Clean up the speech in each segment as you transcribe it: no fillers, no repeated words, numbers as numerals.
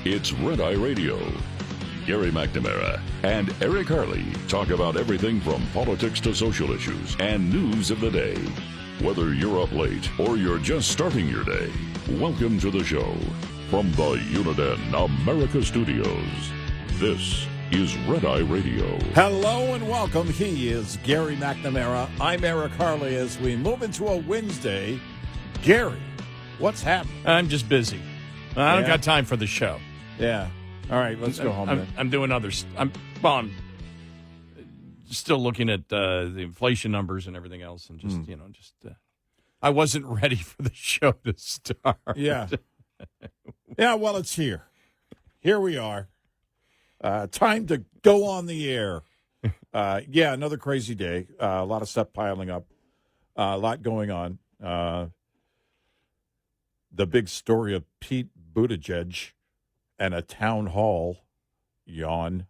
It's Red Eye Radio. Gary McNamara and Eric Harley talk about everything from politics to social issues and news of the day. Whether you're up late or you're just starting your day, welcome to the show. From the Uniden America Studios, this is Red Eye Radio. Hello and welcome. He is Gary McNamara. I'm Eric Harley. As we move into a Wednesday, Gary, what's happening? I'm just busy. I don't got time for the show. Yeah. All right, let's go home then. I'm doing others. I'm still looking at the inflation numbers and everything else, and just I wasn't ready for the show to start. Yeah. Yeah, well, it's here. Here we are. Time to go on the air. Another crazy day. A lot of stuff piling up. A lot going on. The big story of Pete Buttigieg and a town hall. Yawn.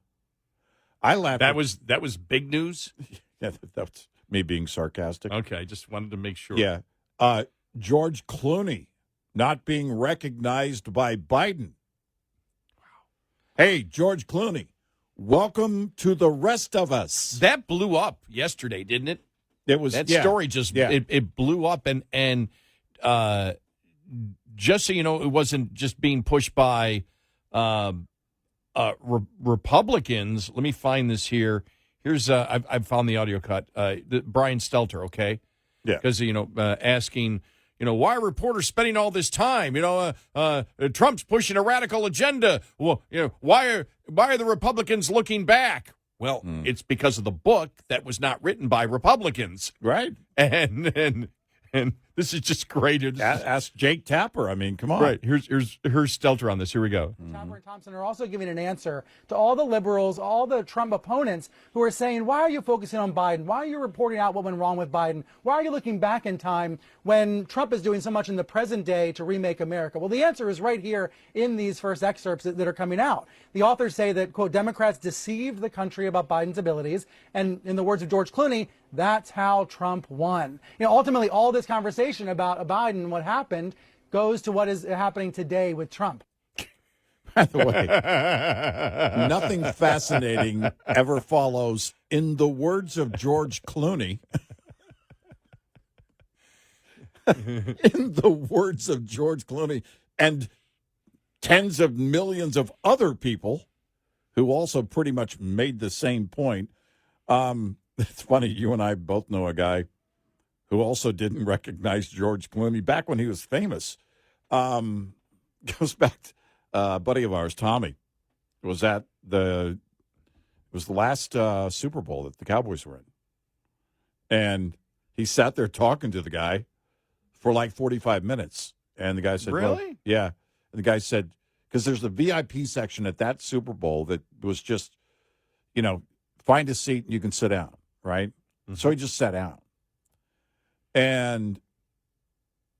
I laughed. That was big news? Yeah, that's me being sarcastic. Okay, I just wanted to make sure. Yeah. George Clooney not being recognized by Biden. Hey, George Clooney, welcome to the rest of us. That blew up yesterday, didn't it? It was that story it blew up and just so you know, it wasn't just being pushed by Republicans. Let me find this here. Here's I've found the audio cut. Brian Stelter, okay? Yeah. Because asking, why are reporters spending all this time? Trump's pushing a radical agenda. Well, why are the Republicans looking back? Well, it's because of the book that was not written by Republicans, right? And this is just great. Ask Jake Tapper. I mean, come on. Right. Here's Stelter on this. Here we go. Tapper and Thompson are also giving an answer to all the liberals, all the Trump opponents who are saying, why are you focusing on Biden? Why are you reporting out what went wrong with Biden? Why are you looking back in time when Trump is doing so much in the present day to remake America? Well, the answer is right here in these first excerpts that are coming out. The authors say that, quote, Democrats deceived the country about Biden's abilities. And in the words of George Clooney, that's how Trump won. Ultimately, all this conversation about Biden and what happened goes to what is happening today with Trump. By the way, nothing fascinating ever follows. In the words of George Clooney, in the words of George Clooney, and tens of millions of other people who also pretty much made the same point. It's funny, you and I both know a guy who also didn't recognize George Clooney back when he was famous. Goes back to a buddy of ours, Tommy, was at the last Super Bowl that the Cowboys were in. And he sat there talking to the guy for like 45 minutes. And the guy said, really? Well, yeah. And the guy said, because there's a VIP section at that Super Bowl that was just, find a seat and you can sit down, right? Mm-hmm. So he just sat down. And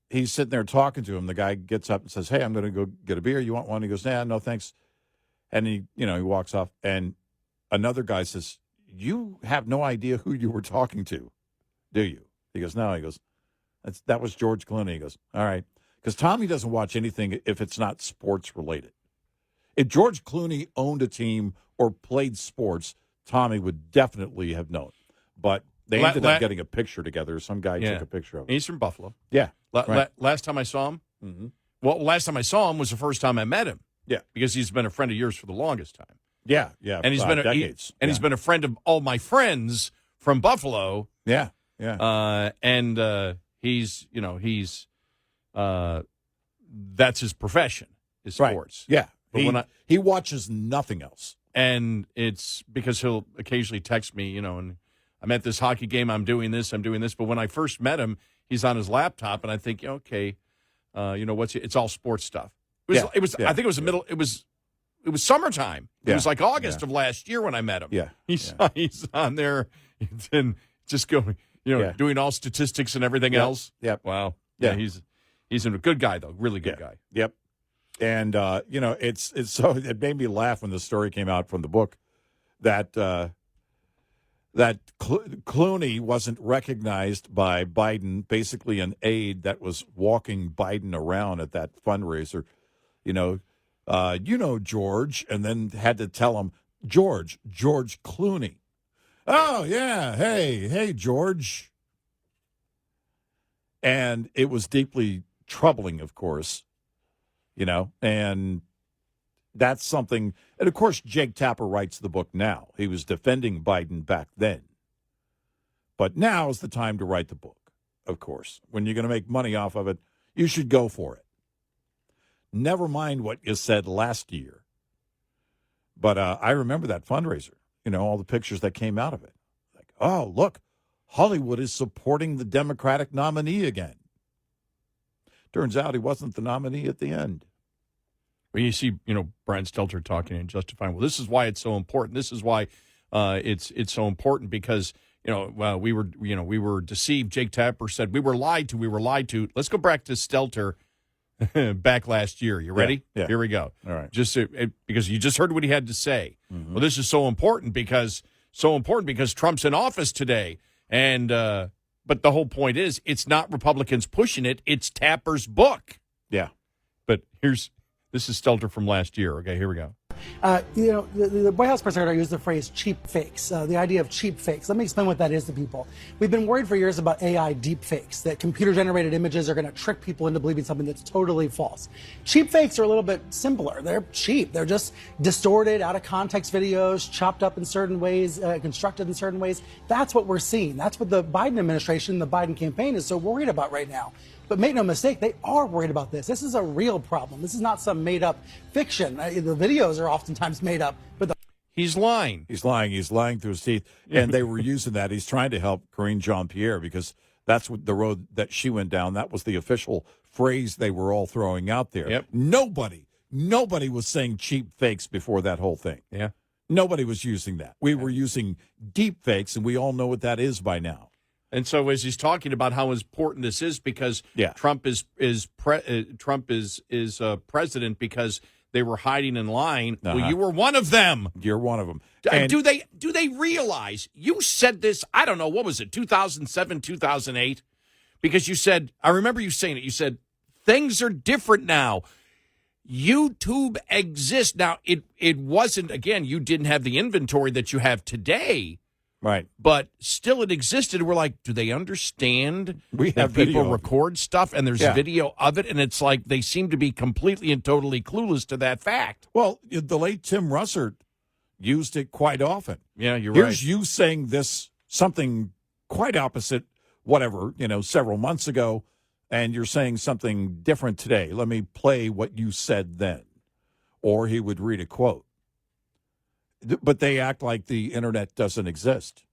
he's sitting there talking to him. The guy gets up and says, hey, I'm going to go get a beer. You want one? He goes, nah, no, thanks. And he walks off. And another guy says, you have no idea who you were talking to, do you? He goes, no. He goes, that was George Clooney. He goes, all right. Because Tommy doesn't watch anything if it's not sports related. If George Clooney owned a team or played sports, Tommy would definitely have known. But they ended up getting a picture together. Some guy took a picture of him. He's from Buffalo. Yeah. Right. Last time I saw him, last time I saw him was the first time I met him. Yeah. Because he's been a friend of yours for the longest time. Yeah. And he's been decades. He's been a friend of all my friends from Buffalo. Yeah. He's that's his profession, is sports. Right. Yeah. But he watches nothing else. And it's because he'll occasionally text me, and I'm at this hockey game, I'm doing this. But when I first met him, he's on his laptop, and I think, okay, it's all sports stuff. It was. I think it was it was summertime. It was like August of last year when I met him. Yeah. He's on there and just going, doing all statistics and everything else. Yep. Wow. Yeah. He's a good guy though. Really good guy. Yep. And it's so it made me laugh when the story came out from the book that Clooney wasn't recognized by Biden, basically an aide that was walking Biden around at that fundraiser, George, and then had to tell him, George Clooney. Oh, yeah, hey, George. And it was deeply troubling, of course, and that's something. And, of course, Jake Tapper writes the book now. He was defending Biden back then. But now is the time to write the book, of course. When you're going to make money off of it, you should go for it. Never mind what you said last year. But I remember that fundraiser, all the pictures that came out of it. Like, oh, look, Hollywood is supporting the Democratic nominee again. Turns out he wasn't the nominee at the end. Well, you see, Brian Stelter talking and justifying, well, this is why it's so important. This is why it's so important because, we were deceived. Jake Tapper said we were lied to. Let's go back to Stelter back last year. You ready? Yeah. Here we go. All right. Just because you just heard what he had to say. Mm-hmm. Well, this is so important because Trump's in office today. And but the whole point is it's not Republicans pushing it. It's Tapper's book. Yeah. But this is Stelter from last year. Okay, here we go. The White House press secretary used the phrase cheap fakes, the idea of cheap fakes. Let me explain what that is to people. We've been worried for years about AI deep fakes, that computer-generated images are going to trick people into believing something that's totally false. Cheap fakes are a little bit simpler. They're cheap. They're just distorted, out-of-context videos, chopped up in certain ways, constructed in certain ways. That's what we're seeing. That's what the Biden administration, the Biden campaign is so worried about right now. But make no mistake, they are worried about this. This is a real problem. This is not some made-up fiction. The videos are oftentimes made up. But He's lying. He's lying through his teeth. And they were using that. He's trying to help Karine Jean-Pierre because that's what the road that she went down. That was the official phrase they were all throwing out there. Yep. Nobody was saying cheap fakes before that whole thing. Yeah. Nobody was using that. We were using deep fakes, and we all know what that is by now. And so, as he's talking about how important this is, because Trump is president because they were hiding and lying. Uh-huh. Well, you were one of them. You're one of them. And do they realize you said this? I don't know. What was it? 2007, 2008? Because you said, I remember you saying it. You said things are different now. YouTube exists now. It wasn't, again. You didn't have the inventory that you have today. Right. But still it existed. We're like, do they understand we that have people video record stuff and there's video of it? And it's like they seem to be completely and totally clueless to that fact. Well, the late Tim Russert used it quite often. Yeah, you're Here's right. Here's you saying this, something quite opposite, whatever, several months ago, and you're saying something different today. Let me play what you said then. Or he would read a quote. But they act like the internet doesn't exist.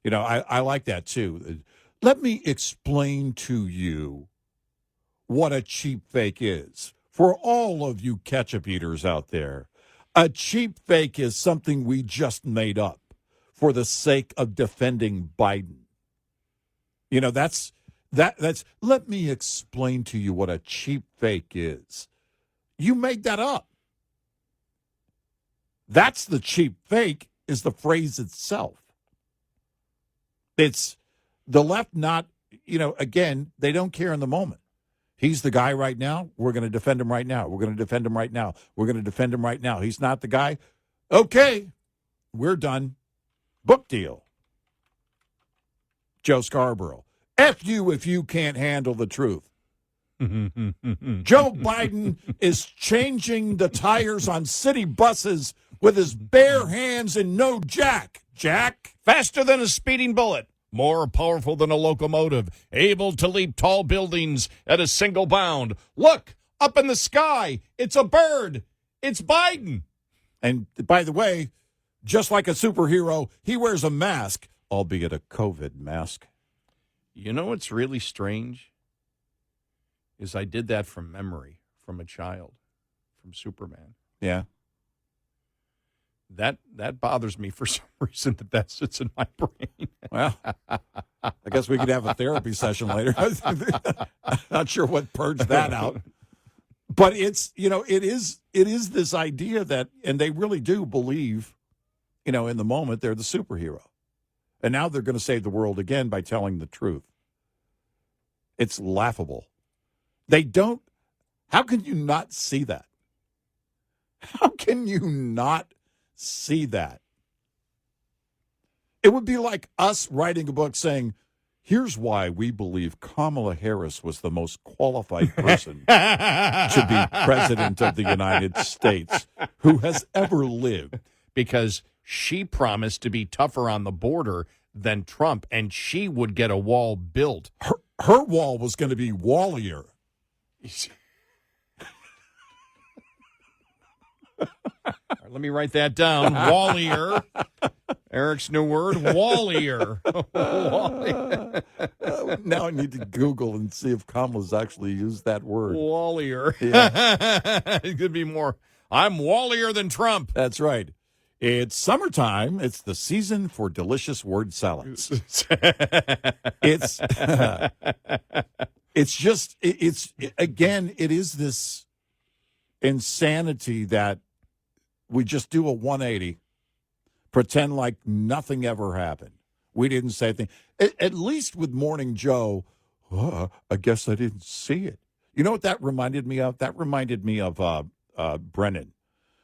I like that, too. Let me explain to you what a cheap fake is. For all of you ketchup eaters out there, a cheap fake is something we just made up for the sake of defending Biden. That's let me explain to you what a cheap fake is. You made that up. That's the cheap fake, is the phrase itself. It's the left not, again, they don't care in the moment. He's the guy right now. We're going to defend him right now. We're going to defend him right now. We're going to defend him right now. He's not the guy. Okay, we're done. Book deal. Joe Scarborough. F you if you can't handle the truth. Joe Biden is changing the tires on city buses with his bare hands and no jack. Jack? Faster than a speeding bullet. More powerful than a locomotive. Able to leap tall buildings at a single bound. Look, up in the sky. It's a bird. It's Biden. And by the way, just like a superhero, he wears a mask, albeit a COVID mask. You know what's really strange? Is I did that from memory, from a child, from Superman. Yeah. That bothers me for some reason that sits in my brain. Well, I guess we could have a therapy session later. Not sure what purged that out. But it's, it is this idea that, and they really do believe, in the moment they're the superhero. And now they're going to save the world again by telling the truth. It's laughable. They don't. How can you not see that? How can you not see that? It would be like us writing a book saying, here's why we believe Kamala Harris was the most qualified person to be president of the United States who has ever lived. Because she promised to be tougher on the border than Trump, and she would get a wall built. Her wall was going to be wallier. Right, let me write that down. Wallier. Eric's new word, wallier. Now I need to Google and see if Kamala's actually used that word. Wallier. Yeah. It could be more. I'm wallier than Trump. That's right. It's summertime. It's the season for delicious word salads. It's it is this insanity that we just do a 180, pretend like nothing ever happened. We didn't say anything. At least with Morning Joe, I guess I didn't see it. You know what that reminded me of? That reminded me of Brennan.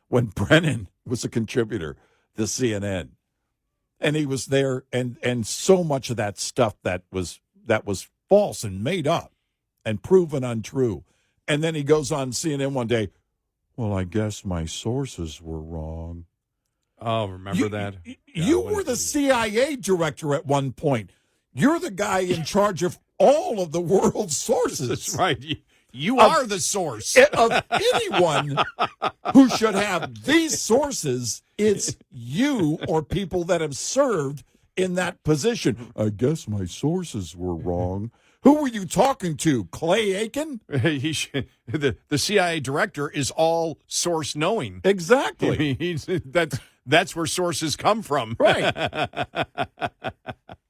When Brennan was a contributor to CNN, and he was there, and so much of that stuff that was false and made up and proven untrue. And then he goes on CNN one day, well, I guess my sources were wrong. Oh, remember that? You were the CIA director at one point. You're the guy in charge of all of the world's sources. That's right. You are the source. Of anyone who should have these sources, it's you or people that have served in that position. I guess my sources were wrong. Who were you talking to? Clay Aiken? The CIA director is all source knowing. Exactly. That's where sources come from. Right.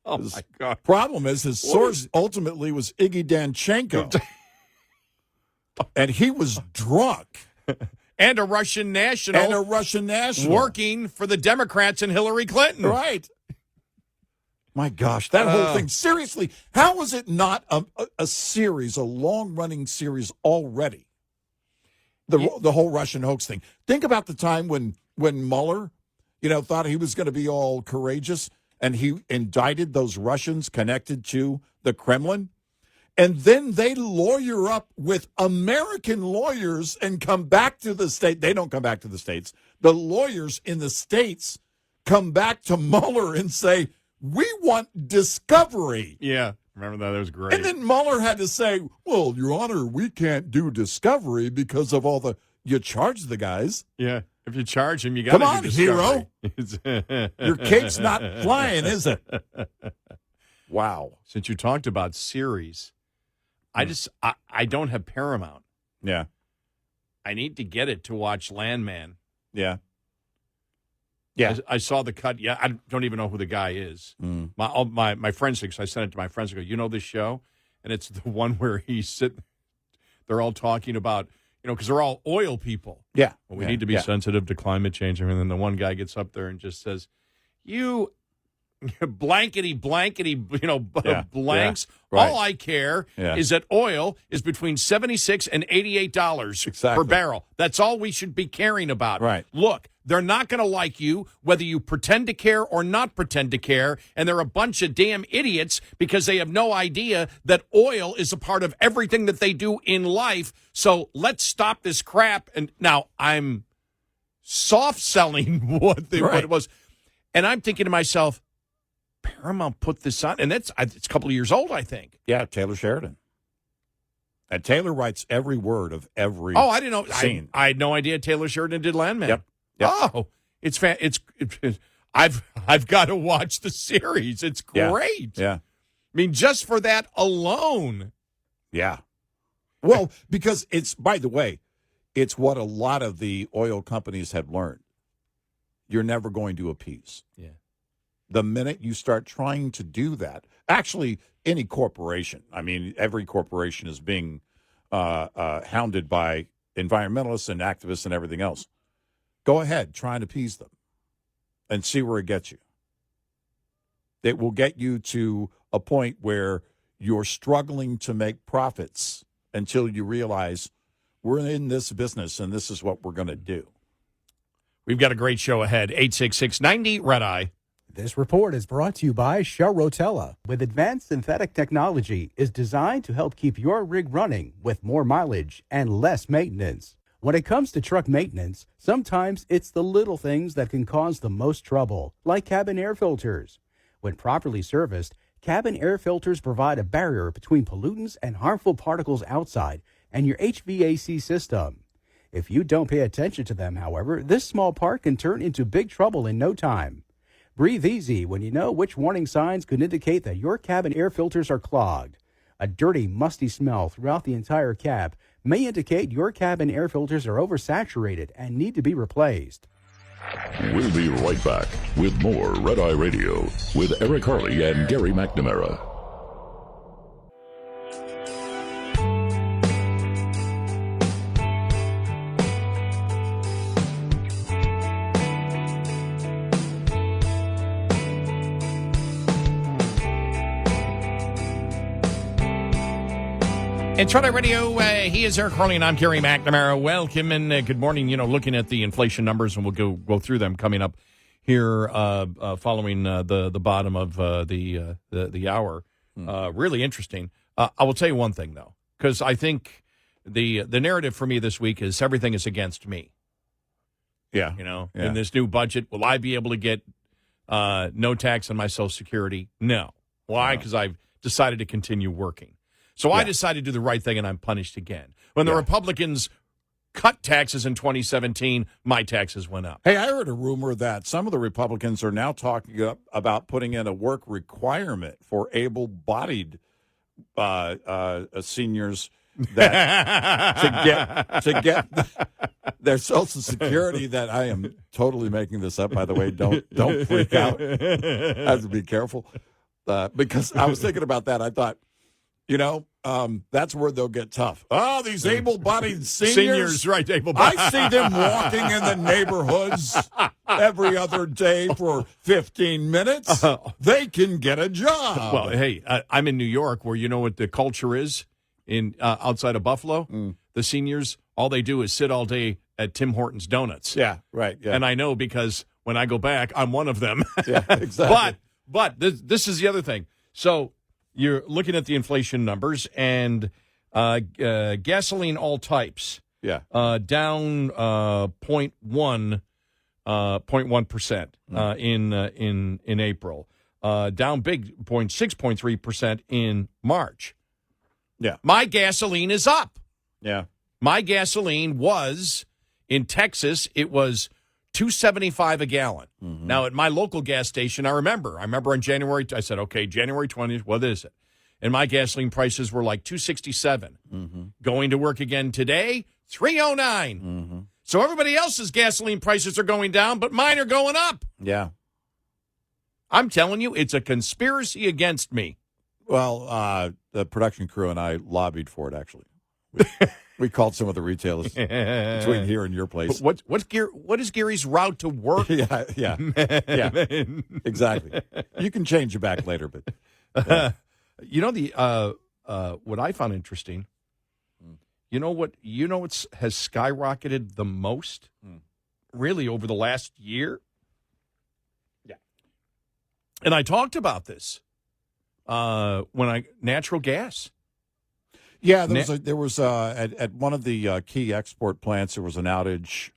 Oh, my God. Problem is his source ultimately was Iggy Danchenko. And he was drunk. And a Russian national. Working for the Democrats and Hillary Clinton. Right. My gosh, that whole thing. Seriously, how was it not a series, a long-running series already? The whole Russian hoax thing. Think about the time when Mueller, thought he was going to be all courageous, and he indicted those Russians connected to the Kremlin. And then they lawyer up with American lawyers and come back to the state. They don't come back to the States. The lawyers in the States come back to Mueller and say, we want discovery. Yeah, remember that? That was great. And then Mueller had to say, well, Your Honor, we can't do discovery because of all you charge the guys. Yeah, if you charge him, you got to do discovery. Hero. Your cape's not flying, is it? Wow. Since you talked about series, I don't have Paramount. Yeah. I need to get it to watch Landman. Yeah. Yeah. I saw the cut. Yeah, I don't even know who the guy is. Mm. My friends, I sent it to my friends. I go, you know this show? And it's the one where they're all talking about, because they're all oil people. Yeah. Well, we need to be sensitive to climate change. And then the one guy gets up there and just says, you blankety, blanks. Right. All I care is that oil is between $76 and $88 per barrel. That's all we should be caring about. Right. Look, they're not going to like you, whether you pretend to care or not pretend to care, and they're a bunch of damn idiots because they have no idea that oil is a part of everything that they do in life. So let's stop this crap. And now I'm soft selling what it was. And I'm thinking to myself, Paramount put this on, and it's a couple of years old, I think. Yeah, Taylor Sheridan. And Taylor writes every word of every I didn't know. scene. I had no idea Taylor Sheridan did Landman. Yep. Oh, it's I've got to watch the series. It's great. Yeah. I mean, just for that alone. Yeah. Well, because by the way, it's what a lot of the oil companies have learned. You're never going to appease. Yeah. The minute you start trying to do that, actually, any corporation, I mean, every corporation is being hounded by environmentalists and activists and everything else. Go ahead, try and appease them and see where it gets you. It will get you to a point where you're struggling to make profits until you realize we're in this business and this is what we're going to do. We've got a great show ahead. 866-90 Red Eye. This report is brought to you by Shell Rotella. With advanced synthetic technology, is designed to help keep your rig running with more mileage and less maintenance. When it comes to truck maintenance, sometimes it's the little things that can cause the most trouble, like cabin air filters. When properly serviced, cabin air filters provide a barrier between pollutants and harmful particles outside and your HVAC system. If you don't pay attention to them, however, this small part can turn into big trouble in no time. Breathe easy when you know which warning signs could indicate that your cabin air filters are clogged. A dirty, musty smell throughout the entire cab may indicate your cabin air filters are oversaturated and need to be replaced. We'll be right back with more Red Eye Radio with Eric Harley and Gary McNamara. It's Red Eye Radio. He is Eric Harley, and I'm Gary McNamara. Welcome and good morning. You know, looking at the inflation numbers, and we'll go through them coming up here following the bottom of the hour. Really interesting. I will tell you one thing, though, because I think the narrative for me this week is everything is against me. Yeah. You know, Yeah. in this new budget, will I be able to get no tax on my Social Security? No. Why? Because I've decided to continue working. So I decided to do the right thing, and I'm punished again. When the Republicans cut taxes in 2017, my taxes went up. Hey, I heard a rumor that some of the Republicans are now talking about putting in a work requirement for able-bodied seniors that to get their Social Security. That I am totally making this up, by the way. Don't freak out. I have to be careful because I was thinking about that. I thought, you know, that's where they'll get tough. Oh, these able-bodied seniors. Right, able-bodied. I see them walking in the neighborhoods every other day for 15 minutes. They can get a job. Well, hey, I'm in New York, where you know what the culture is in outside of Buffalo. The seniors, all they do is sit all day at Tim Hortons Donuts. Yeah, right. Yeah. And I know because when I go back, I'm one of them. Yeah, exactly. But this is the other thing. So you're looking at the inflation numbers, and gasoline all types down 0.1% in April, down big 6.3% in March. Yeah, my gasoline is up. Yeah, my gasoline was in Texas. It was $2.75 a gallon. Mm-hmm. Now, at my local gas station, I remember in January, I said, okay, January 20th, what is it? And my gasoline prices were like $2.67. Mm-hmm. Going to work again today, $3.09. Mm-hmm. So everybody else's gasoline prices are going down, but mine are going up. Yeah. I'm telling you, it's a conspiracy against me. Well, the production crew and I lobbied for it, actually. We called some of the retailers between here and your place. What is Gary's route to work? Yeah, exactly. You can change your back later, but you know what I found interesting. You know what has skyrocketed the most, really, over the last year. Yeah, and I talked about this natural gas. Yeah, there was at one of the key export plants, there was an outage,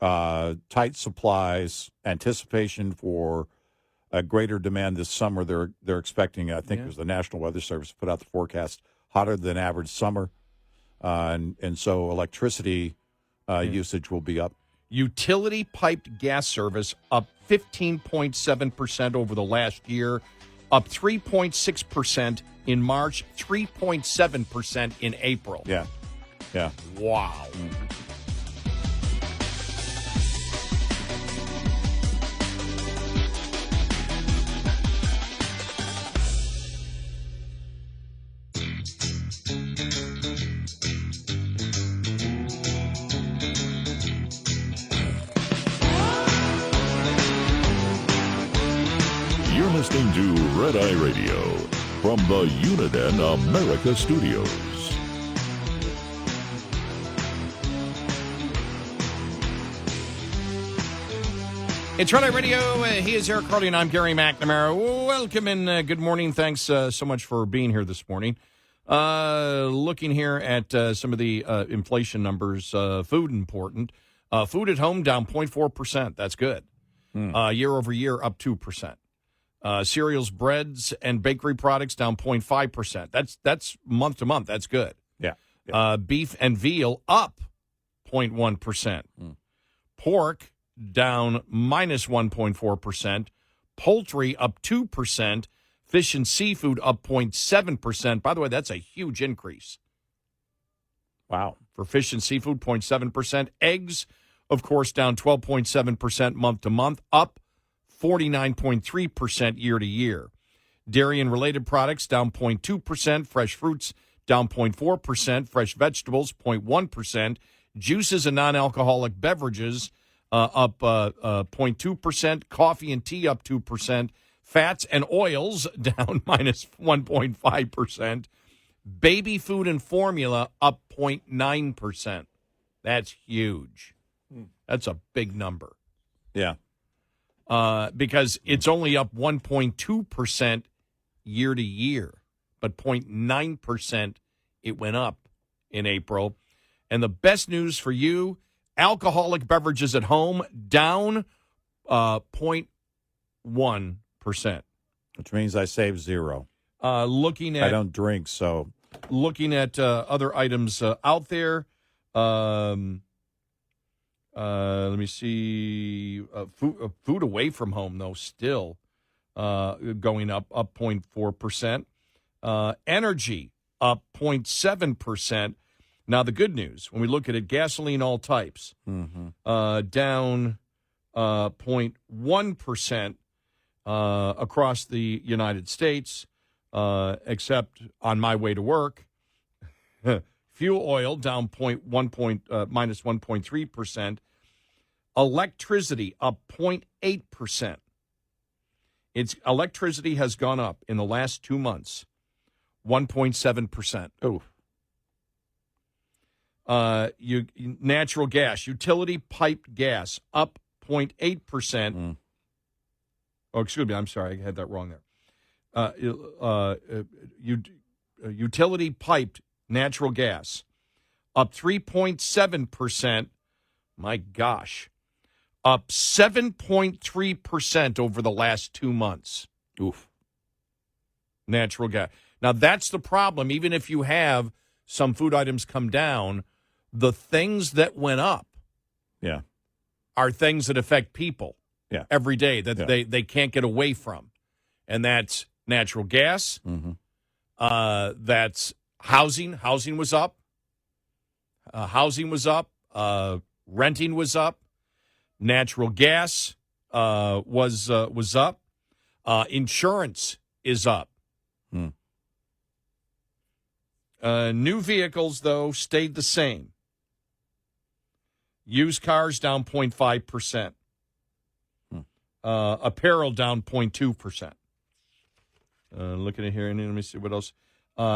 tight supplies, anticipation for a greater demand this summer. They're expecting, I think it was the National Weather Service put out the forecast, hotter than average summer, and so electricity usage will be up. Utility piped gas service up 15.7% over the last year, up 3.6% in March, 3.7% in April. Yeah. Wow. You're listening to Red Eye Radio from the Uniden America Studios. It's Harley Radio. He is Eric Harley, and I'm Gary McNamara. Welcome and good morning. Thanks so much for being here this morning. Looking here at some of the inflation numbers, food important. Food at home down 0.4%. That's good. Year over year up 2%. Cereals, breads, and bakery products down 0.5%. That's month to month. That's good. Yeah. Beef and veal up 0.1%. Pork down minus 1.4%. Poultry up 2%. Fish and seafood up 0.7%. By the way, that's a huge increase. Wow. For fish and seafood, 0.7%. Eggs, of course, down 12.7% month to month, up 49.3% year to year. Dairy and related products down 0.2%. Fresh fruits down 0.4%. Fresh vegetables, 0.1%. Juices and non-alcoholic beverages up 0.2%. Coffee and tea up 2%. Fats and oils down minus 1.5%. Baby food and formula up 0.9%. That's huge. That's a big number. Yeah. Because it's only up 1.2% year to year, but 0.9% it went up in April. And the best news for you, alcoholic beverages at home down 0.1%. Which means I save zero. Looking at I don't drink, so. Looking at other items out there, let me see. Food away from home, though, still going up 0.4%. Energy up 0.7%. Now, the good news, when we look at it, gasoline all types, down 0.1% across the United States, except on my way to work. Fuel oil down minus 1.3%. Electricity up 0.8%. Electricity has gone up in the last 2 months, 1.7%. Oh. Natural gas, utility piped gas up 0.8%. Oh, excuse me. I'm sorry. I had that wrong there. Utility piped natural gas up 3.7%. My gosh. Up 7.3% over the last 2 months. Oof. Natural gas. Now, that's the problem. Even if you have some food items come down, the things that went up are things that affect people every day that they can't get away from. And that's natural gas. That's housing. Housing was up. Renting was up. Natural gas was up. Insurance is up. New vehicles, though, stayed the same. Used cars down 0.5%. Apparel down 0.2%. Looking at here, and let me see what else.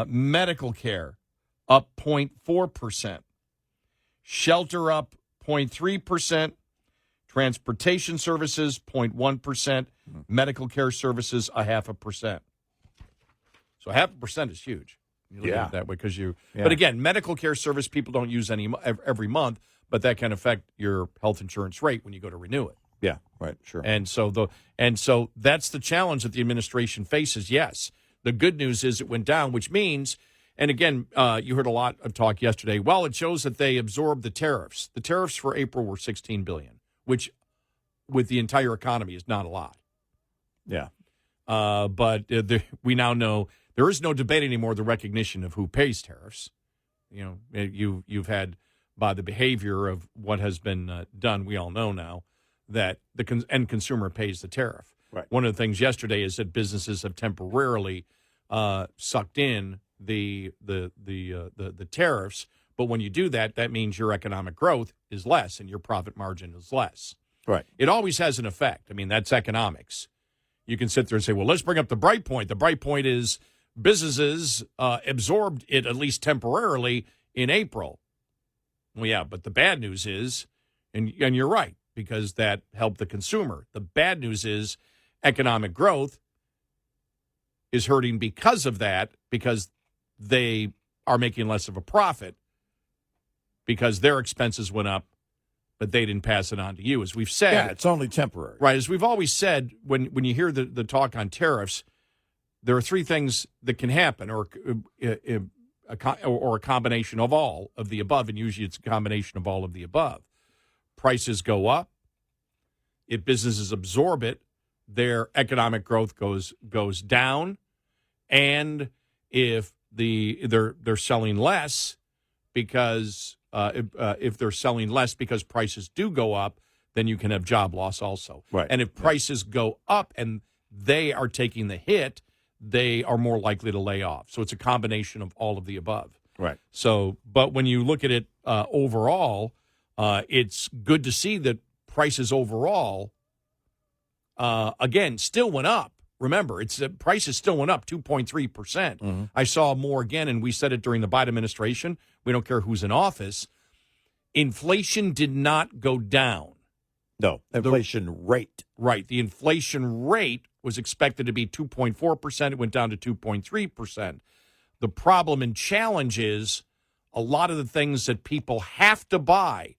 Medical care up 0.4%. Shelter up 0.3%. Transportation services 0.1%. Medical care services 0.5%. So 0.5% is huge. You look at it that way because you. Yeah. But again, medical care service people don't use every month, but that can affect your health insurance rate when you go to renew it. Yeah, right, sure. And so that's the challenge that the administration faces. Yes, the good news is it went down, which means, and again, you heard a lot of talk yesterday. Well, it shows that they absorbed the tariffs. The tariffs for April were $16 billion, which, with the entire economy, is not a lot. Yeah, but we now know there is no debate anymore. The recognition of who pays tariffs. You know, you've had by the behavior of what has been done. We all know now that the end consumer pays the tariff. Right. One of the things yesterday is that businesses have temporarily sucked in the tariffs, but when you do that, that means your economic growth is less and your profit margin is less. Right. It always has an effect. I mean, that's economics. You can sit there and say, well, let's bring up the bright point. The bright point is businesses absorbed it at least temporarily in April. Well, yeah, but the bad news is, and you're right, because that helped the consumer. The bad news is economic growth is hurting because of that, because they are making less of a profit because their expenses went up, but they didn't pass it on to you. As we've said. Yeah, it's only temporary. Right. As we've always said, when you hear the talk on tariffs, there are three things that can happen, or a combination of all of the above, and usually it's a combination of all of the above. Prices go up. If businesses absorb it, their economic growth goes down, and if they're selling less because if they're selling less because prices do go up, then you can have job loss also. Right. And if prices go up and they are taking the hit, they are more likely to lay off. So it's a combination of all of the above. Right. So, but when you look at it overall, it's good to see that prices overall, again, still went up. Remember, prices still went up 2.3%. Mm-hmm. I saw more again, and we said it during the Biden administration. We don't care who's in office. Inflation did not go down. No, inflation rate. Right. The inflation rate was expected to be 2.4%. It went down to 2.3%. The problem and challenge is a lot of the things that people have to buy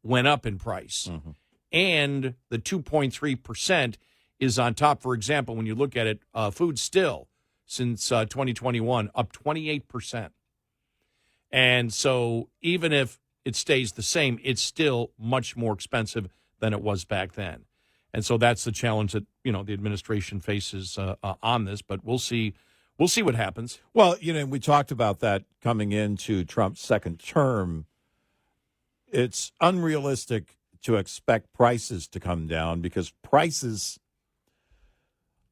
went up in price. Mm-hmm. And the 2.3% is on top. For example, when you look at it, food still, since 2021, up 28%. And so even if it stays the same, it's still much more expensive than it was back then. And so that's the challenge that, the administration faces on this. But we'll see what happens. Well, we talked about that coming into Trump's second term. It's unrealistic to expect prices to come down because prices,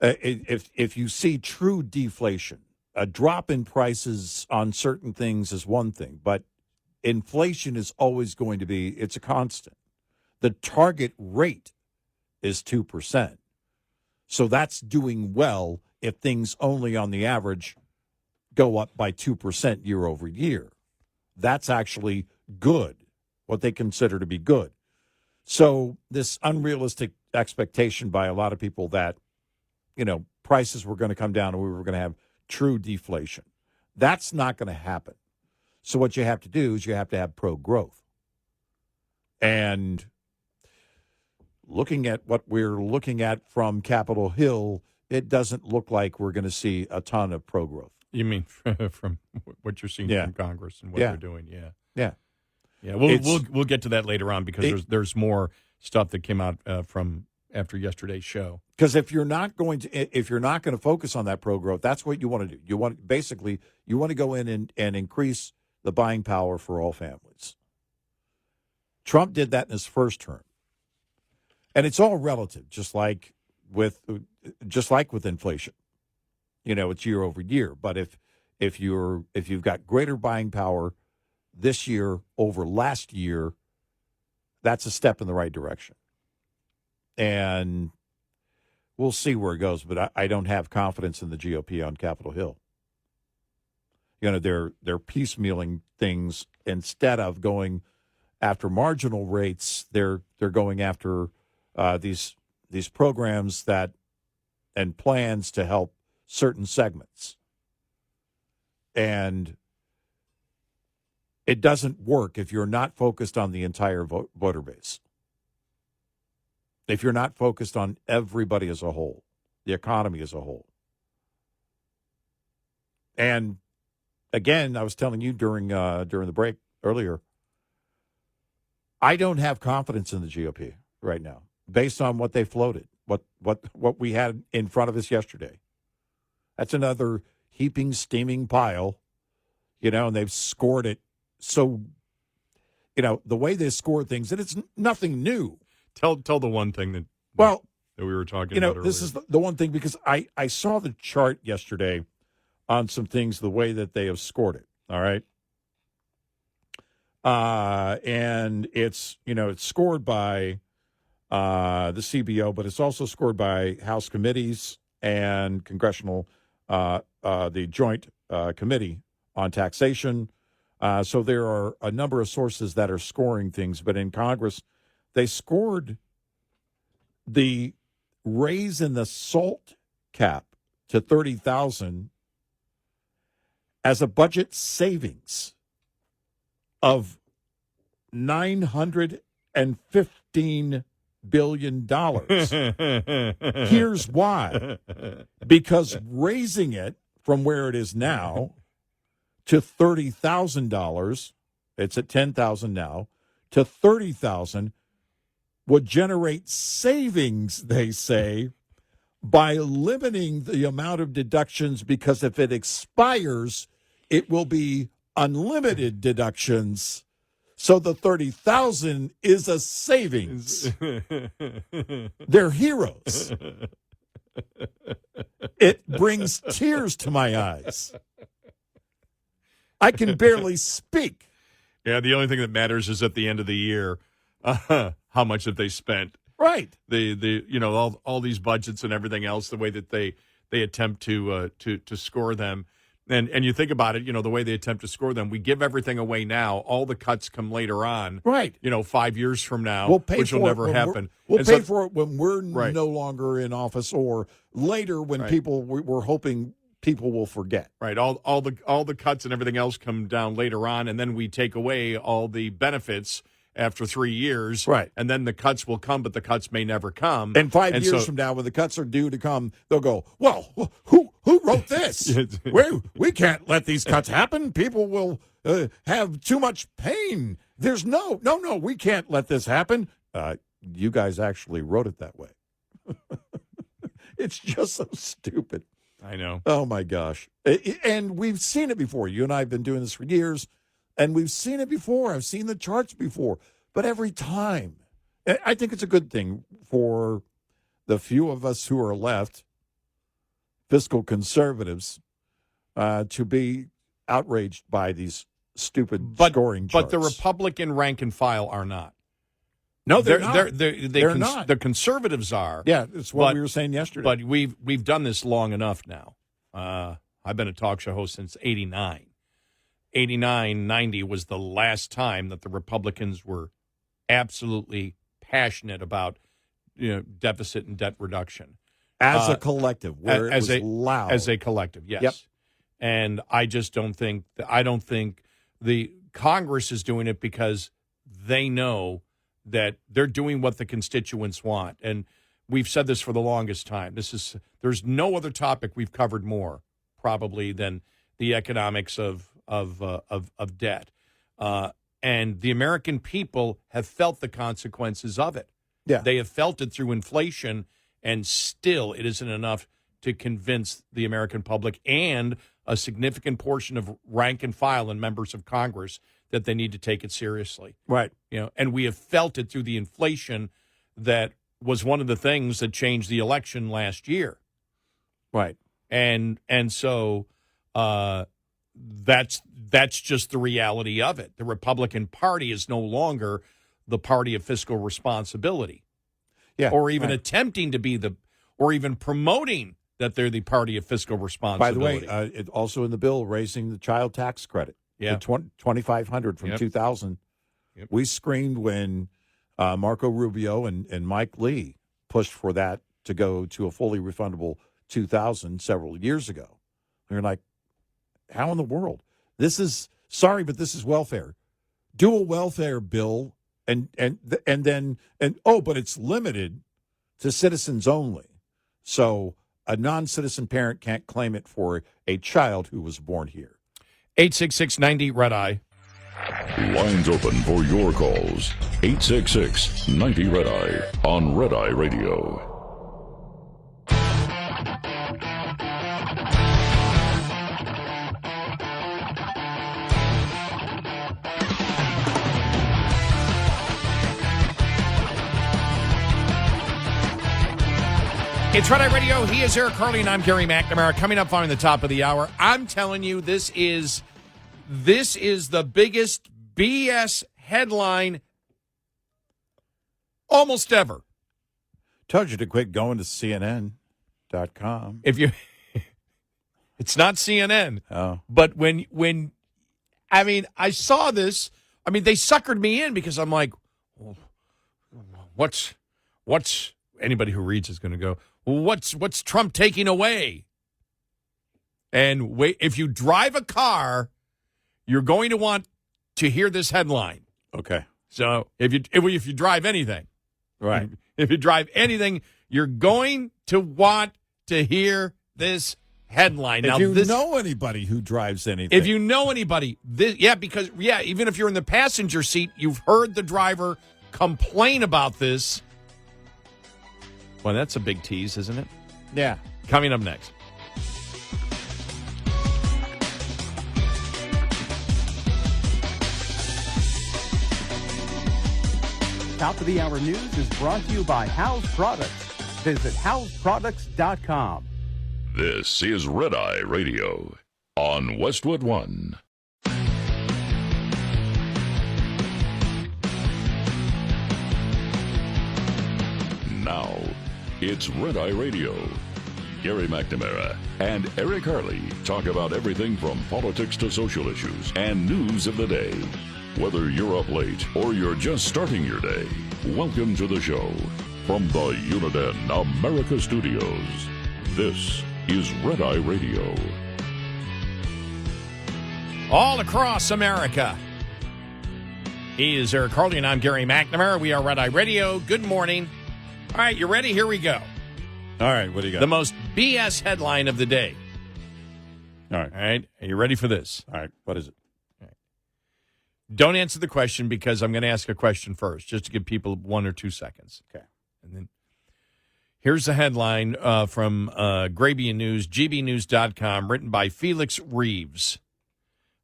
if you see true deflation, a drop in prices on certain things is one thing, but inflation is always going to be, it's a constant. The target rate is 2%. So that's doing well if things only on the average go up by 2% year over year. That's actually good, what they consider to be good. So this unrealistic expectation by a lot of people that, prices were going to come down and we were going to have true deflation. That's not going to happen. So what you have to do is you have to have pro-growth. And looking at what we're looking at from Capitol Hill, it doesn't look like we're going to see a ton of pro-growth. You mean from what you're seeing from Congress and what they're doing? Yeah. We'll get to that later on because there's more stuff that came out from after yesterday's show. Because if you're not going to focus on that pro-growth, that's what you want to do. You want to go in and increase the buying power for all families. Trump did that in his first term. And it's all relative, just like with inflation. It's year over year. But if you've got greater buying power this year over last year, that's a step in the right direction. And we'll see where it goes, but I don't have confidence in the GOP on Capitol Hill. They're piecemealing things instead of going after marginal rates. They're going after these programs and plans to help certain segments. And it doesn't work if you're not focused on the entire voter base. If you're not focused on everybody as a whole, the economy as a whole. And again, I was telling you during the break earlier, I don't have confidence in the GOP right now, based on what they floated, what we had in front of us yesterday. That's another heaping, steaming pile, and they've scored it. So, the way they score things, and it's nothing new. Tell the one thing that we were talking about earlier. This is the one thing, because I saw the chart yesterday on some things, the way that they have scored it, all right? And it's scored by the CBO, but it's also scored by House committees and congressional, the Joint Committee on Taxation. So there are a number of sources that are scoring things, but in Congress, they scored the raise in the SALT cap to 30,000 as a budget savings of $915 billion. Here's why. Because raising it from where it is now to $30,000, it's at $10,000 now, to $30,000 would generate savings, they say, by limiting the amount of deductions, because if it expires, it will be unlimited deductions. So the 30,000 is a savings. They're heroes. It brings tears to my eyes. I can barely speak. Yeah, the only thing that matters is at the end of the year, how much have they spent? Right. All these budgets and everything else, the way that they attempt to score them. And you think about it, the way they attempt to score them, we give everything away now. All the cuts come later on. Right. 5 years from now, we'll pay which will never happen. We'll pay for it when we're right. no longer in office, or later when right. we're hoping people will forget. Right. All the cuts and everything else come down later on, and then we take away all the benefits after 3 years. Right. And then the cuts will come, but the cuts may never come. And 5 years from now, when the cuts are due to come, they'll go, well, who wrote this? we can't let these cuts happen. People will have too much pain. There's no, we can't let this happen. You guys actually wrote it that way. It's just so stupid. I know. Oh, my gosh. And we've seen it before. You and I have been doing this for years. And we've seen it before. I've seen the charts before. But every time, I think it's a good thing for the few of us who are left, fiscal conservatives, to be outraged by these stupid scoring charts. But the Republican rank and file are not. No, they're not. They're not. The conservatives are. Yeah, it's what we were saying yesterday. But we've done this long enough now. I've been a talk show host since 89. 89, 90 was the last time that the Republicans were absolutely passionate about deficit and debt reduction. As a collective, where it was loud. As a collective, yes. Yep. And I just don't think the Congress is doing it because they know that they're doing what the constituents want. And we've said this for the longest time. There's no other topic we've covered more probably than the economics of debt. And the American people have felt the consequences of it. Yeah. They have felt it through inflation, and still it isn't enough to convince the American public and a significant portion of rank and file and members of Congress that they need to take it seriously. Right. And we have felt it through the inflation that was one of the things that changed the election last year. Right. And so that's just the reality of it. The Republican Party is no longer the party of fiscal responsibility. Yeah. Or even attempting to be or even promoting that they're the party of fiscal responsibility. By the way, also in the bill, raising the child tax credit. Yeah. $2,500 from $2,000. Yep. We screamed when Marco Rubio and Mike Lee pushed for that to go to a fully refundable $2,000 several years ago. We were like, how in the world? This is but this is welfare. Do a welfare bill but it's limited to citizens only. So a non-citizen parent can't claim it for a child who was born here. 866-90-RED-EYE. Lines open for your calls. 866-90-RED-EYE on Red Eye Radio. It's Red Eye Radio. He is Eric Harley, and I'm Gary McNamara. Coming up following the top of the hour, I'm telling you, this is the biggest BS headline almost ever. Told you to quit going to CNN.com. It's not CNN. Oh. But when I saw this, they suckered me in because I'm like, what's anybody who reads is going to go, what's Trump taking away? And wait, if you drive a car, you're going to want to hear this headline. Okay. So if you drive anything, Right. if you drive anything, you're going to want to hear this headline. If you know anybody who drives anything. If you know anybody, even if you're in the passenger seat, you've heard the driver complain about this. Well, that's a big tease, isn't it? Yeah. Coming up next. Top of the Hour News is brought to you by House Products. Visit houseproducts.com. This is Red Eye Radio on Westwood One. Now, it's Red Eye Radio. Gary McNamara and Eric Harley talk about everything from politics to social issues and news of the day. Whether you're up late or you're just starting your day, welcome to the show. From the Uniden America Studios, this is Red Eye Radio. All across America. He is Eric Harley, and I'm Gary McNamara. We are Red Eye Radio. Good morning. All right, you ready? Here we go. All right, what do you got? The most BS headline of the day. All right. All right, are you ready for this? All right, what is it? Don't answer the question because I'm going to ask a question first, just to give people 1 or 2 seconds. Okay. And then here's the headline from Grabian News, gbnews.com, written by Felix Reeves,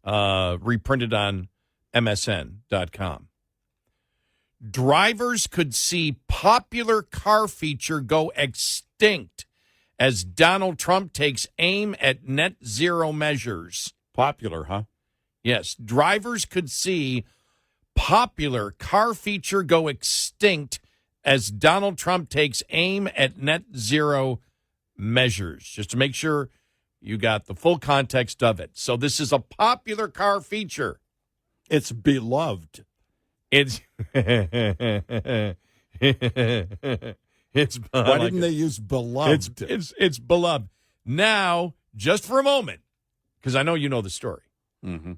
reprinted on msn.com. Drivers could see popular car feature go extinct as Donald Trump takes aim at net zero measures. Popular, huh? Yes, drivers could see popular car feature go extinct as Donald Trump takes aim at net zero measures. Just to make sure you got the full context of it. So this is a popular car feature. It's beloved. It's Why didn't they use beloved? It's beloved. Now, just for a moment, because I know you know the story. Mm-hmm.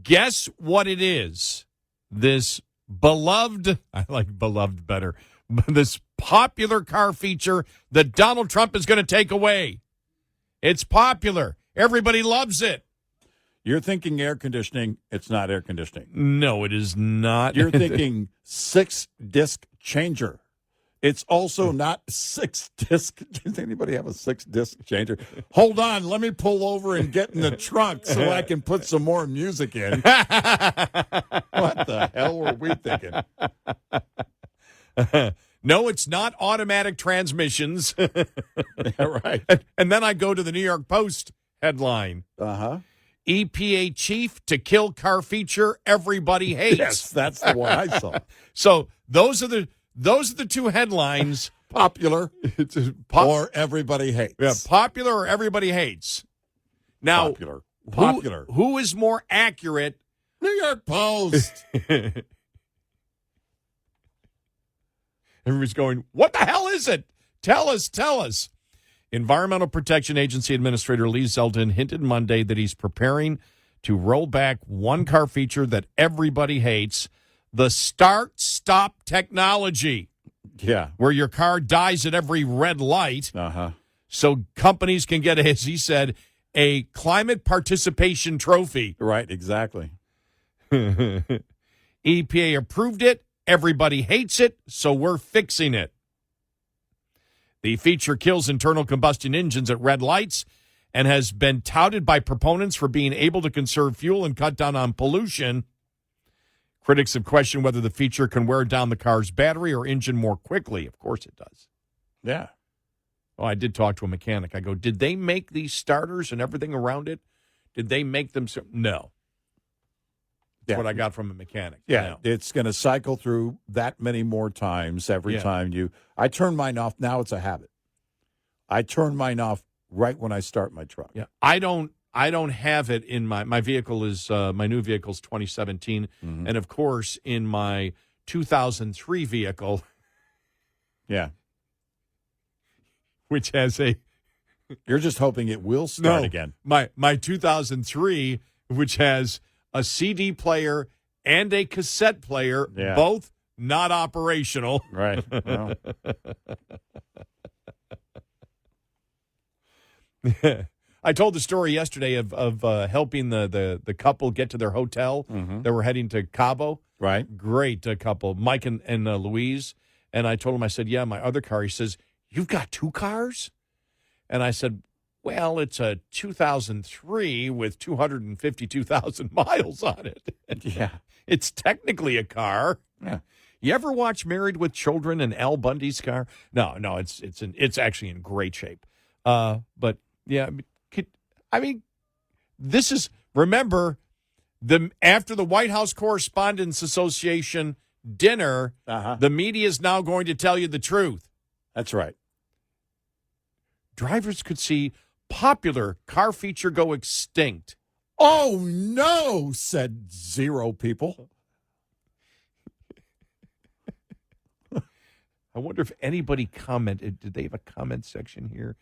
Guess what it is? This beloved, I like beloved better, this popular car feature that Donald Trump is going to take away. It's popular. Everybody loves it. You're thinking air conditioning. It's not air conditioning. No, it is not. You're thinking 6-disc changer. It's also not 6-disc. Does anybody have a 6-disc changer? Hold on. Let me pull over and get in the trunk so I can put some more music in. What the hell were we thinking? No, it's not automatic transmissions. Yeah, right. And then I go to the New York Post headline. Uh-huh. EPA chief to kill car feature everybody hates. Yes, that's the one I saw. So those are the two headlines. Popular or everybody hates. Yeah, popular or everybody hates. Now, popular. Who is more accurate? New York Post. Everybody's going, what the hell is it? Tell us. Environmental Protection Agency Administrator Lee Zeldin hinted Monday that he's preparing to roll back one car feature that everybody hates, the start-stop technology. Yeah. Where your car dies at every red light. Uh-huh. So companies can get, as he said, a climate participation trophy. Right, exactly. EPA approved it. Everybody hates it, so we're fixing it. The feature kills internal combustion engines at red lights and has been touted by proponents for being able to conserve fuel and cut down on pollution. Critics have questioned whether the feature can wear down the car's battery or engine more quickly. Of course it does. Yeah. Oh, I did talk to a mechanic. I go, did they make these starters and everything around it? Did they make them? No. That's what I got from a mechanic. Yeah, no. It's going to cycle through that many more times every time you. I turn mine off. Now it's a habit. I turn mine off right when I start my truck. Yeah, I don't have it in my vehicle is my new vehicle is 2017, and of course in my 2003 vehicle, Yeah. which has a You're just hoping it will start again. My 2003, which has a CD player and a cassette player, Yeah. both not operational. Right. Well, I told the story yesterday of helping the couple get to their hotel. They were heading to Cabo. right. Great couple, Mike and Louise. And I told him, I said, yeah, my other car. He says, you've got two cars? And I said, well, it's a 2003 with 252,000 miles on it. Yeah. It's technically a car. Yeah. You ever watch Married with Children and Al Bundy's car? No, it's actually in great shape. But yeah, I mean, this is, remember, after the White House Correspondents Association dinner, the media is now going to tell you the truth. That's right. Drivers could see popular car feature go extinct. Oh, no, said 0 people. I wonder if anybody commented. Did they have a comment section here?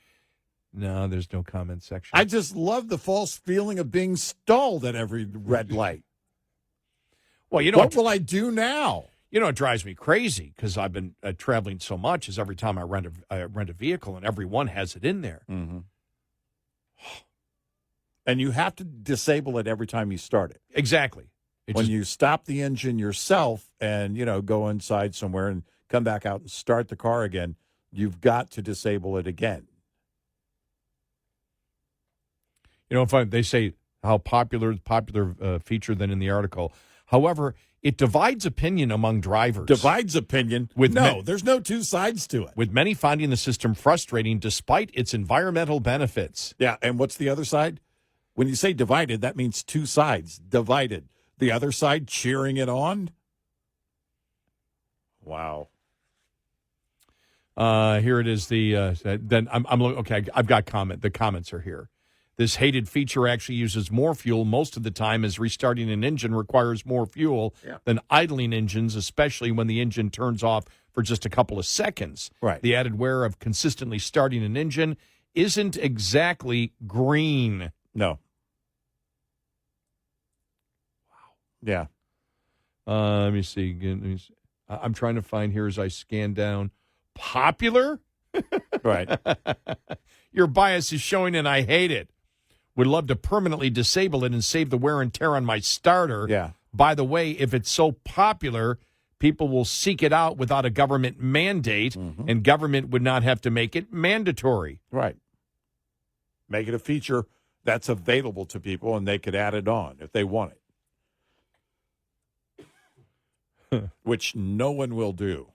No, there's no comment section. I just love the false feeling of being stalled at every red light. Well, you know What will I do now? You know, it drives me crazy because I've been traveling so much. Is every time I rent a vehicle, and everyone has it in there. Mm-hmm. And you have to disable it every time you start it. Exactly. When you stop the engine yourself and, go inside somewhere and come back out and start the car again, you've got to disable it again. If they say how popular feature than in the article. However, it divides opinion among drivers. Divides opinion? There's no two sides to it. With many finding the system frustrating despite its environmental benefits. Yeah, and what's the other side? When you say divided, that means two sides. Divided. The other side cheering it on? Wow. Here it is. Then I'm okay. I've got comment. The comments are here. This hated feature actually uses more fuel most of the time, as restarting an engine requires more fuel than idling engines, especially when the engine turns off for just a couple of seconds. Right. The added wear of consistently starting an engine isn't exactly green. No. Wow. Yeah. Let me see. I'm trying to find here as I scan down. Popular? Right. Your bias is showing, and I hate it. Would love to permanently disable it and save the wear and tear on my starter. Yeah. By the way, if it's so popular, people will seek it out without a government mandate, and government would not have to make it mandatory. Right. Make it a feature that's available to people, and they could add it on if they want it, which no one will do.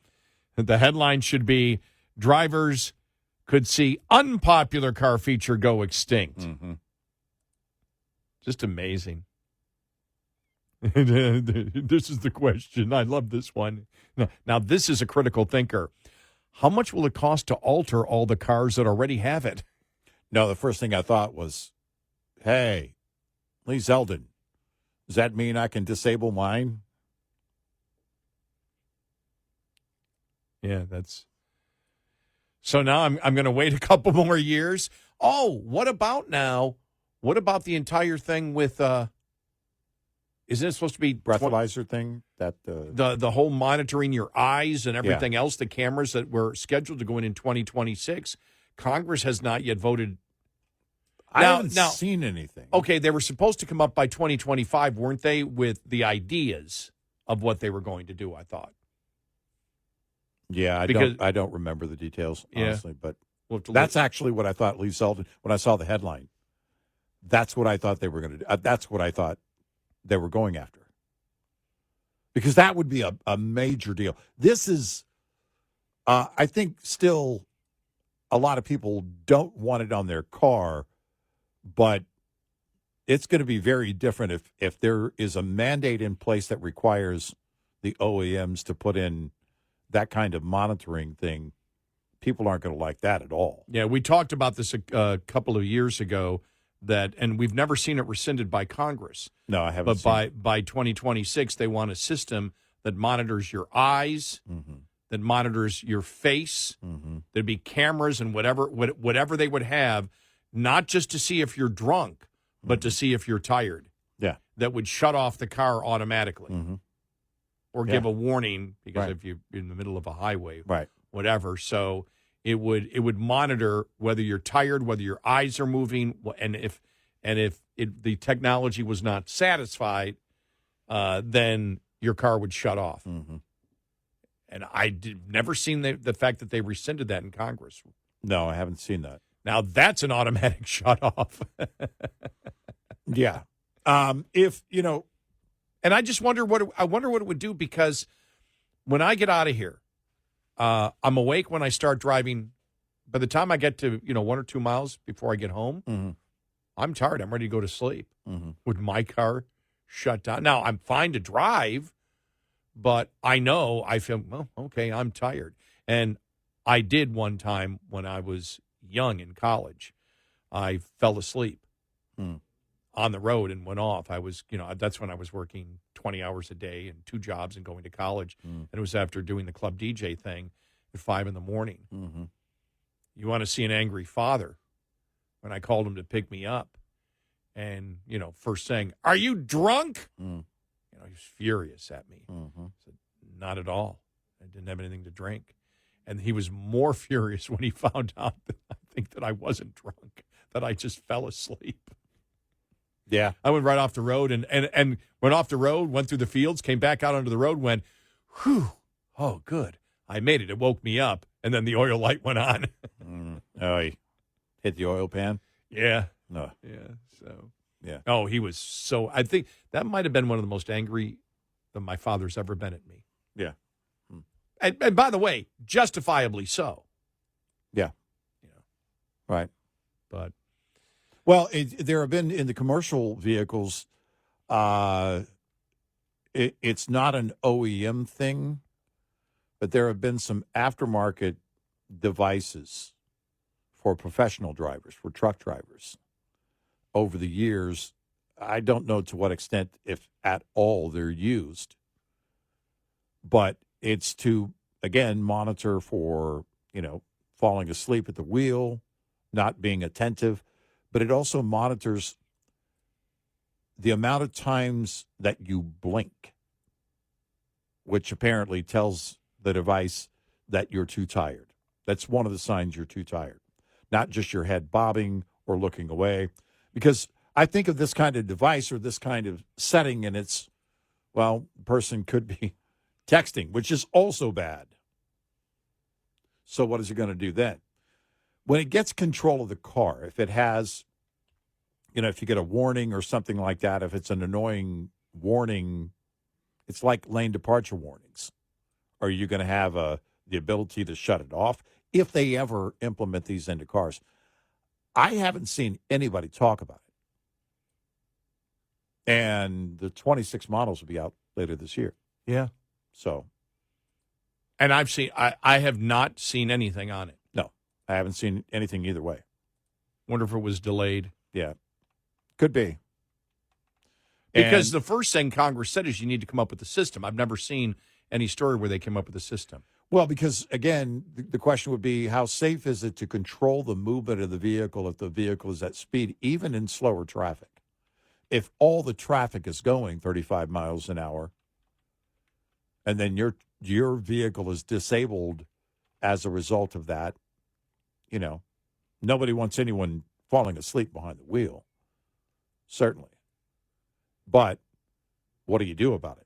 The headline should be, drivers could see unpopular car feature go extinct. Mm-hmm. Just amazing. This is the question. I love this one. Now, this is a critical thinker. How much will it cost to alter all the cars that already have it? No, the first thing I thought was, hey, Lee Zeldin, does that mean I can disable mine? Yeah, that's... So now I'm going to wait a couple more years. Oh, what about now? What about the entire thing with, isn't it supposed to be Breathalyzer thing? That the whole monitoring your eyes and everything else, the cameras that were scheduled to go in 2026? Congress has not yet voted. I haven't seen anything. Okay, they were supposed to come up by 2025, weren't they, with the ideas of what they were going to do, I thought. Yeah, I don't remember the details, honestly, but that's actually what I thought Lee Zeldin, when I saw the headline. That's what I thought they were going to do. That's what I thought they were going after. Because that would be a major deal. This is, I think, still a lot of people don't want it on their car, but it's going to be very different if there is a mandate in place that requires the OEMs to put in that kind of monitoring thing. People aren't going to like that at all. Yeah, we talked about this a couple of years ago, and we've never seen it rescinded by Congress. No, I haven't. But by 2026, they want a system that monitors your eyes, Mm-hmm. that monitors your face. Mm-hmm. There'd be cameras and whatever they would have, not just to see if you're drunk, but to see if you're tired. Yeah. That would shut off the car automatically. Mm-hmm. Or Yeah. give a warning because Right. if you're in the middle of a highway, Right. whatever. So it would monitor whether you're tired, whether your eyes are moving, and if the technology was not satisfied, then your car would shut off. Mm-hmm. And never seen the fact that they rescinded that in Congress. No, I haven't seen that. Now that's an automatic shut off. Yeah. If, you know, And I just wonder what it would do, because when I get out of here, I'm awake when I start driving. By the time I get to 1 or 2 miles before I get home, mm-hmm. I'm tired. I'm ready to go to sleep. Mm-hmm. With my car shut down. Now I'm fine to drive, but I feel okay. I'm tired, and I did one time when I was young in college. I fell asleep. On the road and went off. I was, that's when I was working 20 hours a day and 2 jobs and going to college. And it was after doing the club DJ thing at 5 a.m. Mm-hmm. You want to see an angry father when I called him to pick me up. And, first saying, "Are you drunk?" Mm. He was furious at me. Mm-hmm. I said, "Not at all. I didn't have anything to drink." And he was more furious when he found out that I wasn't drunk, that I just fell asleep. Yeah. I went right off the road and went off the road, went through the fields, came back out onto the road, went, whew, oh, good. I made it. It woke me up. And then the oil light went on. Oh, he hit the oil pan? Yeah. No. Yeah. So, yeah. Oh, he was so, I think that might have been one of the most angry that my father's ever been at me. Yeah. And by the way, justifiably so. Yeah. Right. But. Well, there have been in the commercial vehicles, it's not an OEM thing, but there have been some aftermarket devices for professional drivers, for truck drivers over the years. I don't know to what extent, if at all, they're used, but it's to, again, monitor for, falling asleep at the wheel, not being attentive. But it also monitors the amount of times that you blink, which apparently tells the device that you're too tired. That's one of the signs you're too tired, not just your head bobbing or looking away. Because I think of this kind of device or this kind of setting, and it's, the person could be texting, which is also bad. So what is it going to do then? When it gets control of the car, if it has, if you get a warning or something like that, if it's an annoying warning, it's like lane departure warnings. Are you going to have the ability to shut it off if they ever implement these into cars? I haven't seen anybody talk about it. And the 26 models will be out later this year. Yeah. So. And I have not seen anything on it. No, I haven't seen anything either way. Wonder if it was delayed. Yeah. Could be. Because the first thing Congress said is you need to come up with a system. I've never seen any story where they came up with a system. Well, because, again, the question would be, how safe is it to control the movement of the vehicle if the vehicle is at speed, even in slower traffic? If all the traffic is going 35 miles an hour, and then your vehicle is disabled as a result of that, nobody wants anyone falling asleep behind the wheel. Certainly. But what do you do about it?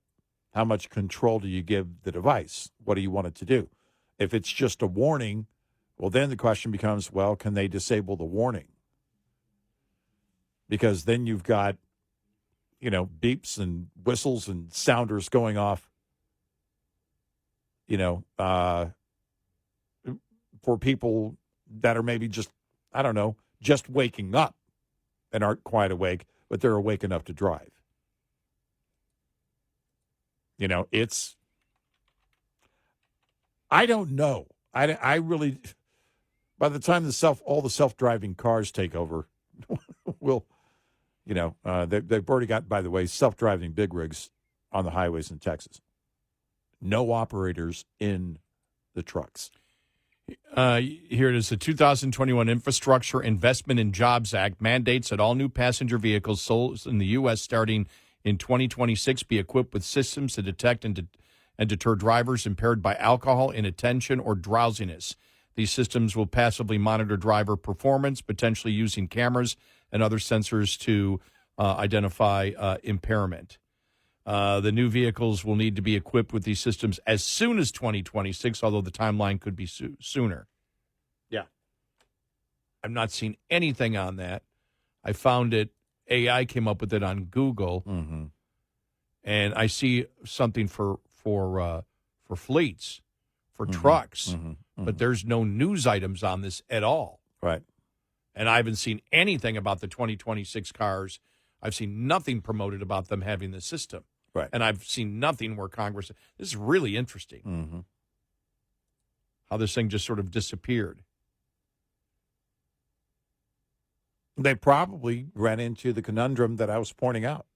How much control do you give the device? What do you want it to do? If it's just a warning, well, then the question becomes, can they disable the warning? Because then you've got, beeps and whistles and sounders going off, for people that are maybe just, just waking up and aren't quite awake, but they're awake enough to drive. I don't know. I really, by the time all the self-driving cars take over, they've already got, by the way, self-driving big rigs on the highways in Texas. no operators in the trucks. Here it is. The 2021 Infrastructure Investment and Jobs Act mandates that all new passenger vehicles sold in the U.S. starting in 2026 be equipped with systems to detect and deter drivers impaired by alcohol, inattention, or drowsiness. These systems will passively monitor driver performance, potentially using cameras and other sensors to identify impairment. The new vehicles will need to be equipped with these systems as soon as 2026, although the timeline could be sooner. Yeah. I've not seen anything on that. I found it, AI came up with it on Google, and I see something for fleets, for trucks, but there's no news items on this at all. Right. And I haven't seen anything about the 2026 cars. I've seen nothing promoted about them having the system. Right. And I've seen nothing where Congress. This is really interesting. How this thing just sort of disappeared. They probably ran into the conundrum that I was pointing out.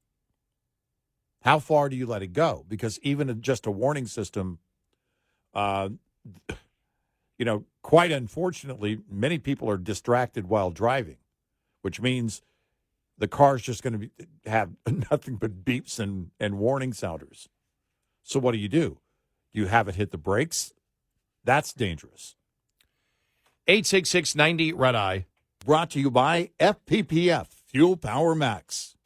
How far do you let it go? Because even just a warning system, quite unfortunately, many people are distracted while driving, which means the car's just going to have nothing but beeps and warning sounders. So what do? You have it hit the brakes? That's dangerous. 866-90-RED-EYE. Brought to you by FPPF, Fuel Power Max.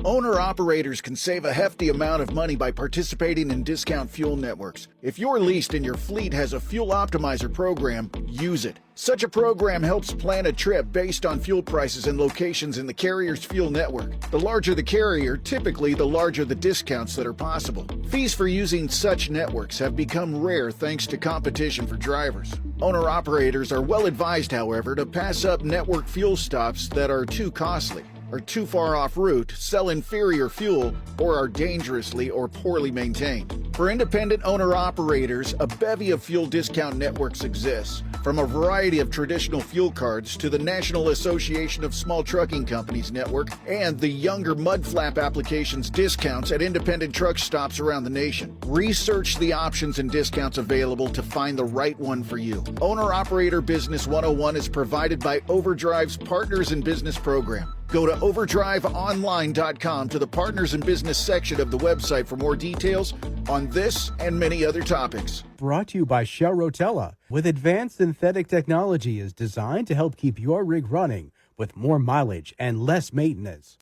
Owner-operators can save a hefty amount of money by participating in discount fuel networks. If you're leased and your fleet has a fuel optimizer program, use it. Such a program helps plan a trip based on fuel prices and locations in the carrier's fuel network. The larger the carrier, typically the larger the discounts that are possible. Fees for using such networks have become rare thanks to competition for drivers. Owner-operators are well advised, however, to pass up network fuel stops that are too costly, are too far off route, sell inferior fuel, or are dangerously or poorly maintained. For independent owner-operators, a bevy of fuel discount networks exists, from a variety of traditional fuel cards to the National Association of Small Trucking Companies network and the younger mudflap applications discounts at independent truck stops around the nation. Research the options and discounts available to find the right one for you. Owner-Operator Business 101 is provided by Overdrive's Partners in Business program. Go to overdriveonline.com to the Partners in Business section of the website for more details on this and many other topics. Brought to you by Shell Rotella, with advanced synthetic technology is designed to help keep your rig running with more mileage and less maintenance.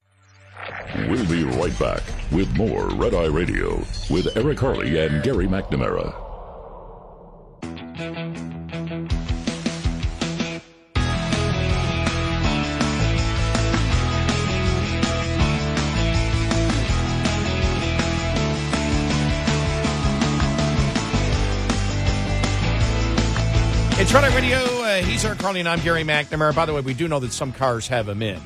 We'll be right back with more Red Eye Radio with Eric Harley and Gary McNamara. It's Red Eye Radio. He's Eric Harley, and I'm Gary McNamara. By the way, we do know that some cars have them in,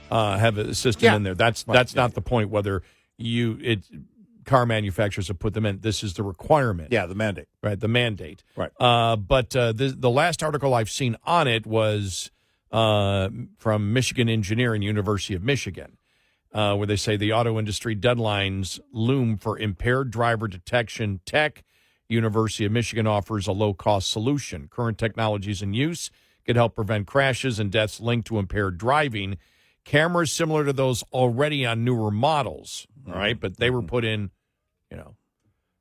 have a system in there. That's not the point. Whether car manufacturers have put them in. This is the requirement. Yeah, the mandate. Right, the mandate. Right. But the last article I've seen on it was from Michigan Engineering, University of Michigan, where they say the auto industry deadlines loom for impaired driver detection tech. University of Michigan offers a low-cost solution. Current technologies in use could help prevent crashes and deaths linked to impaired driving. Cameras similar to those already on newer models, all right? But they were put in,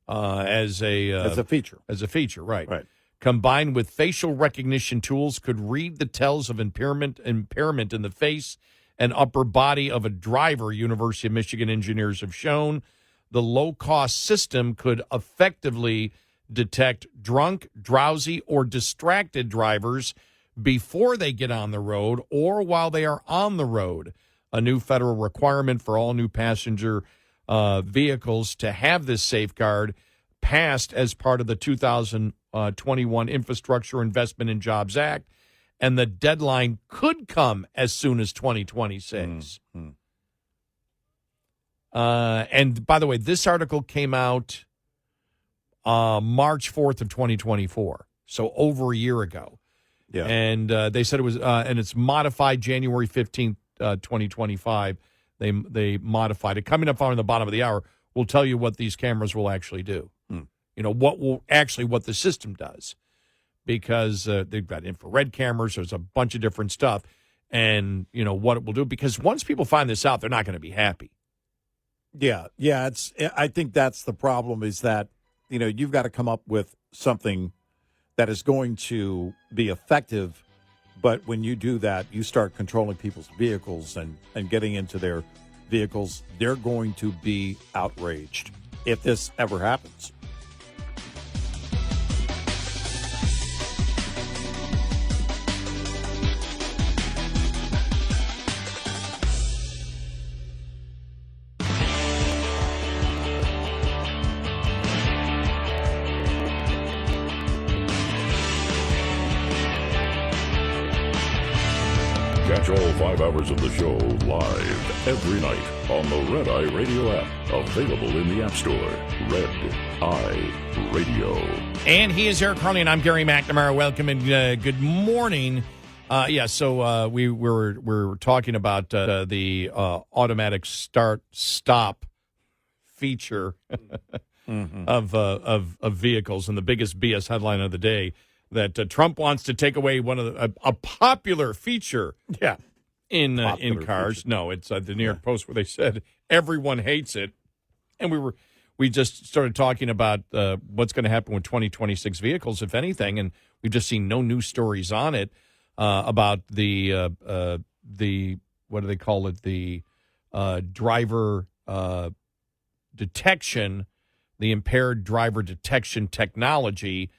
as a feature. As a feature, right. Right. Combined with facial recognition tools, could read the tells of impairment in the face and upper body of a driver, University of Michigan engineers have shown. The low-cost system could effectively detect drunk, drowsy, or distracted drivers before they get on the road or while they are on the road. A new federal requirement for all new passenger vehicles to have this safeguard passed as part of the 2021 Infrastructure Investment and Jobs Act, and the deadline could come as soon as 2026. And by the way, this article came out March 4th of 2024, so over a year ago. Yeah. And they said it was, and it's modified January 15th, 2025. They modified it. Coming up on the bottom of the hour, we'll tell you what these cameras will actually do. what the system does, because they've got infrared cameras. There's a bunch of different stuff, and what it will do. Because once people find this out, they're not going to be happy. Yeah. I think that's the problem, is that you've got to come up with something that is going to be effective. But when you do that, you start controlling people's vehicles and getting into their vehicles. They're going to be outraged if this ever happens. Catch all 5 hours of the show live every night on the Red Eye Radio app. Available in the App Store. Red Eye Radio. And he is Eric Harley, and I'm Gary McNamara. Welcome and good morning. So we were talking about the automatic start-stop feature of vehicles, and the biggest BS headline of the day, that Trump wants to take away one of a popular feature in cars. Feature. No, it's the New York Post, where they said everyone hates it. And we just started talking about what's going to happen with 2026 vehicles, if anything, and we've just seen no news stories on it about the what do they call it, the driver detection, the impaired driver detection technology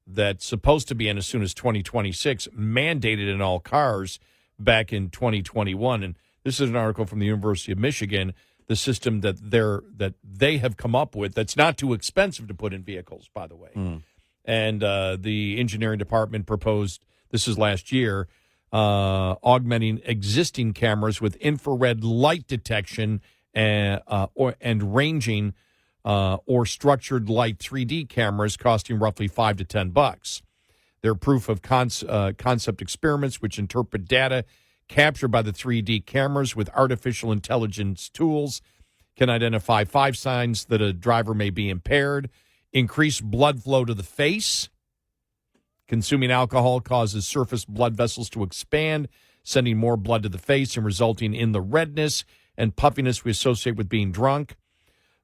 that's supposed to be in as soon as 2026, mandated in all cars back in 2021. And this is an article from the University of Michigan, the system that they have come up with that's not too expensive to put in vehicles, by the way. And the engineering department proposed, this is last year, augmenting existing cameras with infrared light detection and ranging or structured light 3D cameras costing roughly $5 to $10. They're proof of concept experiments which interpret data captured by the 3D cameras with artificial intelligence tools, can identify 5 signs that a driver may be impaired, increase blood flow to the face. Consuming alcohol causes surface blood vessels to expand, sending more blood to the face and resulting in the redness and puffiness we associate with being drunk.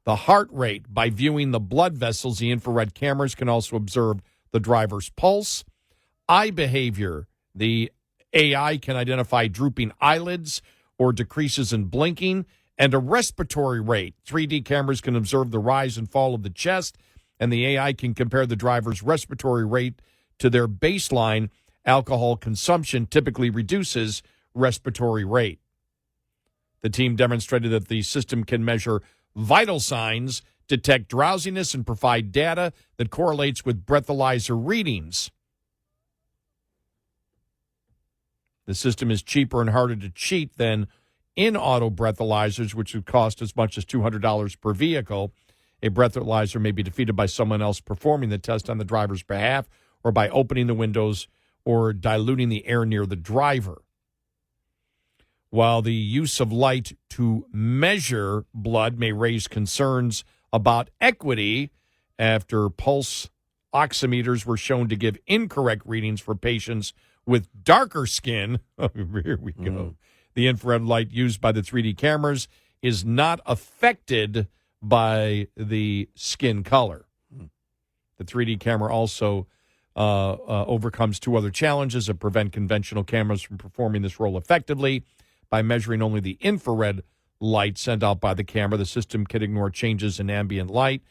The heart rate, by viewing the blood vessels, the infrared cameras can also observe the driver's pulse. Eye behavior, the AI can identify drooping eyelids or decreases in blinking. And a respiratory rate, 3D cameras can observe the rise and fall of the chest, and the AI can compare the driver's respiratory rate to their baseline. Alcohol consumption typically reduces respiratory rate. The team demonstrated that the system can measure vital signs, detect drowsiness, and provide data that correlates with breathalyzer readings. The system is cheaper and harder to cheat than in-auto breathalyzers, which would cost as much as $200 per vehicle. A breathalyzer may be defeated by someone else performing the test on the driver's behalf, or by opening the windows or diluting the air near the driver. While the use of light to measure blood may raise concerns about equity, after pulse oximeters were shown to give incorrect readings for patients with darker skin. Oh, here we go. The infrared light used by the 3D cameras is not affected by the skin color. The 3D camera also overcomes 2 other challenges that prevent conventional cameras from performing this role effectively. By measuring only the infrared light sent out by the camera, the system can ignore changes in ambient light.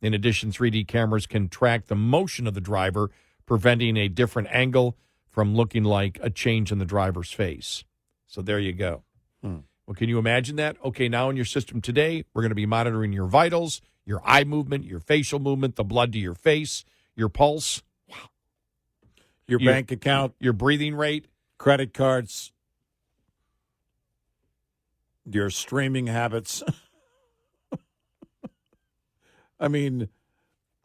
In addition, 3D cameras can track the motion of the driver, preventing a different angle from looking like a change in the driver's face. So there you go. Well, can you imagine that? Okay, now in your system today, we're going to be monitoring your vitals, your eye movement, your facial movement, the blood to your face, your pulse. Wow. Your bank account. Your breathing rate. Credit cards. Your streaming habits. I mean,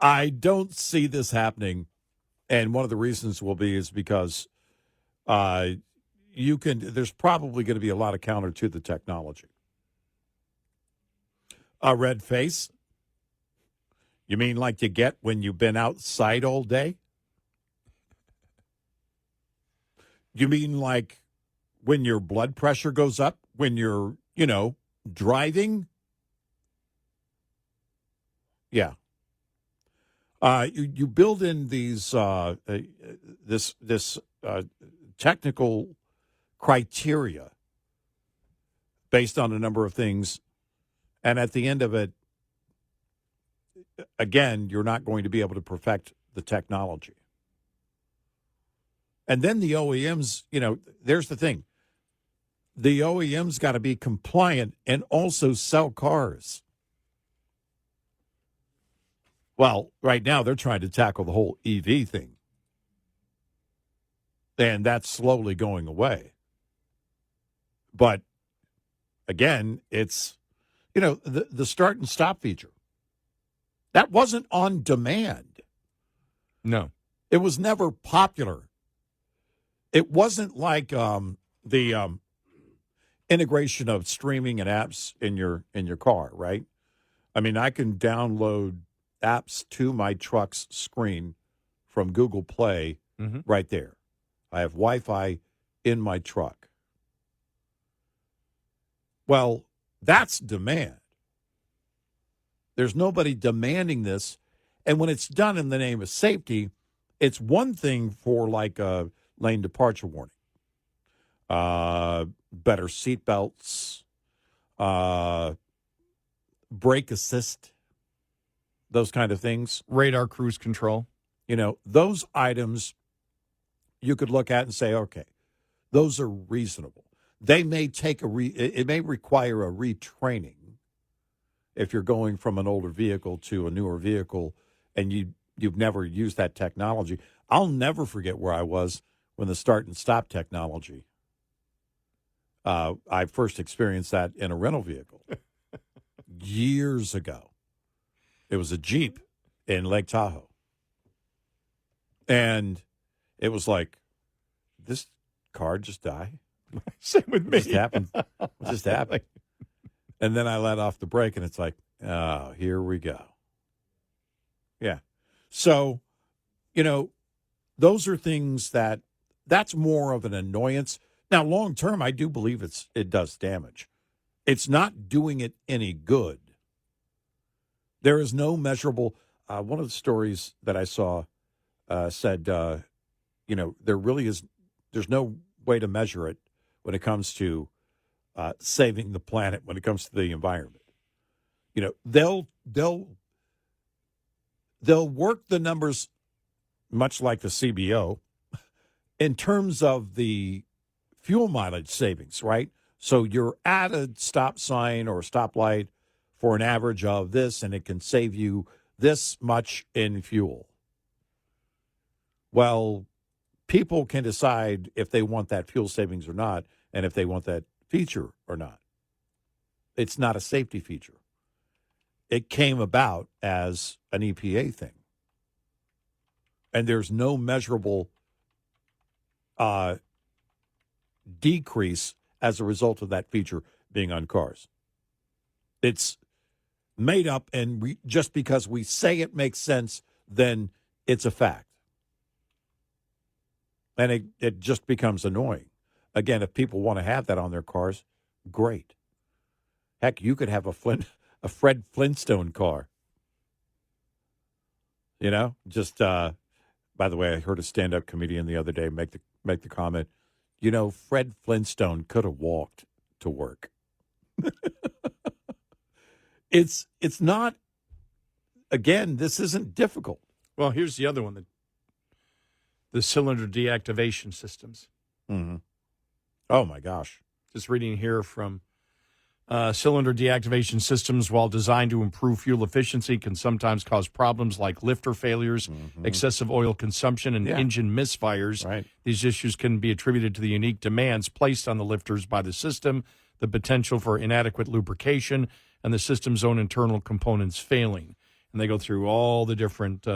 I don't see this happening. And one of the reasons is because there's probably going to be a lot of counter to the technology. A red face. You mean like you get when you've been outside all day? You mean like when your blood pressure goes up, when you're, driving? Yeah. You build in these this technical criteria based on a number of things, and at the end of it, again, you're not going to be able to perfect the technology. And then the OEMs, there's the thing. The OEMs got to be compliant and also sell cars. Well, right now they're trying to tackle the whole EV thing. And that's slowly going away. But again, it's, the start and stop feature. That wasn't on demand. No. It was never popular. It wasn't like the integration of streaming and apps in your car, right? I mean, I can download apps to my truck's screen from Google Play right there. I have Wi-Fi in my truck. Well, that's demand. There's nobody demanding this. And when it's done in the name of safety, it's one thing for like a lane departure warning, better seatbelts, brake assist, those kind of things. Radar cruise control. Those items you could look at and say, okay, those are reasonable. They may take it may require a retraining if you're going from an older vehicle to a newer vehicle and you've never used that technology. I'll never forget where I was when the start and stop technology. I first experienced that in a rental vehicle years ago. It was a Jeep in Lake Tahoe. And it was like, this car just died? Same with me. What just happened? And then I let off the brake, and it's like, oh, here we go. Yeah. So, those are things that's more of an annoyance. Now, long term, I do believe it does damage. It's not doing it any good. There is no measurable. One of the stories that I saw said, there's no way to measure it when it comes to saving the planet, when it comes to the environment. They'll work the numbers much like the CBO in terms of the fuel mileage savings, right? So you're at a stop sign or a stoplight for an average of this, and it can save you this much in fuel. Well, people can decide if they want that fuel savings or not, and if they want that feature or not. It's not a safety feature. It came about as an EPA thing. And there's no measurable decrease as a result of that feature being on cars. It's made up, and just because we say it makes sense, then it's a fact. And it just becomes annoying. Again, if people want to have that on their cars, great. Heck, you could have a Fred Flintstone car. Just, by the way, I heard a stand-up comedian the other day make the comment, Fred Flintstone could have walked to work. It's not, again, this isn't difficult. Well, here's the other one, the cylinder deactivation systems. Mm-hmm. Oh, my gosh. Just reading here from cylinder deactivation systems, while designed to improve fuel efficiency, can sometimes cause problems like lifter failures, excessive oil consumption, and engine misfires. Right. These issues can be attributed to the unique demands placed on the lifters by the system, the potential for inadequate lubrication, and the system's own internal components failing. And they go through all the different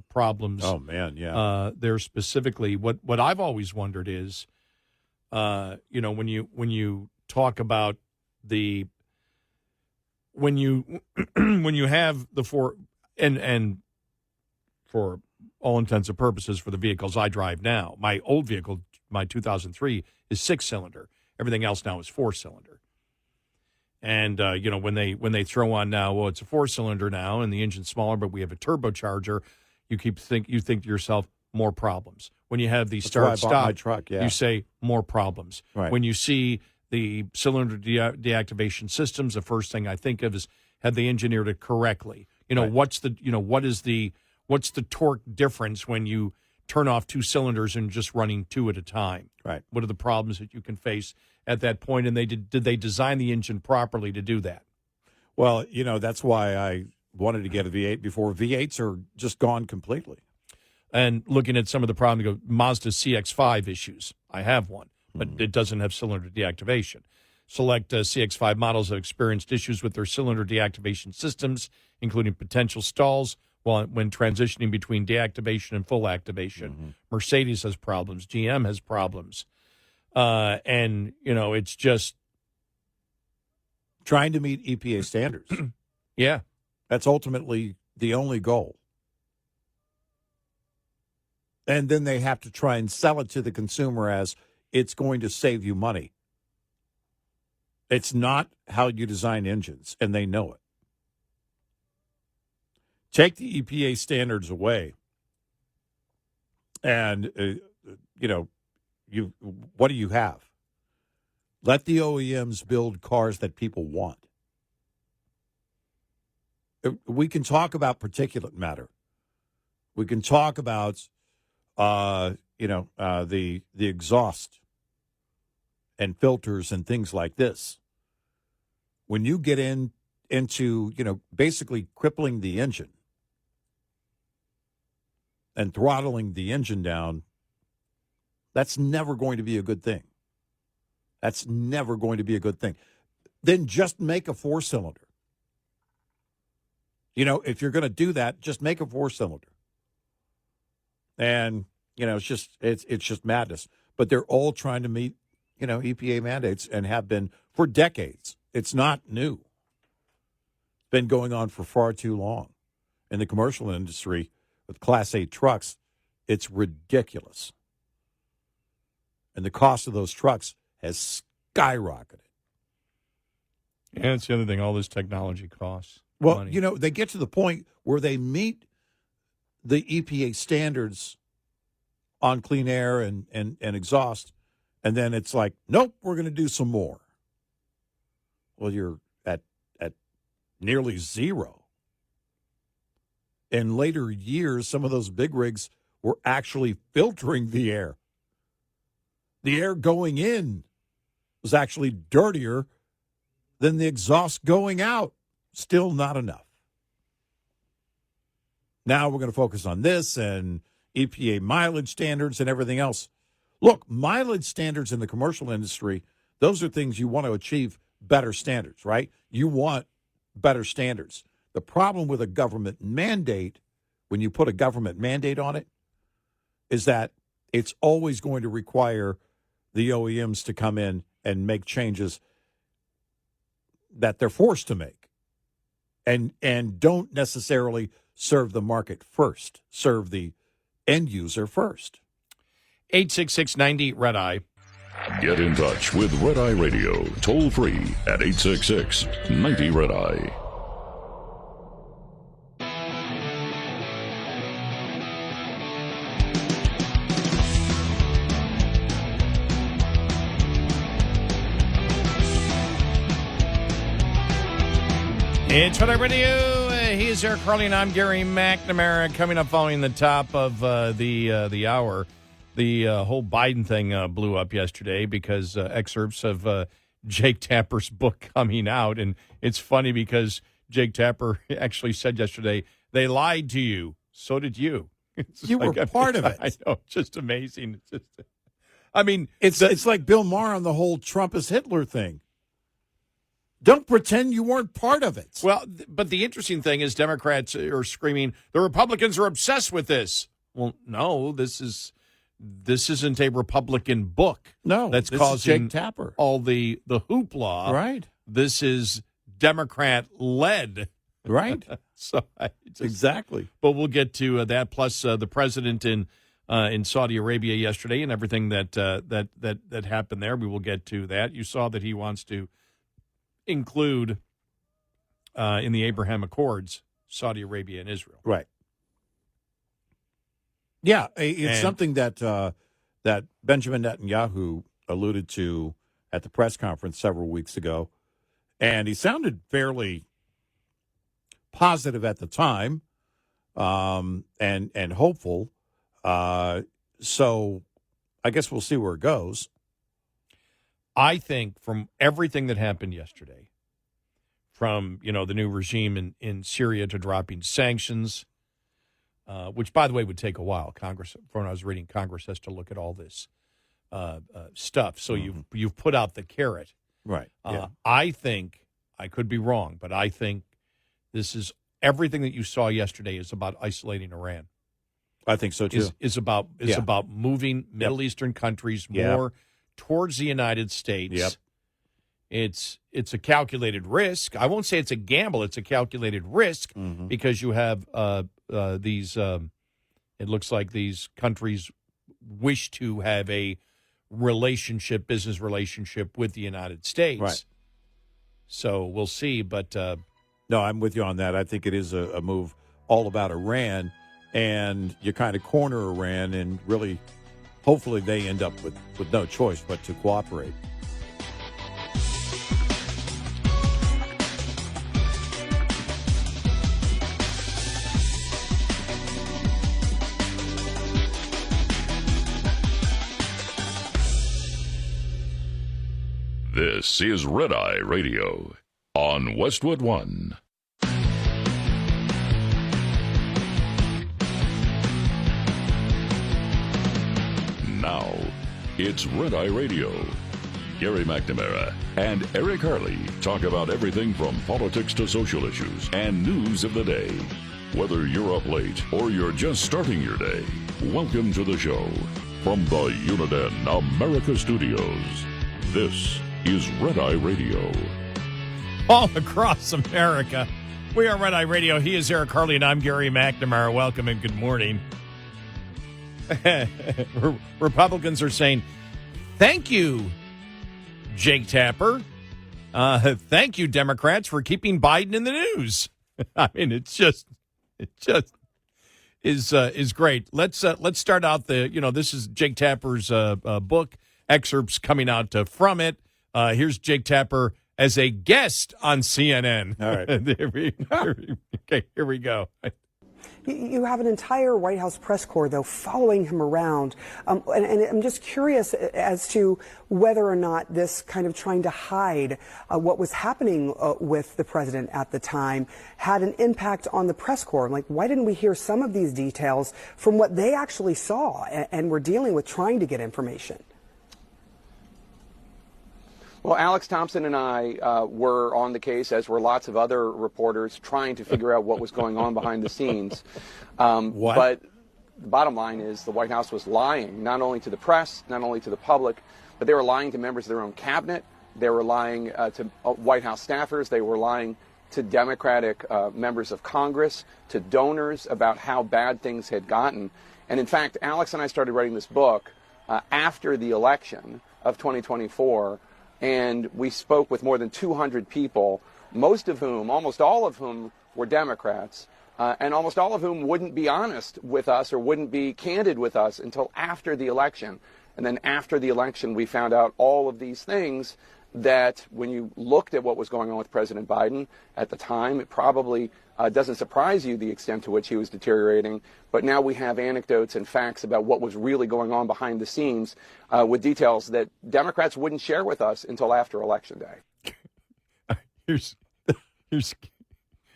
problems. Oh, man, yeah. There specifically, what I've always wondered is, when you talk about when you have the four, and for all intents and purposes, for the vehicles I drive now, my old vehicle, my 2003, is 6-cylinder. Everything else now is 4-cylinder. And when they throw on now, well, it's a 4-cylinder now, and the engine's smaller, but we have a turbocharger. You think to yourself, more problems. When you have the start-stop, my truck, you say more problems. Right. When you see the cylinder deactivation systems, the first thing I think of is, have they engineered it correctly? Right. What's the torque difference when you turn off 2 cylinders and just running 2 at a time? Right. What are the problems that you can face at that point? And did they design the engine properly to do that? Well, that's why I wanted to get a V8 before. V8s are just gone completely. And looking at some of the problems, Mazda CX-5 issues. I have one, but it doesn't have cylinder deactivation. Select CX-5 models have experienced issues with their cylinder deactivation systems, including potential stalls when transitioning between deactivation and full activation. Mm-hmm. Mercedes has problems. GM has problems. And it's just trying to meet EPA standards. Yeah. That's ultimately the only goal. And then they have to try and sell it to the consumer as it's going to save you money. It's not how you design engines, and they know it. Take the EPA standards away, and, what do you have? Let the OEMs build cars that people want. We can talk about particulate matter. We can talk about, the exhaust and filters and things like this. When you get into, basically crippling the engine and throttling the engine down, that's never going to be a good thing. That's never going to be a good thing. Then just make a 4-cylinder. If you're going to do that, just make a 4-cylinder. And, it's just madness. But they're all trying to meet, EPA mandates and have been for decades. It's not new. It's been going on for far too long. In the commercial industry with Class 8 trucks, it's ridiculous. And the cost of those trucks has skyrocketed. And it's the other thing, all this technology costs Well, money. They get to the point where they meet the EPA standards on clean air and exhaust, and then it's like, nope, we're going to do some more. Well, you're at nearly zero. In later years, some of those big rigs were actually filtering the air. The air going in was actually dirtier than the exhaust going out. Still not enough. Now we're going to focus on this and EPA mileage standards and everything else. Look, mileage standards in the commercial industry, those are things you want to achieve better standards, right? You want better standards. The problem with a government mandate, when you put a government mandate on it, is that it's always going to require the OEMs to come in and make changes that they're forced to make and don't necessarily serve the market first, serve the end user first. 866-90-RED-EYE. Get in touch with Red Eye Radio, toll free at 866-90-RED-EYE. It's Red Eye Radio. He's Eric Harley, and I'm Gary McNamara. Coming up following the top of the hour, the whole Biden thing blew up yesterday because excerpts of Jake Tapper's book coming out. And it's funny because Jake Tapper actually said yesterday, they lied to you. So did you. You were part of it. I know. It's just amazing. It's like Bill Maher on the whole Trump is Hitler thing. Don't pretend you weren't part of it. Well, but the interesting thing is Democrats are screaming, the Republicans are obsessed with this. Well, no, this isn't a Republican book. No, that's this causing is Jake Tapper. all the hoopla. Right. This is Democrat-led Right. So Exactly. But we'll get to that. Plus, the president in Saudi Arabia yesterday and everything that happened there. We will get to that. You saw that he wants to include in the Abraham Accords Saudi Arabia and Israel. Right. Yeah, it's something that that Benjamin Netanyahu alluded to at the press conference several weeks ago, and he sounded fairly positive at the time, and hopeful. So I guess we'll see where it goes. I think from everything that happened yesterday, from the new regime in Syria to dropping sanctions, which, by the way, would take a while. Congress, from when I was reading, Congress has to look at all this stuff. So you've put out the carrot. Right. Yeah. I think, I could be wrong, but I think this is everything that you saw yesterday is about isolating Iran. I think so, too. Is about moving Middle Eastern countries more towards the United States. Yep. It's a calculated risk. I won't say it's a gamble. It's a calculated risk because you have these. It looks like these countries wish to have a business relationship with the United States. Right. So we'll see. But no, I'm with you on that. I think it is a move all about Iran, and you kind of corner Iran, and really, hopefully, they end up with no choice but to cooperate. This is Red Eye Radio on Westwood One. Now, it's Red Eye Radio. Gary McNamara and Eric Harley talk about everything from politics to social issues and news of the day. Whether you're up late or you're just starting your day, welcome to the show. From the Uniden America Studios, this is Red Eye Radio. All across America, we are Red Eye Radio. He is Eric Harley, and I'm Gary McNamara. Welcome and good morning. Republicans are saying, thank you, Jake Tapper. Thank you, Democrats, for keeping Biden in the news. I mean, it just is great. Let's start out this is Jake Tapper's book, excerpts coming out from it. Here's Jake Tapper as a guest on CNN. All right. Here we go. You have an entire White House press corps, though, following him around. And I'm just curious as to whether or not this kind of trying to hide what was happening with the president at the time had an impact on the press corps. Like, why didn't we hear some of these details from what they actually saw and were dealing with trying to get information? Well, Alex Thompson and I were on the case, as were lots of other reporters, trying to figure out what was going on behind the scenes. But the bottom line is the White House was lying, not only to the press, not only to the public, but they were lying to members of their own cabinet. They were lying to White House staffers. They were lying to Democratic members of Congress, to donors about how bad things had gotten. And in fact, Alex and I started writing this book after the election of 2024. And we spoke with more than 200 people, most of whom, almost all of whom, were Democrats, and almost all of whom wouldn't be honest with us or wouldn't be candid with us until after the election. And then after the election, we found out all of these things that when you looked at what was going on with President Biden at the time, it probably doesn't surprise you the extent to which he was deteriorating. But now we have anecdotes and facts about what was really going on behind the scenes with details that Democrats wouldn't share with us until after Election Day. Here's I'm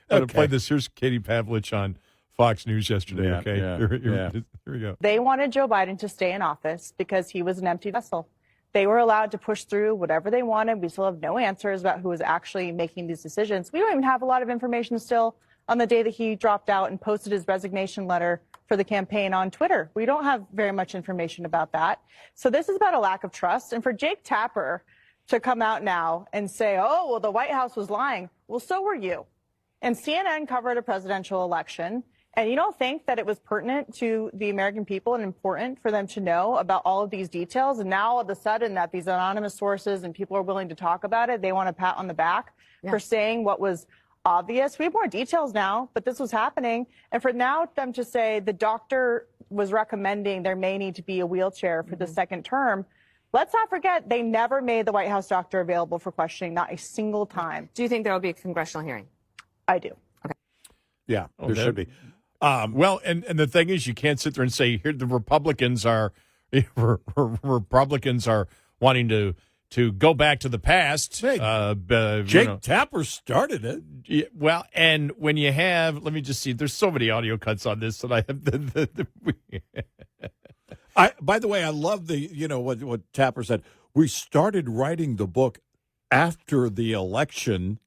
going to play this. Here's Katie Pavlich on Fox News yesterday. Here we go. They wanted Joe Biden to stay in office because he was an empty vessel. They were allowed to push through whatever they wanted. We still have no answers about who was actually making these decisions. We don't even have a lot of information still on the day that he dropped out and posted his resignation letter for the campaign on Twitter. We don't have very much information about that. So this is about a lack of trust. And for Jake Tapper to come out now and say, oh, well, the White House was lying. Well, so were you. And CNN covered a presidential election. And you don't think that it was pertinent to the American people and important for them to know about all of these details? And now all of a sudden that these anonymous sources and people are willing to talk about it, they want a pat on the back for saying what was obvious. We have more details now, but this was happening. And for now them to say the doctor was recommending there may need to be a wheelchair for the second term, let's not forget they never made the White House doctor available for questioning, not a single time. Do you think there will be a congressional hearing? I do. Okay. Yeah, there should be. Well, and the thing is, you can't sit there and say here the Republicans are wanting to go back to the past. Hey, Jake Tapper started it. Yeah, well, and when you have, let me just see. There's so many audio cuts on this that I have. By the way, I love what Tapper said. We started writing the book after the election.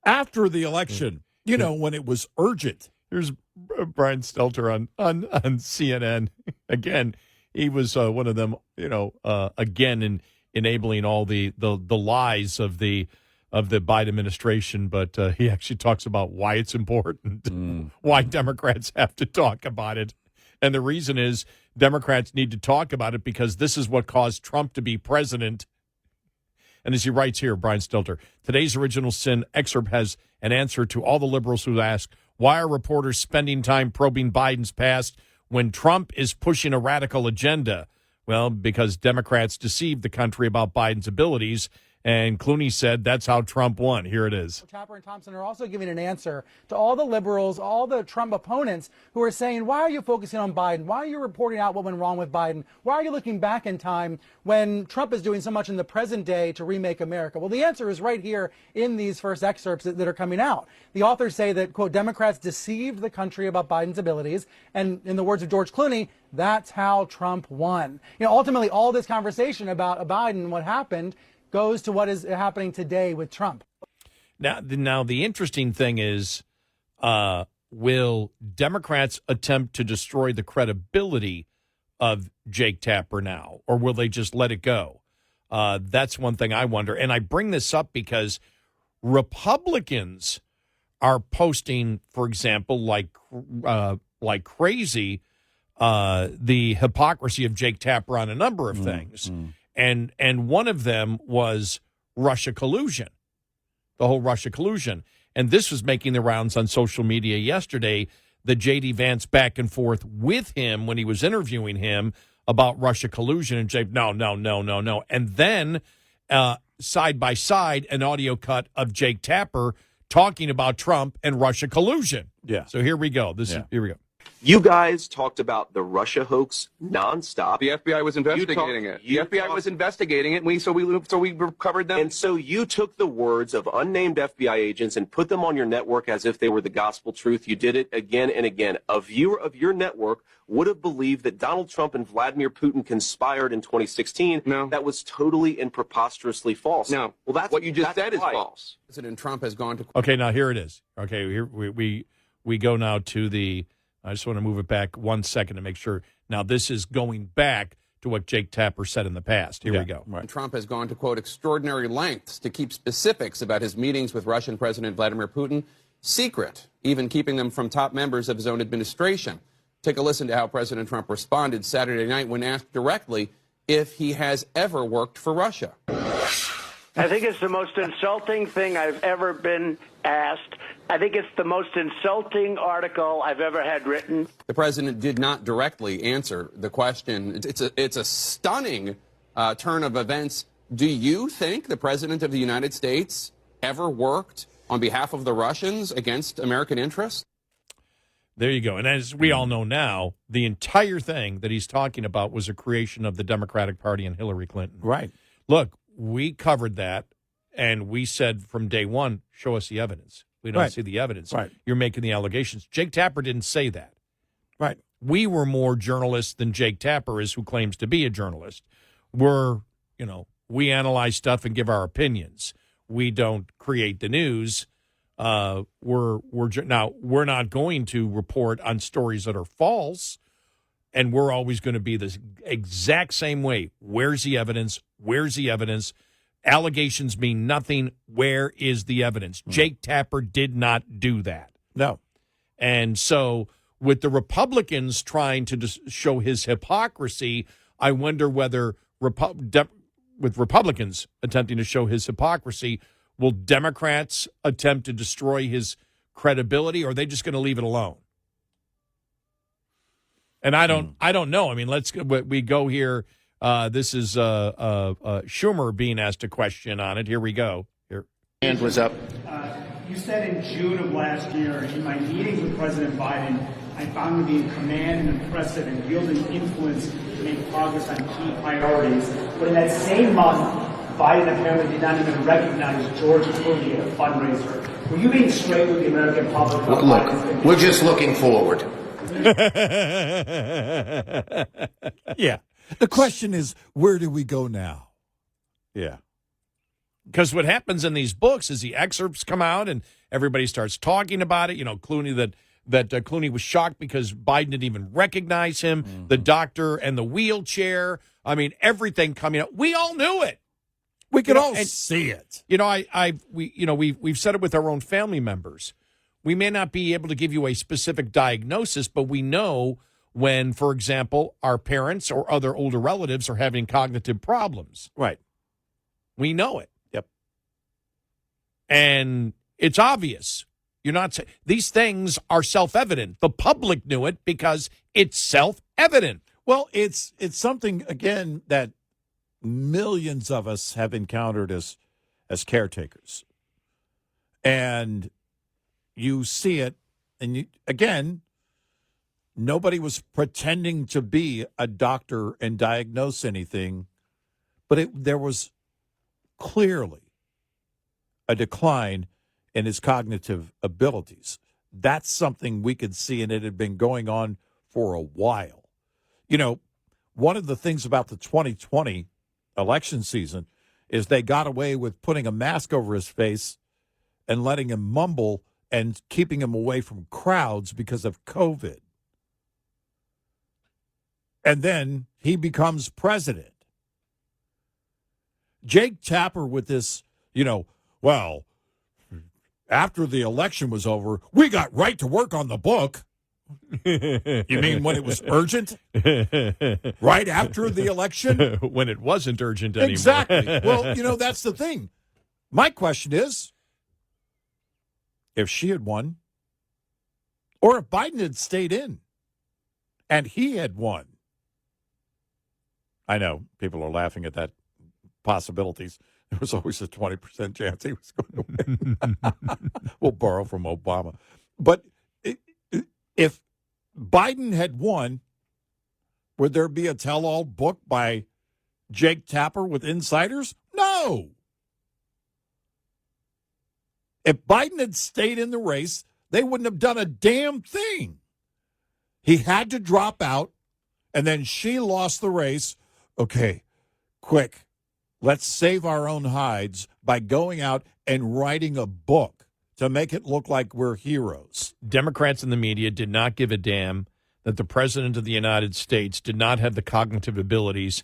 After the election. When it was urgent. Here's Brian Stelter on CNN. Again, he was one of them, again, in enabling all the lies of the Biden administration. But he actually talks about why it's important, why Democrats have to talk about it. And the reason is Democrats need to talk about it because this is what caused Trump to be president. And as he writes here, Brian Stelter, today's Original Sin excerpt has an answer to all the liberals who ask, why are reporters spending time probing Biden's past when Trump is pushing a radical agenda? Well, because Democrats deceived the country about Biden's abilities, and Clooney said that's how Trump won. Here it is. Tapper and Thompson are also giving an answer to all the liberals, all the Trump opponents who are saying, why are you focusing on Biden? Why are you reporting out what went wrong with Biden? Why are you looking back in time when Trump is doing so much in the present day to remake America? Well, the answer is right here in these first excerpts that are coming out. The authors say that, quote, Democrats deceived the country about Biden's abilities. And in the words of George Clooney, that's how Trump won. Ultimately, all this conversation about Biden and what happened goes to what is happening today with Trump. Now the interesting thing is, will Democrats attempt to destroy the credibility of Jake Tapper now, or will they just let it go? That's one thing I wonder. And I bring this up because Republicans are posting, for example, like crazy, the hypocrisy of Jake Tapper on a number of things. And one of them was Russia collusion, the whole Russia collusion. And this was making the rounds on social media yesterday, the J.D. Vance back and forth with him when he was interviewing him about Russia collusion. And Jake, no. And then side by side, an audio cut of Jake Tapper talking about Trump and Russia collusion. Yeah. So here we go. Here we go. You guys talked about the Russia hoax nonstop. The FBI was investigating it. The FBI was investigating it, and so we covered them. And so you took the words of unnamed FBI agents and put them on your network as if they were the gospel truth. You did it again and again. A viewer of your network would have believed that Donald Trump and Vladimir Putin conspired in 2016. No. That was totally and preposterously false. No. Well, that's what you just said is why. false. President Trump has gone to... Okay, now here it is. Okay, here we go now to the... I just want to move it back 1 second to make sure. Now, this is going back to what Jake Tapper said in the past. Here we go. Right. Trump has gone to, quote, extraordinary lengths to keep specifics about his meetings with Russian President Vladimir Putin secret, even keeping them from top members of his own administration. Take a listen to how President Trump responded Saturday night when asked directly if he has ever worked for Russia. I think it's the most insulting thing I've ever been asked. I think it's the most insulting article I've ever had written. The president did not directly answer the question. It's a stunning turn of events. Do you think the president of the United States ever worked on behalf of the Russians against American interests? There you go. And as we all know now, the entire thing that he's talking about was a creation of the Democratic Party and Hillary Clinton. Right. Look, we covered that, and we said from day one, show us the evidence. We don't see the evidence. Right. You're making the allegations. Jake Tapper didn't say that. Right. We were more journalists than Jake Tapper is, who claims to be a journalist. We analyze stuff and give our opinions. We don't create the news. We're not going to report on stories that are false, and we're always going to be the exact same way. Where's the evidence? Where's the evidence? allegations mean nothing. Where is the evidence? Jake Tapper did not do that. No. And so with the Republicans trying to show his hypocrisy, I wonder whether with Republicans attempting to show his hypocrisy, will Democrats attempt to destroy his credibility, or are they just going to leave it alone? And I don't know. I mean, we go here. This is Schumer being asked a question on it. Here we go. Here. Hand was up. You said in June of last year, in my meetings with President Biden, I found him to be in command and impressive and wielding influence to make progress on key priorities. But in that same month, Biden apparently did not even recognize George Clooney at a fundraiser. Were you being straight with the American public? Look, we're just looking forward. Yeah. The question is, where do we go now? Yeah. Because what happens in these books is the excerpts come out and everybody starts talking about it. You know, Clooney, that Clooney was shocked because Biden didn't even recognize him. Mm-hmm. The doctor and the wheelchair. I mean, everything coming up. We all knew it. We could all see it. You know, we've said it with our own family members. We may not be able to give you a specific diagnosis, but we know when, for example, our parents or other older relatives are having cognitive problems. Right. We know it. Yep. And it's obvious. These things are self-evident. The public knew it because it's self-evident. Well, it's something, again, that millions of us have encountered as caretakers. And you see it, and again, nobody was pretending to be a doctor and diagnose anything, but there was clearly a decline in his cognitive abilities. That's something we could see, and it had been going on for a while. You know, one of the things about the 2020 election season is they got away with putting a mask over his face and letting him mumble and keeping him away from crowds because of COVID. And then he becomes president. Jake Tapper with this, well, after the election was over, we got right to work on the book. You mean when it was urgent? Right after the election? When it wasn't urgent anymore. Exactly. Well, that's the thing. My question is, if she had won, or if Biden had stayed in and he had won. I know people are laughing at that possibilities. There was always a 20% chance he was going to win. We'll borrow from Obama. But if Biden had won, would there be a tell-all book by Jake Tapper with insiders? No. If Biden had stayed in the race, they wouldn't have done a damn thing. He had to drop out, and then she lost the race. Okay, quick. Let's save our own hides by going out and writing a book to make it look like we're heroes. Democrats in the media did not give a damn that the President of the United States did not have the cognitive abilities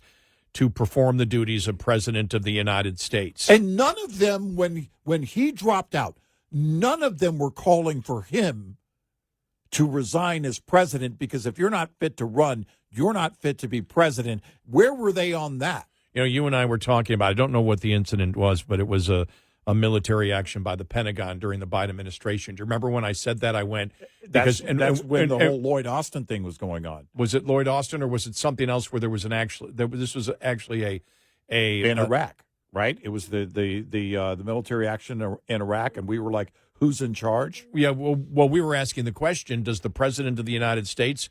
to perform the duties of President of the United States. And none of them, when he dropped out, none of them were calling for him to resign as president, because if you're not fit to run, you're not fit to be president. Where were they on that? You and I were talking about, I don't know what the incident was, but it was a military action by the Pentagon during the Biden administration. Do you remember when I said that? I went that's when the whole Lloyd Austin thing was going on. Was it Lloyd Austin, or was it something else where there was this was actually in Iraq, right? It was the military action in Iraq, and we were like, who's in charge? Yeah, well, we were asking the question: does the President of the United States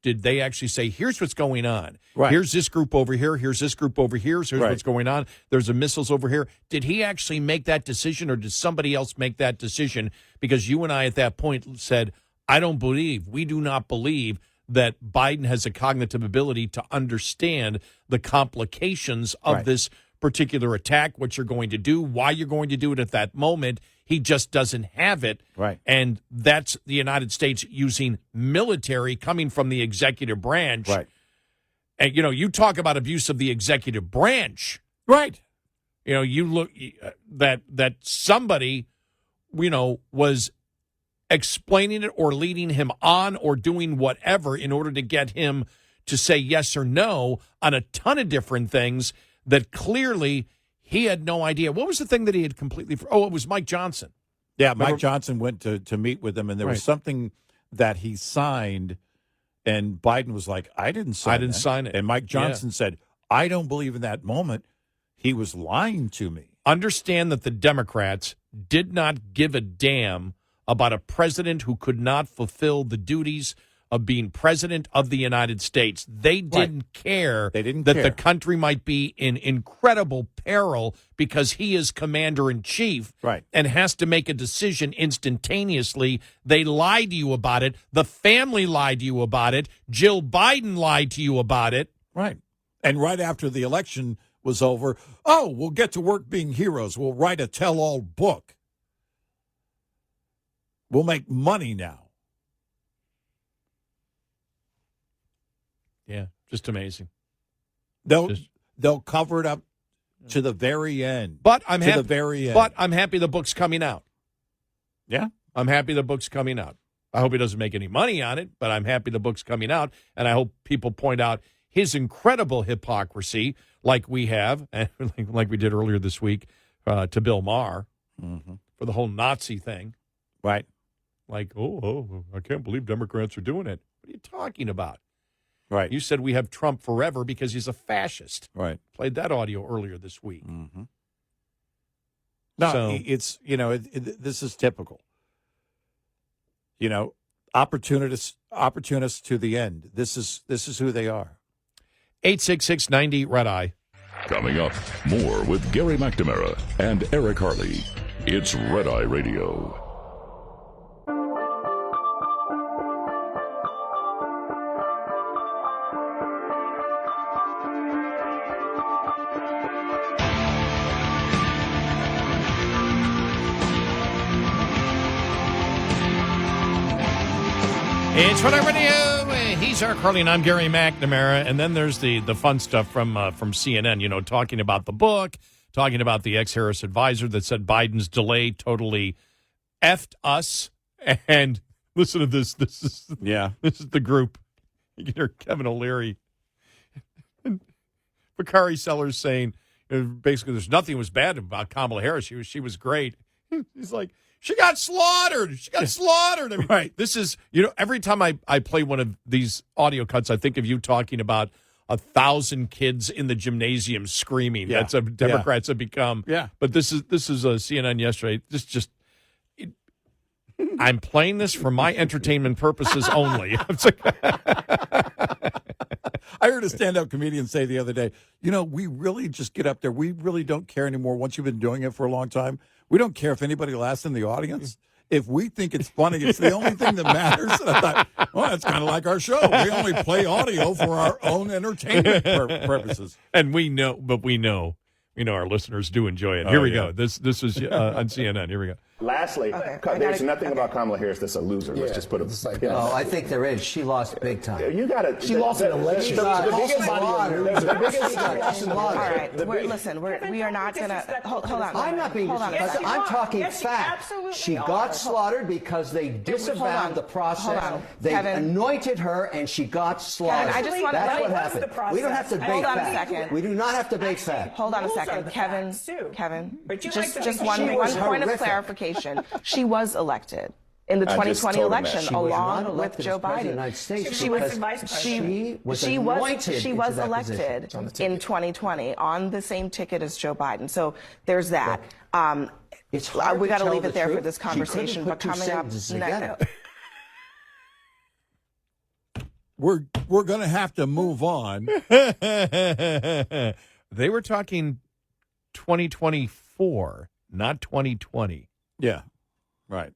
did they actually say, here's what's going on? Right. Here's this group over here. Here's this group over here. Here's what's going on. There's a missiles over here. Did he actually make that decision, or did somebody else make that decision? Because you and I at that point said, we do not believe that Biden has a cognitive ability to understand the complications of this particular attack, what you're going to do, why you're going to do it at that moment. He just doesn't have it. Right. And that's the United States using military coming from the executive branch. Right. And, you talk about abuse of the executive branch. Right. You look that somebody, was explaining it or leading him on or doing whatever in order to get him to say yes or no on a ton of different things that clearly he had no idea. What was the thing that he had completely? It was Mike Johnson. Yeah, Remember? Mike Johnson went to meet with him, and there Right. was something that he signed, and Biden was like, I didn't sign it. And Mike Johnson said, I don't believe in that moment. He was lying to me. Understand that the Democrats did not give a damn about a president who could not fulfill the duties of being president of the United States. They didn't care They didn't that care. the country might be in incredible peril because he is commander-in-chief Right. and has to make a decision instantaneously. They lied to you about it. The family lied to you about it. Jill Biden lied to you about it. Right. And right after the election was over, we'll get to work being heroes. We'll write a tell-all book. We'll make money now. Yeah, just amazing. They'll cover it up to the very end. But I'm happy. the very end. But I'm happy the book's coming out. Yeah, I'm happy the book's coming out. I hope he doesn't make any money on it, but I'm happy the book's coming out, and I hope people point out his incredible hypocrisy, like we have, and like we did earlier this week to Bill Maher for the whole Nazi thing. Right. Like, I can't believe Democrats are doing it. What are you talking about? Right. You said we have Trump forever because he's a fascist. Right. Played that audio earlier this week. Mm-hmm. No, So- it's, this is typical. Opportunists to the end. This is who they are. 866-90 Red Eye. Coming up, more with Gary McNamara and Eric Harley. It's Red Eye Radio. It's Red Eye Radio. He's Eric Harley, and I'm Gary McNamara. And then there's the fun stuff from CNN, talking about the book, talking about the ex-Harris advisor that said Biden's delay totally effed us. And listen to this. This is the group. You can hear Kevin O'Leary and Bakari Sellers saying, basically, there's nothing was bad about Kamala Harris. She was great. He's like, she got slaughtered. She got slaughtered. I mean, Right. This is, every time I play one of these audio cuts, I think of you talking about 1,000 kids in the gymnasium screaming. Yeah. That's what Democrats have become. Yeah. But this is CNN yesterday. I'm playing this for my entertainment purposes only. I heard a stand-up comedian say the other day, we really just get up there. We really don't care anymore. Once you've been doing it for a long time, we don't care if anybody laughs in the audience. If we think it's funny, it's the only thing that matters. And I thought, well, that's kind of like our show. We only play audio for our own entertainment purposes. And we know our listeners do enjoy it. Here we go. This is on CNN. Here we go. Lastly, there's nothing about Kamala Harris that's a loser. Let's just put it like that. Oh, I think there is. She lost big time. You got to. She lost an election. All right. We are not going to. Hold on. I'm not being disrespectful. I'm talking fact. She got slaughtered because they disavowed the process. They anointed her and she got slaughtered. That's what happened. We don't have to debate fact. We do not have to debate fact. Hold on a second. Kevin, just one point of clarification. She was elected in the 2020 election along with Joe Biden. She was elected in 2020 on the same ticket as Joe Biden. So there's that. We got to leave it there for this conversation. But coming up next. We're going to have to move on. They were talking 2024, not 2020. Yeah, right.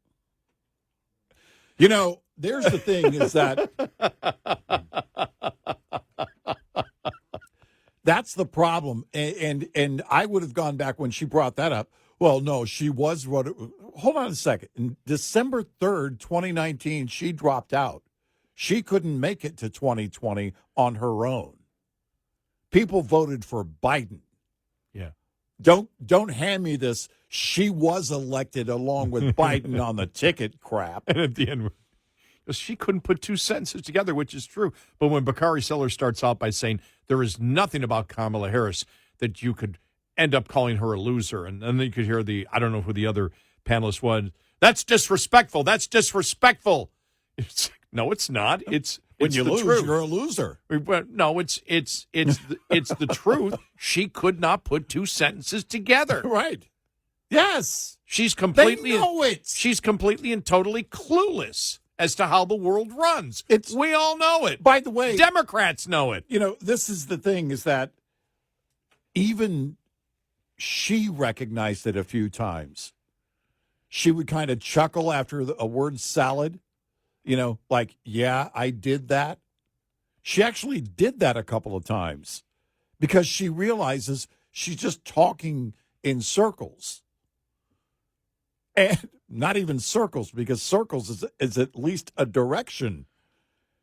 There's the thing is that that's the problem. And I would have gone back when she brought that up. Well, no, she was. Hold on a second. In December 3rd, 2019, she dropped out. She couldn't make it to 2020 on her own. People voted for Biden. Yeah. Don't hand me this. She was elected along with Biden on the ticket crap. And at the end, she couldn't put two sentences together, which is true. But when Bakari Sellers starts out by saying there is nothing about Kamala Harris that you could end up calling her a loser, and then you could hear I don't know who the other panelist was. That's disrespectful. That's disrespectful. No, it's not. It's when you lose, truth. You're a loser. No, it's the truth. She could not put two sentences together. Right. Yes. She's completely They know it. She's completely and totally clueless as to how the world runs. We all know it. By the way, Democrats know it. You know, this is the thing, is that even she recognized it a few times. She would kind of chuckle after a word salad, you know, like, yeah, I did that. She actually did that a couple of times because she realizes she's just talking in circles. And not even circles, because circles is at least a direction.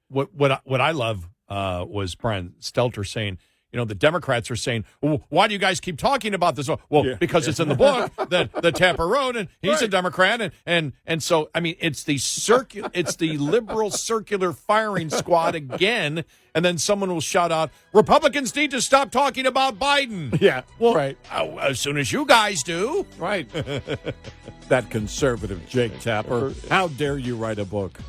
What I love was Brian Stelter saying, you know, the Democrats are saying, well, why do you guys keep talking about this? Well, because it's in the book that Tapper wrote, and he's a Democrat, and so I mean, it's the liberal circular firing squad again, and then someone will shout out, Republicans need to stop talking about Biden. Yeah, well, right. As soon as you guys do, right? That conservative Jake Tapper, how dare you write a book?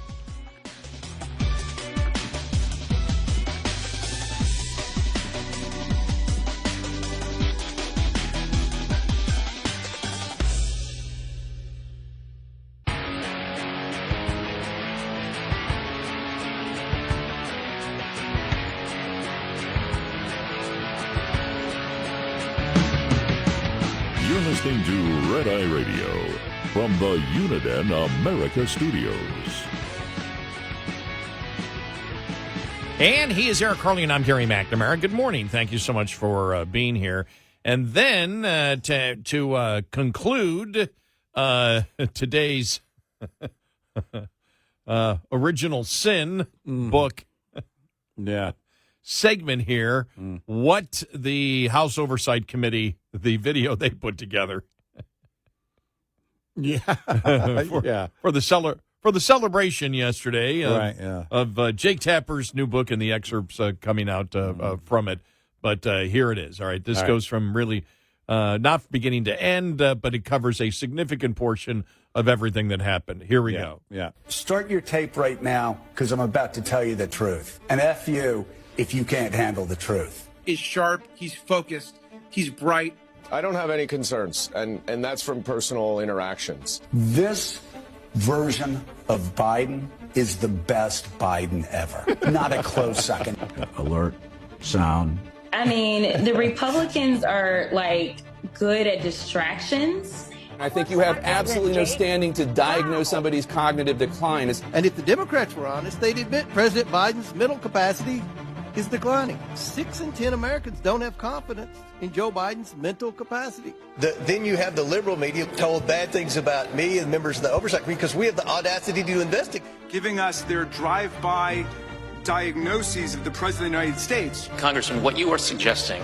You're listening to Red Eye Radio from the Uniden America Studios. And he is Eric Harley, and I'm Gary McNamara. Good morning. Thank you so much for being here. And then to conclude today's Original Sin book segment here, what the House Oversight Committee, the video they put together. For the celebration yesterday of Jake Tapper's new book and the excerpts coming out from it. But here it is. All right, this goes from really not beginning to end, but it covers a significant portion of everything that happened. Here we go. Yeah. Start your tape right now, because I'm about to tell you the truth. And F you if you can't handle the truth. He's sharp, he's focused, he's bright. I don't have any concerns, and that's from personal interactions. This version of Biden is the best Biden ever. Not a close second. Alert, sound. I mean, the Republicans are, like, good at distractions. I think you have absolutely no standing to diagnose somebody's cognitive decline. And if the Democrats were honest, they'd admit President Biden's mental capacity is declining. 6 in 10 Americans don't have confidence in Joe Biden's mental capacity. Then you have the liberal media told bad things about me and members of the oversight because we have the audacity to investigate. Giving us their drive-by diagnoses of the President of the United States. Congressman, what you are suggesting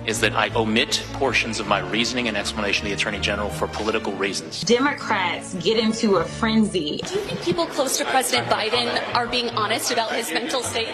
is that I omit portions of my reasoning and explanation to the Attorney General for political reasons. Democrats get into a frenzy. Do you think people close to President Biden are being honest about his mental state?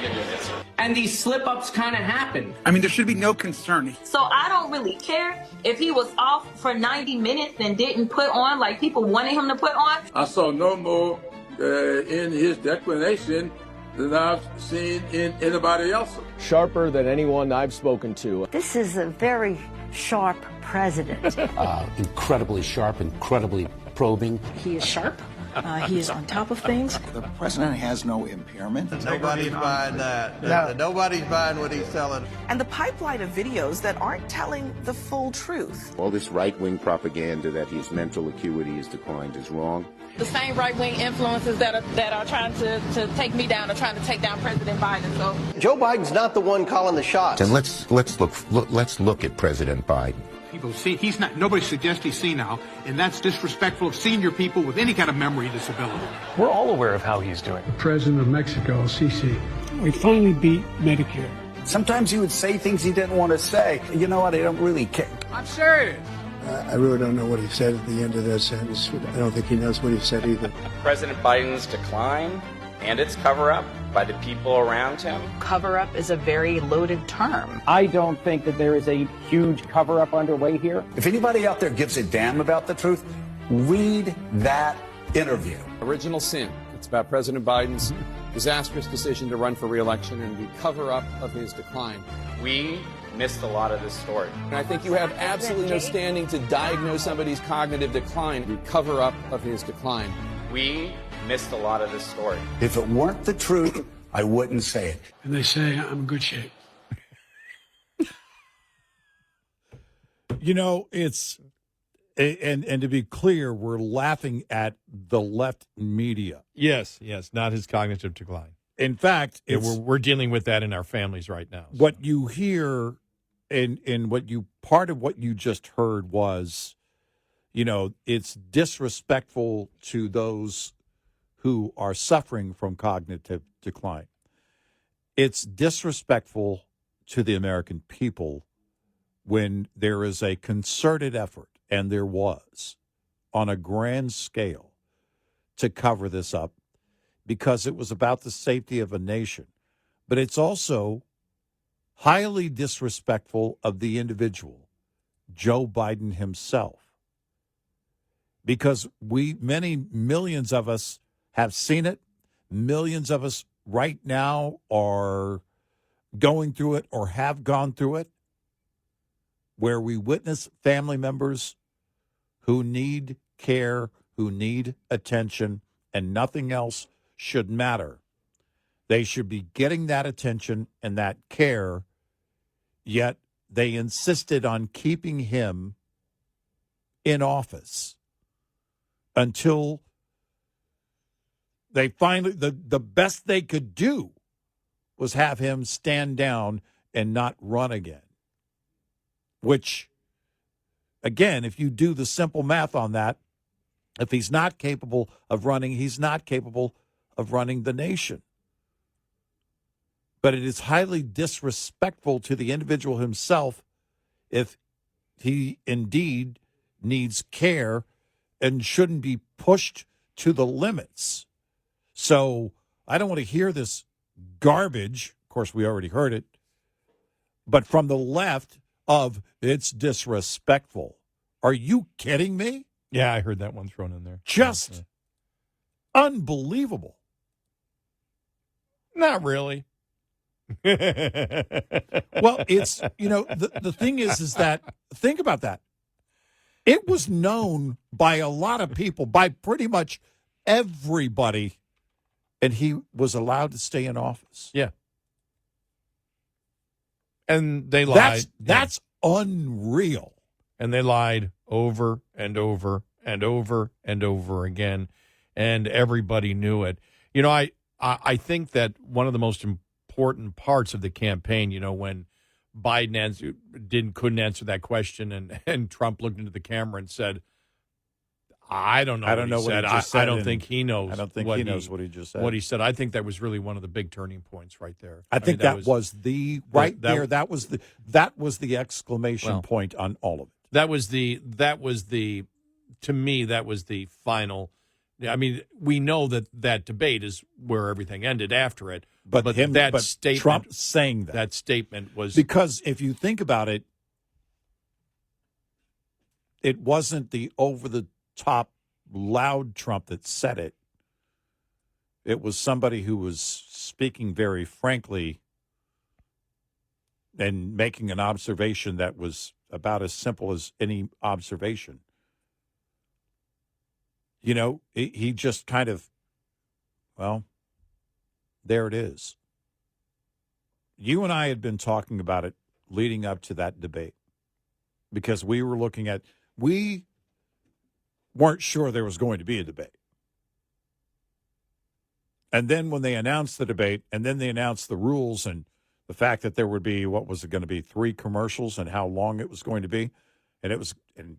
And these slip-ups kind of happen. I mean, there should be no concern. So I don't really care if he was off for 90 minutes and didn't put on like people wanted him to put on. I saw no more in his declination than I've seen in anybody else. Sharper than anyone I've spoken to. This is a very sharp president. Incredibly sharp, incredibly probing. He is sharp. He is on top of things. The president has no impairment. Nobody's buying that. No. Nobody's buying what he's selling. And the pipeline of videos that aren't telling the full truth. All this right-wing propaganda that his mental acuity has declined is wrong. The same right-wing influences that are trying to take me down are trying to take down President Biden. So Joe Biden's not the one calling the shots. And let's look at President Biden. People see he's not. Nobody suggests he's senile, and that's disrespectful of senior people with any kind of memory disability. We're all aware of how he's doing. President of Mexico, Sisi. We finally beat Medicare. Sometimes he would say things he didn't want to say. You know what? I don't really care. I'm serious. I really don't know what he said at the end of that sentence. I don't think he knows what he said either. President Biden's decline and its cover-up by the people around him. Cover-up is a very loaded term. I don't think that there is a huge cover-up underway here. If anybody out there gives a damn about the truth, read that interview. Original Sin. It's about President Biden's disastrous decision to run for re-election and the cover-up of his decline. We missed a lot of this story. And I think you have absolutely no standing to diagnose somebody's cognitive decline, the cover-up of his decline. We missed a lot of this story. If it weren't the truth, I wouldn't say it. And they say I'm in good shape. You know, it's, and to be clear, we're laughing at the left media. Yes, not his cognitive decline. In fact, we're dealing with that in our families right now. So. What you hear and part of what you just heard was, it's disrespectful to those who are suffering from cognitive decline. It's disrespectful to the American people when there is a concerted effort, and there was, on a grand scale, to cover this up because it was about the safety of a nation. But it's also highly disrespectful of the individual, Joe Biden himself, because many millions of us have seen it. Millions of us right now are going through it or have gone through it, where we witness family members who need care, who need attention, and nothing else should matter. They should be getting that attention and that care, yet they insisted on keeping him in office until they finally, the best they could do was have him stand down and not run again. Which, again, if you do the simple math on that, if he's not capable of running, he's not capable of running the nation. But it is highly disrespectful to the individual himself if he indeed needs care and shouldn't be pushed to the limits. So I don't want to hear this garbage. Of course, we already heard it. But from the left of it's disrespectful. Are you kidding me? Yeah, I heard that one thrown in there. Just unbelievable. Not really. Well, it's, the thing is that, think about that. It was known by a lot of people, by pretty much everybody, and he was allowed to stay in office. Yeah. And they lied. That's unreal. And they lied over and over and over and over again, and everybody knew it. I think that one of the most important parts of the campaign, when Biden couldn't answer that question, and Trump looked into the camera and said, I don't know what he said. I don't think he knows. I don't think he knows what he just said. What he said. I think that was really one of the big turning points right there. I think that was the exclamation point on all of it. To me, that was the final. I mean, we know that debate is where everything ended after it. But statement, Trump saying that statement was, because if you think about it, it wasn't the over-the-top loud Trump that said it. It was somebody who was speaking very frankly and making an observation that was about as simple as any observation. He just kind of, there it is. You and I had been talking about it leading up to that debate because we weren't sure there was going to be a debate. And then when they announced the debate, and then they announced the rules and the fact that there would be, what was it going to be, 3 commercials and how long it was going to be. And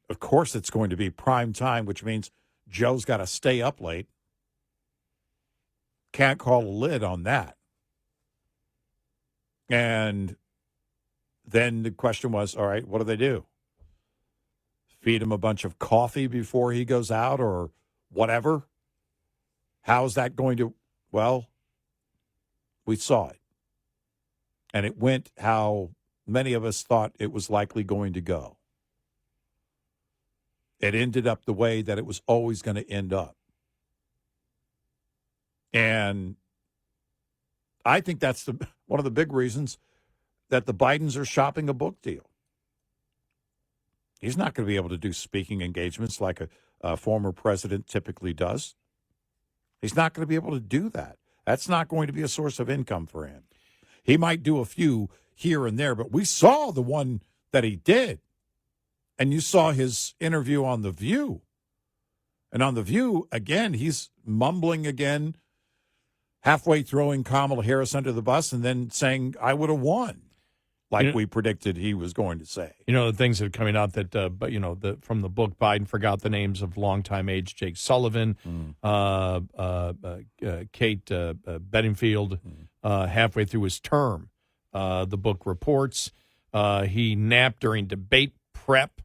of course it's going to be prime time, which means Joe's got to stay up late. Can't call a lid on that. And then the question was, all right, what do they do? Feed him a bunch of coffee before he goes out or whatever? How's that going to, well, we saw it. And it went how many of us thought it was likely going to go. It ended up the way that it was always going to end up. And I think that's one of the big reasons that the Bidens are shopping a book deal. He's not going to be able to do speaking engagements like a former president typically does. He's not going to be able to do that. That's not going to be a source of income for him. He might do a few here and there, but we saw the one that he did. And you saw his interview on The View. And on The View, again, he's mumbling again, halfway throwing Kamala Harris under the bus and then saying, I would have won, like we predicted he was going to say. You know, the things that are coming out that, from the book, Biden forgot the names of longtime aides, Jake Sullivan, Kate Bedingfield, halfway through his term. The book reports he napped during debate prep.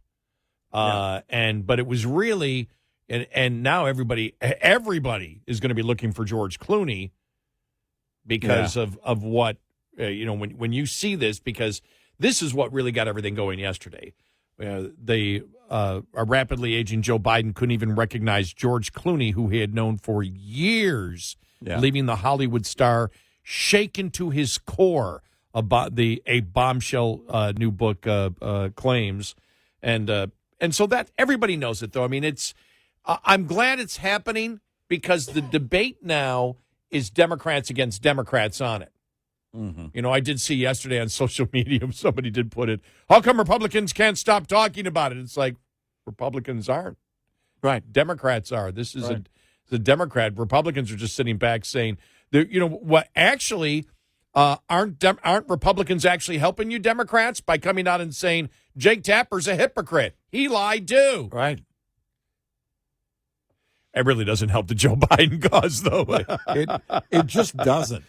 But it was really, and now everybody is going to be looking for George Clooney because of what, when you see this, because this is what really got everything going yesterday. A rapidly aging Joe Biden couldn't even recognize George Clooney, who he had known for years, leaving the Hollywood star shaken to his core about a bombshell new book claims. And so that everybody knows it, though. I mean, I'm glad it's happening because the debate now is Democrats against Democrats on it. Mm-hmm. You know, I did see yesterday on social media, somebody did put it, how come Republicans can't stop talking about it? It's like, Republicans aren't. Right. Democrats are. This is the Democrat. Republicans are just sitting back saying, actually, aren't Republicans actually helping you Democrats by coming out and saying, Jake Tapper's a hypocrite. He lied too. Right. It really doesn't help the Joe Biden cause, though. It just doesn't.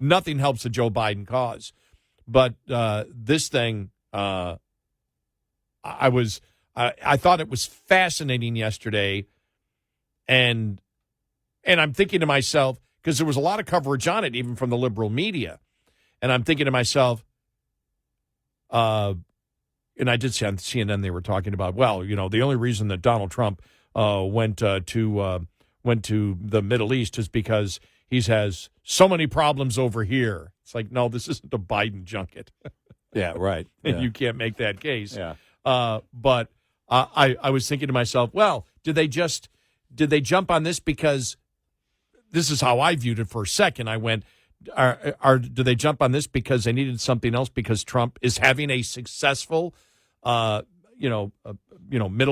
Nothing helps the Joe Biden cause. But this thing, I thought it was fascinating yesterday, and I'm thinking to myself, because there was a lot of coverage on it, even from the liberal media, and I'm thinking to myself, and I did see on CNN they were talking about, the only reason that Donald Trump went to the Middle East is because he has so many problems over here. It's like, no, this isn't a Biden junket. Yeah, right. And yeah. You can't make that case. Yeah. But I was thinking to myself, well, did they jump on this because this is how I viewed it for a second. I went, do they jump on this because they needed something else because Trump is having a successful, Middle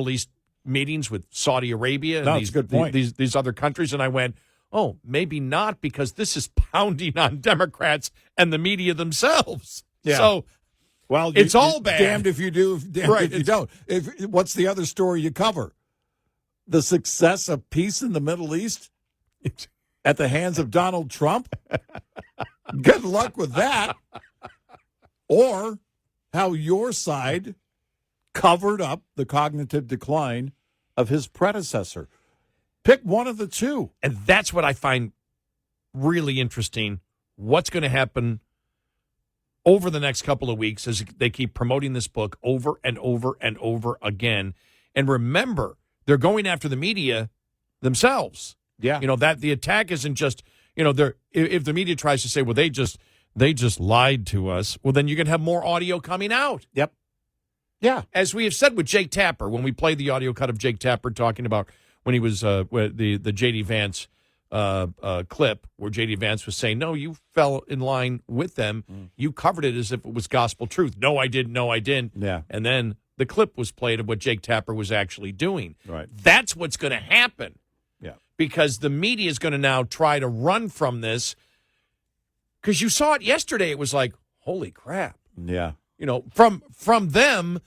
East meetings with Saudi Arabia and that's a good point. These other countries? And I went, oh, maybe not, because this is pounding on Democrats and the media themselves. Yeah. So, well, it's all bad. Damned if you do, damned if you don't. What's the other story you cover? The success of peace in the Middle East at the hands of Donald Trump? Good luck with that. Or how your side covered up the cognitive decline of his predecessor. Pick one of the two. And that's what I find really interesting. What's going to happen over the next couple of weeks as they keep promoting this book over and over and over again. And remember, they're going after the media themselves. Yeah. That the attack isn't just, if the media tries to say, well, they just lied to us, well, then you're going to have more audio coming out. Yep. Yeah. As we have said with Jake Tapper, when we played the audio cut of Jake Tapper talking about when he was the J.D. Vance clip where J.D. Vance was saying, no, you fell in line with them. You covered it as if it was gospel truth. No, I didn't. No, I didn't. Yeah. And then the clip was played of what Jake Tapper was actually doing. Right. That's what's going to happen. Yeah. Because the media is going to now try to run from this. Because you saw it yesterday. It was like, holy crap. Yeah. From them,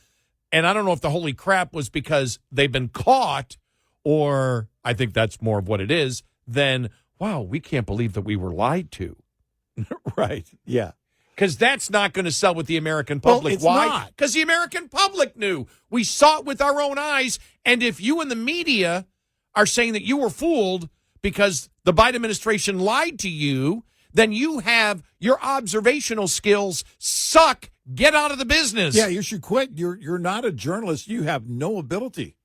and I don't know if the holy crap was because they've been caught, or I think that's more of what it is, then, wow, we can't believe that we were lied to. Right, yeah. Because that's not going to sell with the American public. It's Why? not. Because the American public knew. We saw it with our own eyes. And if you and the media are saying that you were fooled because the Biden administration lied to you, then you have your observational skills suck. Get out of the business. Yeah, you should quit. You're not a journalist. You have no ability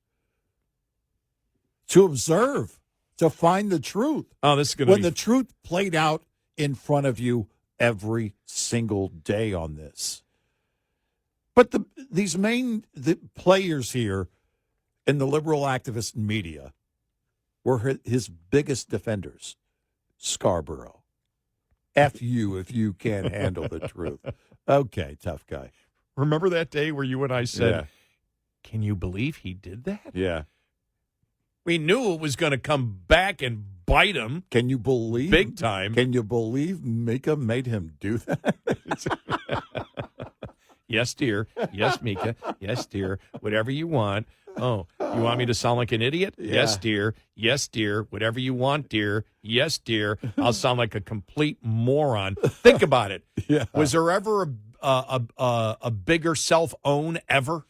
to observe, to find the truth. Oh, this is going to when the truth played out in front of you every single day on this. But these the players here in the liberal activist media were his biggest defenders. Scarborough. F you if you can't handle the truth. Okay, tough guy. Remember that day where you and I said, can you believe he did that? Yeah. We knew it was going to come back and bite him. Can you believe? Big time. Can you believe Mika made him do that? Yes, dear. Yes, Mika. Yes, dear. Whatever you want. Oh, you want me to sound like an idiot? Yeah. Yes, dear. Yes, dear. Whatever you want, dear. Yes, dear. I'll sound like a complete moron. Think about it. Yeah. Was there ever a bigger self-own ever?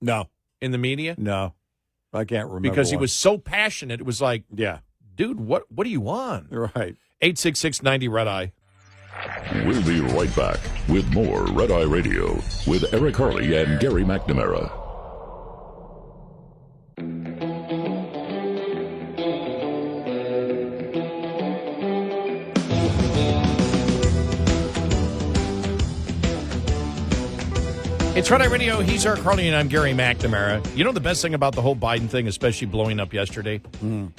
No. In the media? No. I can't remember. Because he was so passionate. It was like, yeah, dude, what do you want? Right. 866-90 Red Eye. We'll be right back with more Red Eye Radio with Eric Harley and Gary McNamara. It's Red Eye Radio. He's Eric Harley, and I'm Gary McNamara. You know the best thing about the whole Biden thing, especially blowing up yesterday,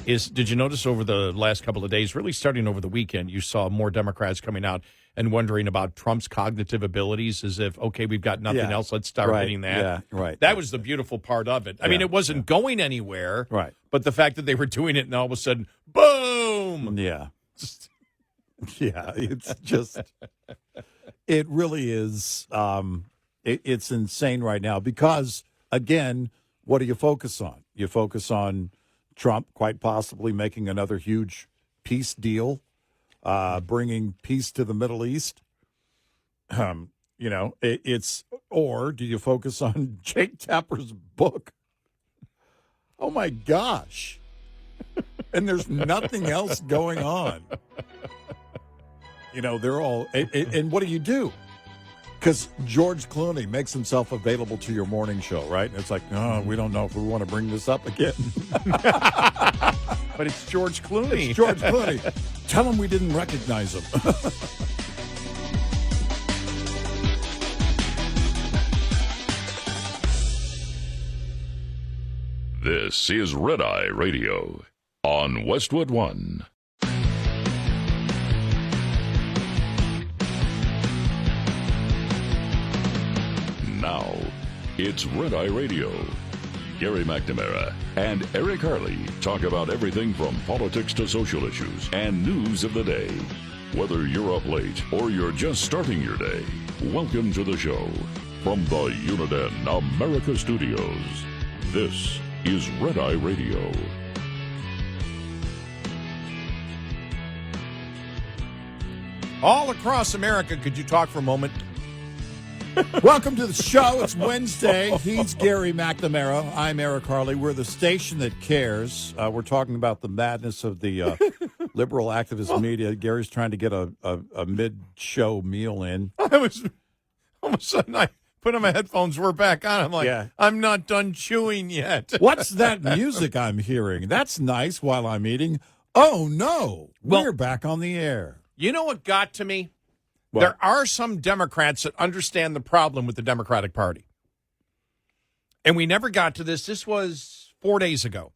is did you notice over the last couple of days, really starting over the weekend, you saw more Democrats coming out and wondering about Trump's cognitive abilities as if, okay, we've got nothing else, let's start hitting that. Yeah, right. That was the beautiful part of it. I mean, it wasn't going anywhere, right? But the fact that they were doing it and all of a sudden, boom! Yeah. Yeah, it's just, it really is... It's insane right now because, again, what do you focus on? You focus on Trump quite possibly making another huge peace deal, bringing peace to the Middle East. Or do you focus on Jake Tapper's book? Oh, my gosh. And there's nothing else going on. They're all, and what do? Because George Clooney makes himself available to your morning show, right? And it's like, oh, we don't know if we want to bring this up again. But it's George Clooney. It's George Clooney. Tell him we didn't recognize him. This is Red Eye Radio on Westwood One. Now, it's Red Eye Radio. Gary McNamara and Eric Harley talk about everything from politics to social issues and news of the day. Whether you're up late or you're just starting your day, welcome to the show. From the Uniden America Studios, this is Red Eye Radio. All across America, could you talk for a moment? Welcome to the show. It's Wednesday. He's Gary McNamara. I'm Eric Harley. We're the station that cares. We're talking about the madness of the liberal activist media. Gary's trying to get a mid-show meal in. I was all of a sudden I put on my headphones. We're back on. I'm like, I'm not done chewing yet. What's that music I'm hearing? That's nice while I'm eating. Oh no, we're back on the air. You know what got to me? What? There are some Democrats that understand the problem with the Democratic Party. And we never got to this. This was 4 days ago.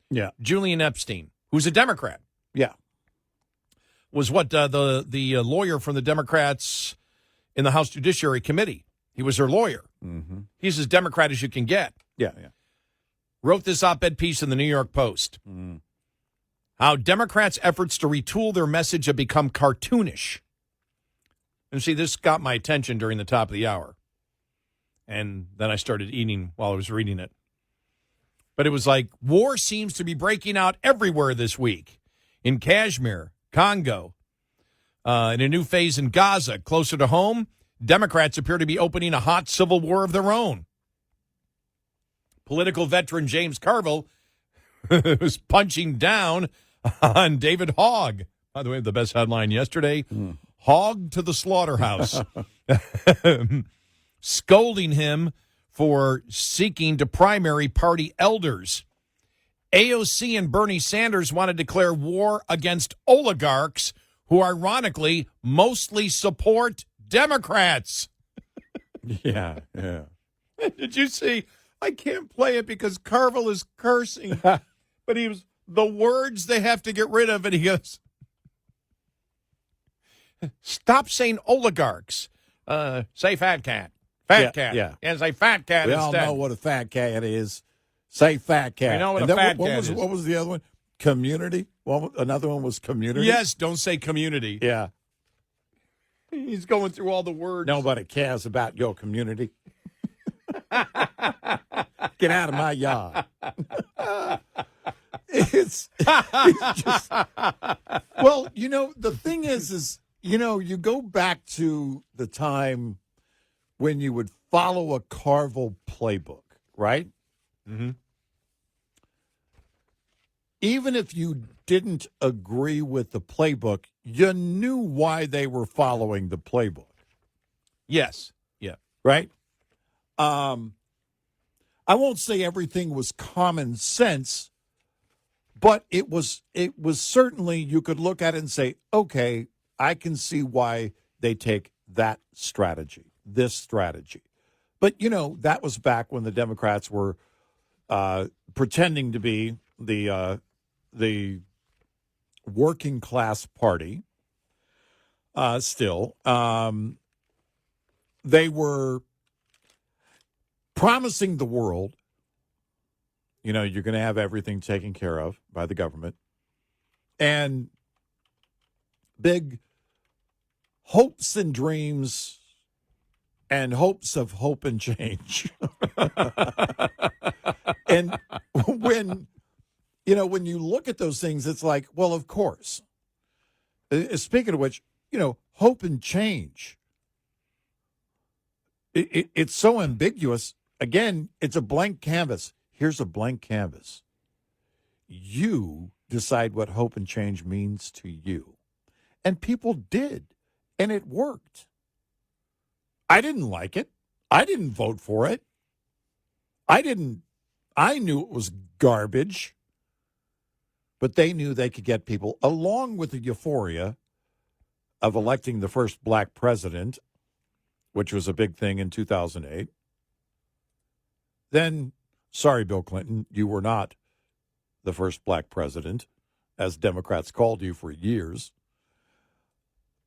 Yeah. Julian Epstein, who's a Democrat. Yeah. Was what the lawyer from the Democrats in the House Judiciary Committee. He was their lawyer. Mm-hmm. He's as Democrat as you can get. Yeah. Wrote this op-ed piece in the New York Post. How Democrats' efforts to retool their message have become cartoonish. And see, this got my attention during the top of the hour. And then I started eating while I was reading it. But it was like, war seems to be breaking out everywhere this week. In Kashmir, Congo, In a new phase in Gaza, closer to home, Democrats appear to be opening a hot civil war of their own. Political veteran James Carville was punching down on David Hogg. By the way, the best headline yesterday, Hogg to the slaughterhouse. Scolding him for seeking to primary party elders. AOC and Bernie Sanders want to declare war against oligarchs who, ironically, mostly support Democrats. Yeah. Did you see? I can't play it because Carville is cursing. But he was the words they have to get rid of, and he goes, stop saying oligarchs. Say fat cat. Fat cat. Yeah. And say fat cat We instead. all know what a fat cat is. Say fat cat. We know what and a fat what cat was, is. What was the other one? Community? Another one was community? Yes, don't say community. Yeah. He's going through all the words. Nobody cares about your community. Get out of my yard. It's just, well, the thing is, you go back to the time when you would follow a Carville playbook, right? Mm-hmm. Even if you didn't agree with the playbook, you knew why they were following the playbook. Yes. Yeah. Right? I won't say everything was common sense, but it was certainly, you could look at it and say, okay, I can see why they take that strategy, this strategy. But, that was back when the Democrats were pretending to be the working class party. Still, they were promising the world, you're going to have everything taken care of by the government, and big hopes and dreams and hopes of hope and change. And when you look at those things, it's like, well, of course. Speaking of which, hope and change. It's so ambiguous. Again, it's a blank canvas. Here's a blank canvas. You decide what hope and change means to you. And people did. And it worked. I didn't like it. I didn't vote for it. I knew it was garbage. But they knew they could get people, along with the euphoria of electing the first black president, which was a big thing in 2008. Then, sorry, Bill Clinton, you were not the first black president, as Democrats called you for years.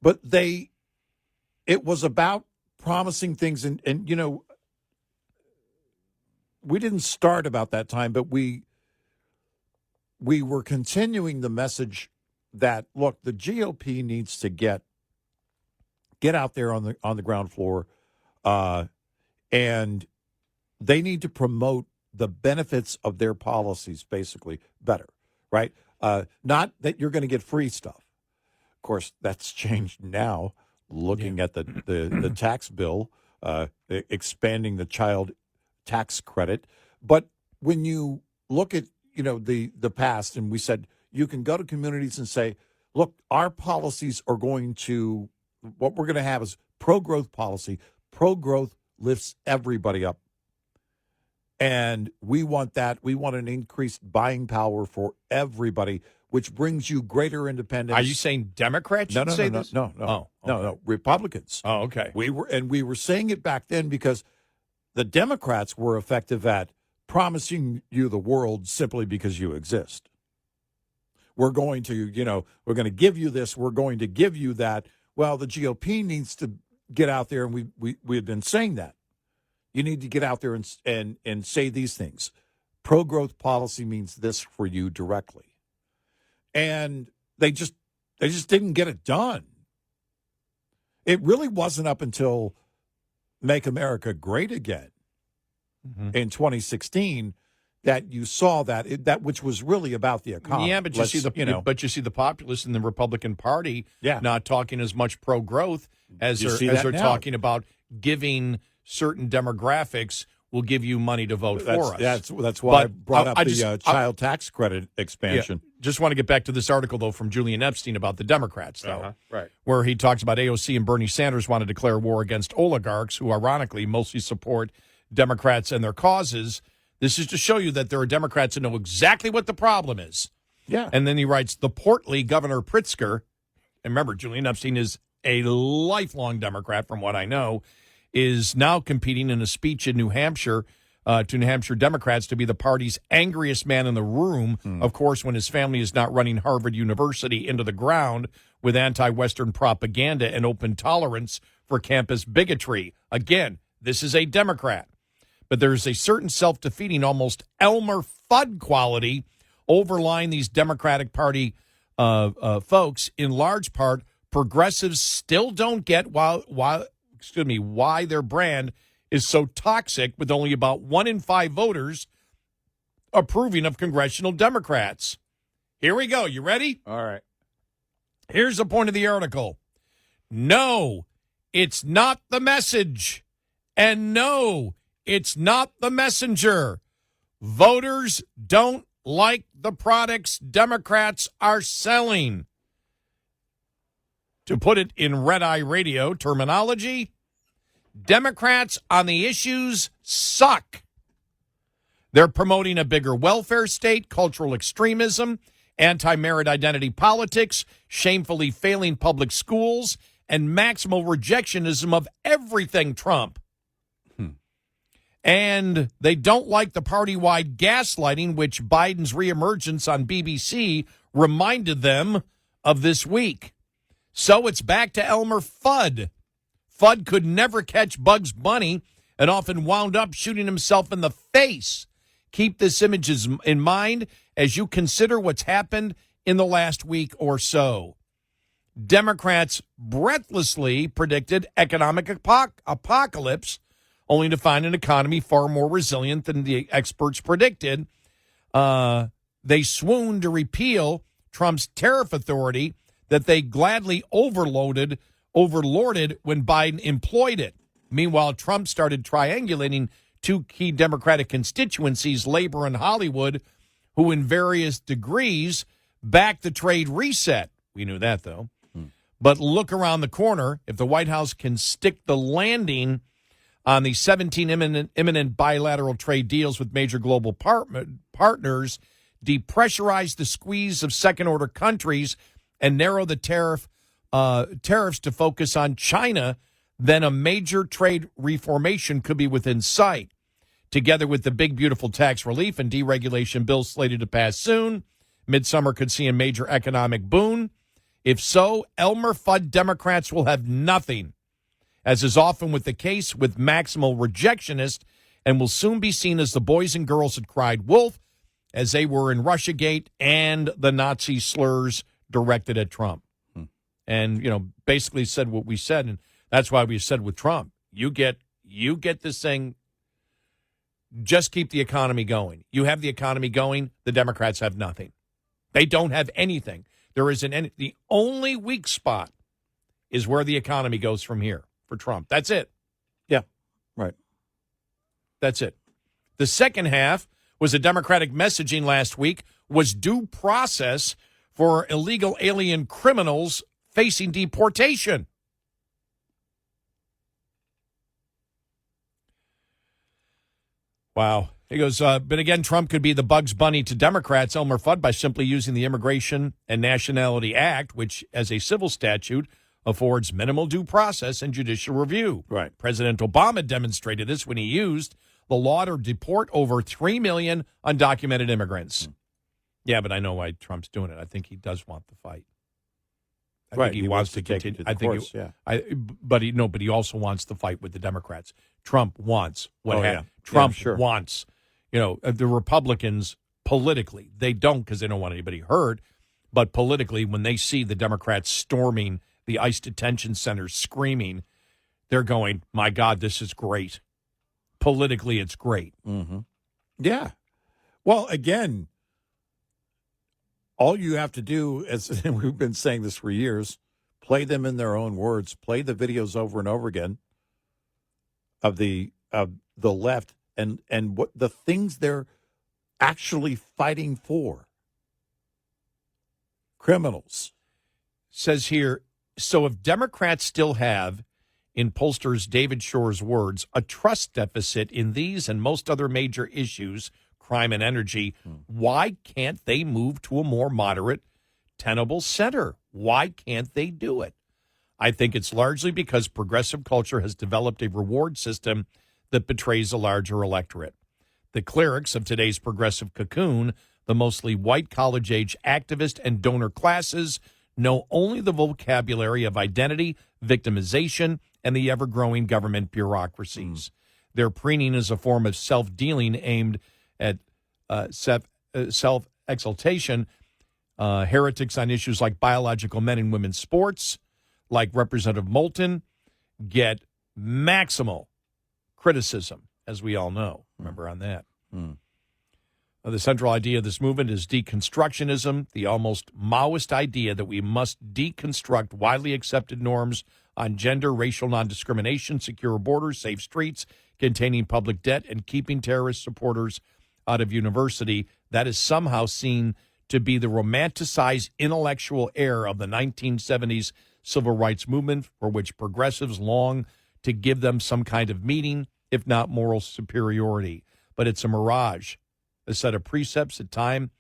But it was about promising things. And we didn't start about that time, but we were continuing the message that, look, the GOP needs to get out there on the ground floor, and they need to promote the benefits of their policies, basically, better, right? Not that you're going to get free stuff. Of course, that's changed now, looking at the tax bill, expanding the child tax credit. But when you look at, the past, and we said you can go to communities and say, look, our policies are going to, what we're going to have is pro-growth policy. Pro-growth lifts everybody up. And we want that. We want an increased buying power for everybody, which brings you greater independence. Are you saying Democrats should say this? No. Oh, okay. No. Republicans. Oh, okay. We were saying it back then because the Democrats were effective at promising you the world simply because you exist. We're going to, we're going to give you this. We're going to give you that. Well, the GOP needs to get out there, and we have been saying that. You need to get out there and say these things. Pro-growth policy means this for you directly. And they just didn't get it done. It really wasn't up until Make America Great Again in 2016 that you saw that which was really about the economy. Yeah, but you see the populists in the Republican Party not talking as much pro-growth as they're talking about giving certain demographics will give you money to vote for us. That's why I brought up the child tax credit expansion. Yeah, just want to get back to this article, though, from Julian Epstein about the Democrats, though, right, where he talks about AOC and Bernie Sanders want to declare war against oligarchs who, ironically, mostly support Democrats and their causes. This is to show you that there are Democrats who know exactly what the problem is. Yeah. And then he writes, the portly Governor Pritzker, and remember, Julian Epstein is a lifelong Democrat, from what I know, is now competing in a speech in New Hampshire to New Hampshire Democrats to be the party's angriest man in the room, of course, when his family is not running Harvard University into the ground with anti-Western propaganda and open tolerance for campus bigotry. Again, this is a Democrat. But there's a certain self-defeating, almost Elmer Fudd quality overlying these Democratic Party folks. In large part, progressives still don't get why their brand is so toxic, with only about 1 in 5 voters approving of congressional Democrats. Here we go. You ready? All right. Here's the point of the article. No, it's not the message. And no, it's not the messenger. Voters don't like the products Democrats are selling. To put it in Red Eye Radio terminology, Democrats on the issues suck. They're promoting a bigger welfare state, cultural extremism, anti-merit identity politics, shamefully failing public schools, and maximal rejectionism of everything Trump. And they don't like the party-wide gaslighting, which Biden's reemergence on BBC reminded them of this week. So it's back to Elmer Fudd. Fudd could never catch Bugs Bunny and often wound up shooting himself in the face. Keep this image in mind as you consider what's happened in the last week or so. Democrats breathlessly predicted economic apocalypse, only to find an economy far more resilient than the experts predicted. They swooned to repeal Trump's tariff authority that they gladly overlorded when Biden employed it. Meanwhile, Trump started triangulating 2 key Democratic constituencies, labor and Hollywood, who in various degrees backed the trade reset. We knew that, though. But look around the corner. If the White House can stick the landing on the 17 imminent bilateral trade deals with major global partners, depressurize the squeeze of second-order countries, and narrow the tariffs to focus on China, then a major trade reformation could be within sight. Together with the big, beautiful tax relief and deregulation bills slated to pass soon, midsummer could see a major economic boon. If so, Elmer Fudd Democrats will have nothing, as is often with the case with maximal rejectionists, and will soon be seen as the boys and girls that cried wolf, as they were in Russiagate and the Nazi slurs directed at Trump. And, basically said what we said, and that's why we said with Trump, you get this thing, just keep the economy going. You have the economy going, the Democrats have nothing. They don't have anything. There isn't any. The only weak spot is where the economy goes from here for Trump. That's it. Yeah, right. That's it. The second half was a Democratic messaging last week was due process for illegal alien criminals facing deportation. Wow. He goes, but again, Trump could be the Bugs Bunny to Democrats, Elmer Fudd, by simply using the Immigration and Nationality Act, which, as a civil statute, affords minimal due process and judicial review. Right. President Obama demonstrated this when he used the law to deport over 3 million undocumented immigrants. Yeah, but I know why Trump's doing it. I think he does want the fight. I think he wants to continue. But he also wants the fight with the Democrats. Trump wants Trump wants. The Republicans politically, they don't because they don't want anybody hurt. But politically, when they see the Democrats storming the ICE detention centers, screaming, they're going, "My God, this is great." Politically, it's great. Mm-hmm. Yeah. Well, again, all you have to do, as and we've been saying this for years, play them in their own words, play the videos over and over again of the left and what the things they're actually fighting for. Criminals. Says here, so if Democrats still have, in pollsters David Shore's words, a trust deficit in these and most other major issues, crime and energy, why can't they move to a more moderate, tenable center? Why can't they do it? I think it's largely because progressive culture has developed a reward system that betrays a larger electorate. The clerics of today's progressive cocoon, the mostly white college-age activist and donor classes, know only the vocabulary of identity, victimization, and the ever-growing government bureaucracies. Their preening is a form of self-dealing aimed at self-exaltation. Heretics on issues like biological men and women's sports, like Representative Moulton, get maximal criticism, as we all know. Remember on that. The central idea of this movement is deconstructionism, the almost Maoist idea that we must deconstruct widely accepted norms on gender, racial non-discrimination, secure borders, safe streets, containing public debt, and keeping terrorist supporters out of university. That is somehow seen to be the romanticized intellectual era of the 1970s civil rights movement, for which progressives long to give them some kind of meaning, if not moral superiority. But it's a mirage, a set of precepts at time,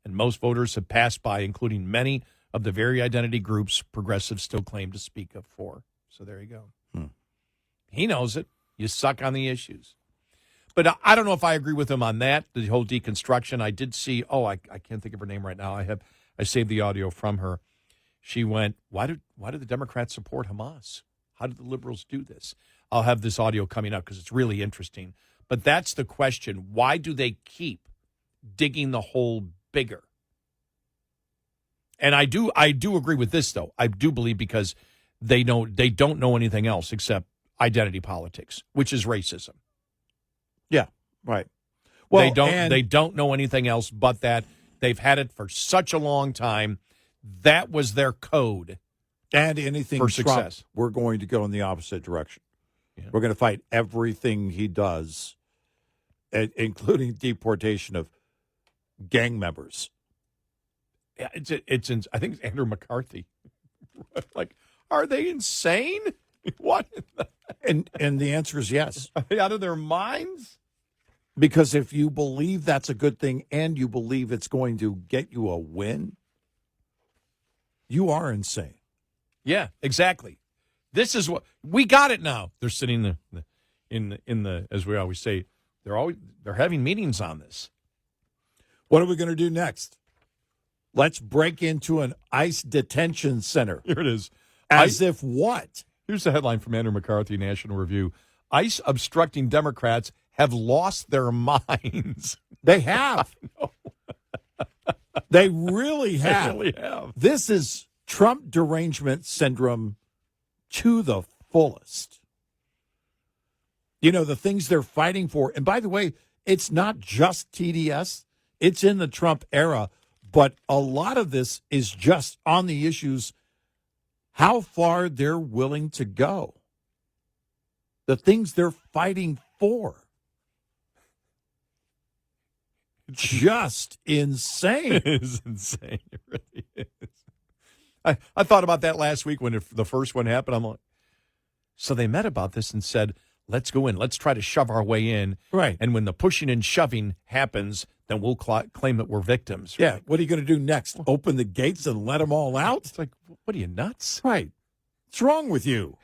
and most voters have passed by, including many of the very identity groups progressives still claim to speak of for. So there you go. He knows it. You suck on the issues. But I don't know if I agree with him on that, the whole deconstruction. I did see, I can't think of her name right now. I saved the audio from her. She went, why did the Democrats support Hamas? How did the liberals do this? I'll have this audio coming up because it's really interesting. But that's the question. Why do they keep digging the hole bigger? And I do agree with this, though. I do believe because they don't know anything else except identity politics, which is racism. Yeah, right. Well, they don't know anything else but that. They've had it for such a long time. That was their code. And anything for Trump, success. We're going to go in the opposite direction. Yeah. We're going to fight everything he does, including deportation of gang members. Yeah, it's I think it's Andrew McCarthy. Like, are they insane? What? And the answer is yes. Are they out of their minds? Because if you believe that's a good thing and you believe it's going to get you a win, you are insane. Yeah, exactly. This is what we got it now. They're sitting in the as we always say, they're having meetings on this. What are we going to do next? Let's break into an ICE detention center. Here it is. As if what? Here's the headline from Andrew McCarthy, National Review. ICE obstructing Democrats have lost their minds. They have. They really have. They really have. This is Trump derangement syndrome to the fullest. You know, the things they're fighting for. And by the way, it's not just TDS. It's in the Trump era. But a lot of this is just on the issues, how far they're willing to go. The things they're fighting for. Just insane. It is insane. It really is. I thought about that last week when the first one happened. I'm like, so they met about this and said, let's go in. Let's try to shove our way in. Right. And when the pushing and shoving happens, then we'll claim that we're victims. Yeah. Right? What are you going to do next? Open the gates and let them all out? It's like, what are you, nuts? Right. What's wrong with you?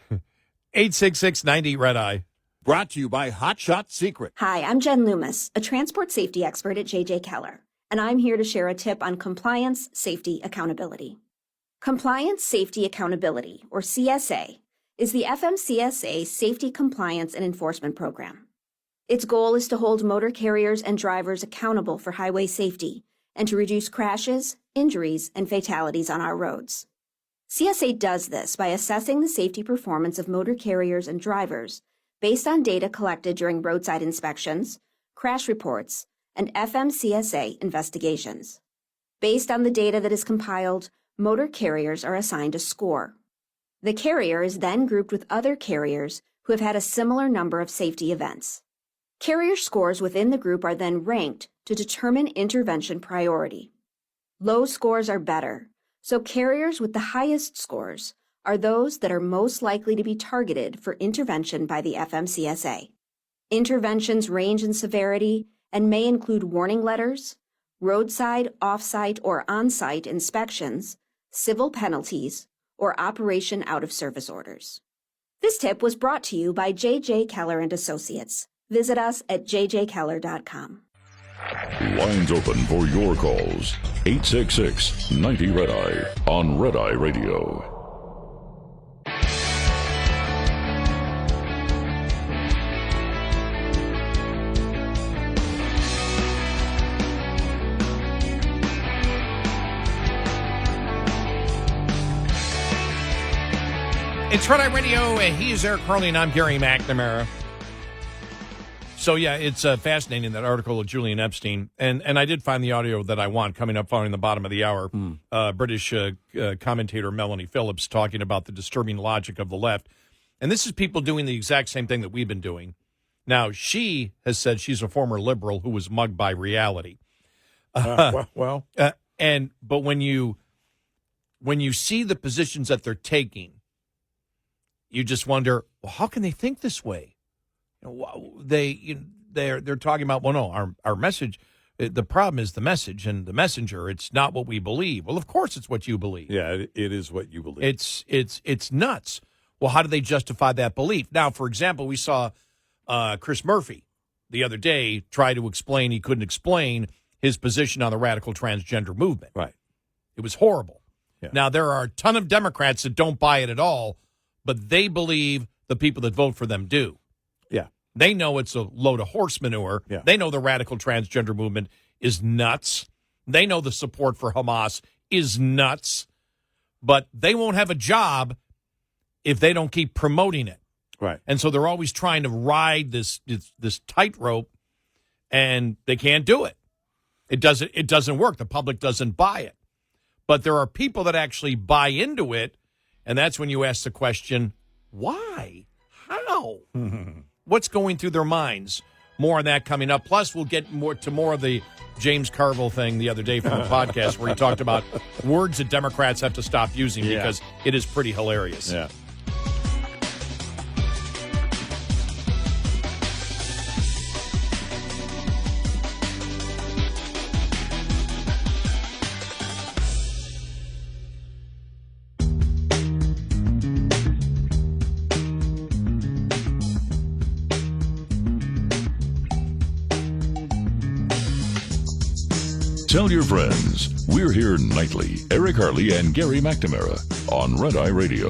866-90-RED-EYE. Brought to you by Hot Shot Secret. Hi, I'm Jen Loomis, a transport safety expert at J.J. Keller, and I'm here to share a tip on compliance, safety, accountability. Compliance, Safety, Accountability, or CSA, is the FMCSA Safety, Compliance, and Enforcement Program. Its goal is to hold motor carriers and drivers accountable for highway safety and to reduce crashes, injuries, and fatalities on our roads. CSA does this by assessing the safety performance of motor carriers and drivers based on data collected during roadside inspections, crash reports, and FMCSA investigations. Based on the data that is compiled, motor carriers are assigned a score. The carrier is then grouped with other carriers who have had a similar number of safety events. Carrier scores within the group are then ranked to determine intervention priority. Low scores are better, so carriers with the highest scores are those that are most likely to be targeted for intervention by the FMCSA. Interventions range in severity and may include warning letters, roadside, off-site, or on-site inspections, civil penalties, or operation out-of-service orders. This tip was brought to you by J.J. Keller & Associates. Visit us at jjkeller.com. Lines open for your calls. 866-90-RED-EYE on Red Eye Radio. It's Red Eye Radio. He is Eric Harley, and I'm Gary McNamara. So, yeah, it's fascinating, that article of Julian Epstein. And I did find the audio that I want coming up following the bottom of the hour. British commentator Melanie Phillips talking about the disturbing logic of the left. And this is people doing the exact same thing that we've been doing. Now, she has said she's a former liberal who was mugged by reality. But when you see the positions that they're taking, you just wonder, well, how can they think this way? They're talking about, well, no, our message, the problem is the message and the messenger. It's not what we believe. Well, of course it's what you believe. Yeah, it is what you believe. It's nuts. Well, how do they justify that belief? Now, for example, we saw Chris Murphy the other day try to explain, he couldn't explain his position on the radical transgender movement. Right. It was horrible. Yeah. Now, there are a ton of Democrats that don't buy it at all, but they believe the people that vote for them do. Yeah. They know it's a load of horse manure. Yeah. They know the radical transgender movement is nuts. They know the support for Hamas is nuts. But they won't have a job if they don't keep promoting it. Right. And so they're always trying to ride this tightrope, and they can't do it. It doesn't work. The public doesn't buy it. But there are people that actually buy into it, and that's when you ask the question, why? How? What's going through their minds? More on that coming up. Plus, we'll get more of the James Carville thing the other day from the podcast where he talked about words that Democrats have to stop using because it is pretty hilarious. Yeah. Tell your friends. We're here nightly. Eric Harley and Gary McNamara on Red Eye Radio.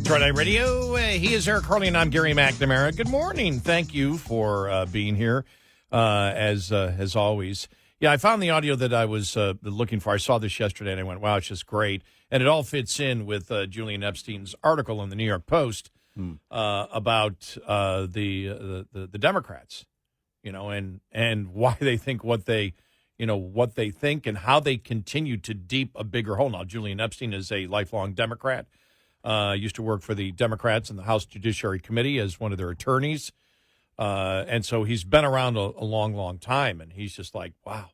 Red Eye Radio. He is Eric Harley, and I'm Gary McNamara. Good morning. Thank you for being here, as always. Yeah, I found the audio that I was looking for. I saw this yesterday, and I went, wow, it's just great. And it all fits in with Julian Epstein's article in the New York Post about the Democrats, and why they think what they think and how they continue to deep a bigger hole. Now, Julian Epstein is a lifelong Democrat. Used to work for the Democrats in the House Judiciary Committee as one of their attorneys. And so he's been around a long, long time. And he's just like, wow,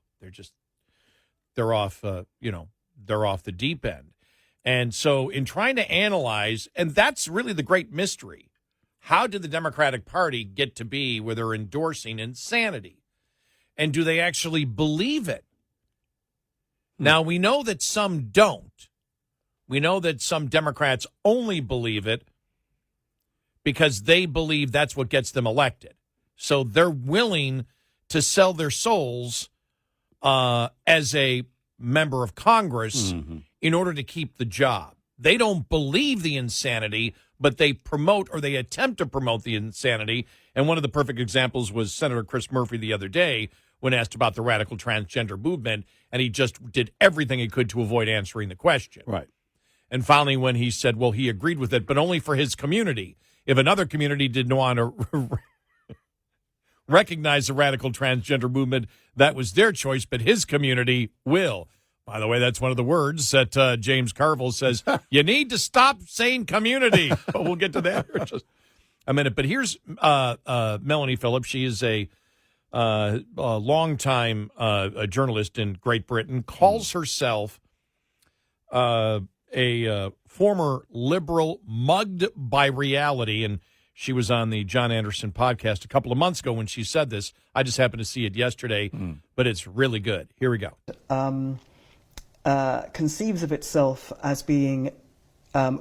they're off the deep end. And so in trying to analyze, and that's really the great mystery, how did the Democratic Party get to be where they're endorsing insanity? And do they actually believe it? Now, we know that some don't. We know that some Democrats only believe it because they believe that's what gets them elected. So they're willing to sell their souls as a member of Congress in order to keep the job. They don't believe the insanity, but they promote or they attempt to promote the insanity. And one of the perfect examples was Senator Chris Murphy the other day when asked about the radical transgender movement, and he just did everything he could to avoid answering the question. Right. And finally, when he said, well, he agreed with it, but only for his community. If another community didn't want to recognize the radical transgender movement, that was their choice, but his community will. By the way, that's one of the words that James Carville says, you need to stop saying community. But we'll get to that in just a minute. But here's Melanie Phillips. She is a longtime journalist in Great Britain, calls herself a former liberal mugged by reality. And she was on the John Anderson podcast a couple of months ago when she said this. I just happened to see it yesterday, but it's really good. Here we go. Conceives of itself as being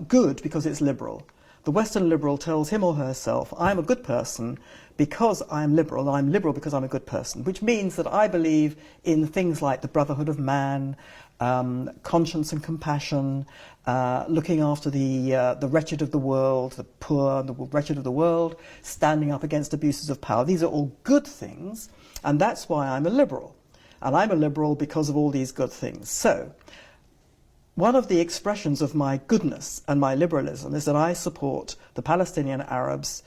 good because it's liberal. The Western liberal tells him or herself, I'm a good person because I'm liberal, and I'm liberal because I'm a good person, which means that I believe in things like the brotherhood of man, conscience and compassion, looking after the wretched of the world, the poor and the wretched of the world, standing up against abuses of power. These are all good things, and that's why I'm a liberal. And I'm a liberal because of all these good things. So, one of the expressions of my goodness and my liberalism is that I support the Palestinian Arabs,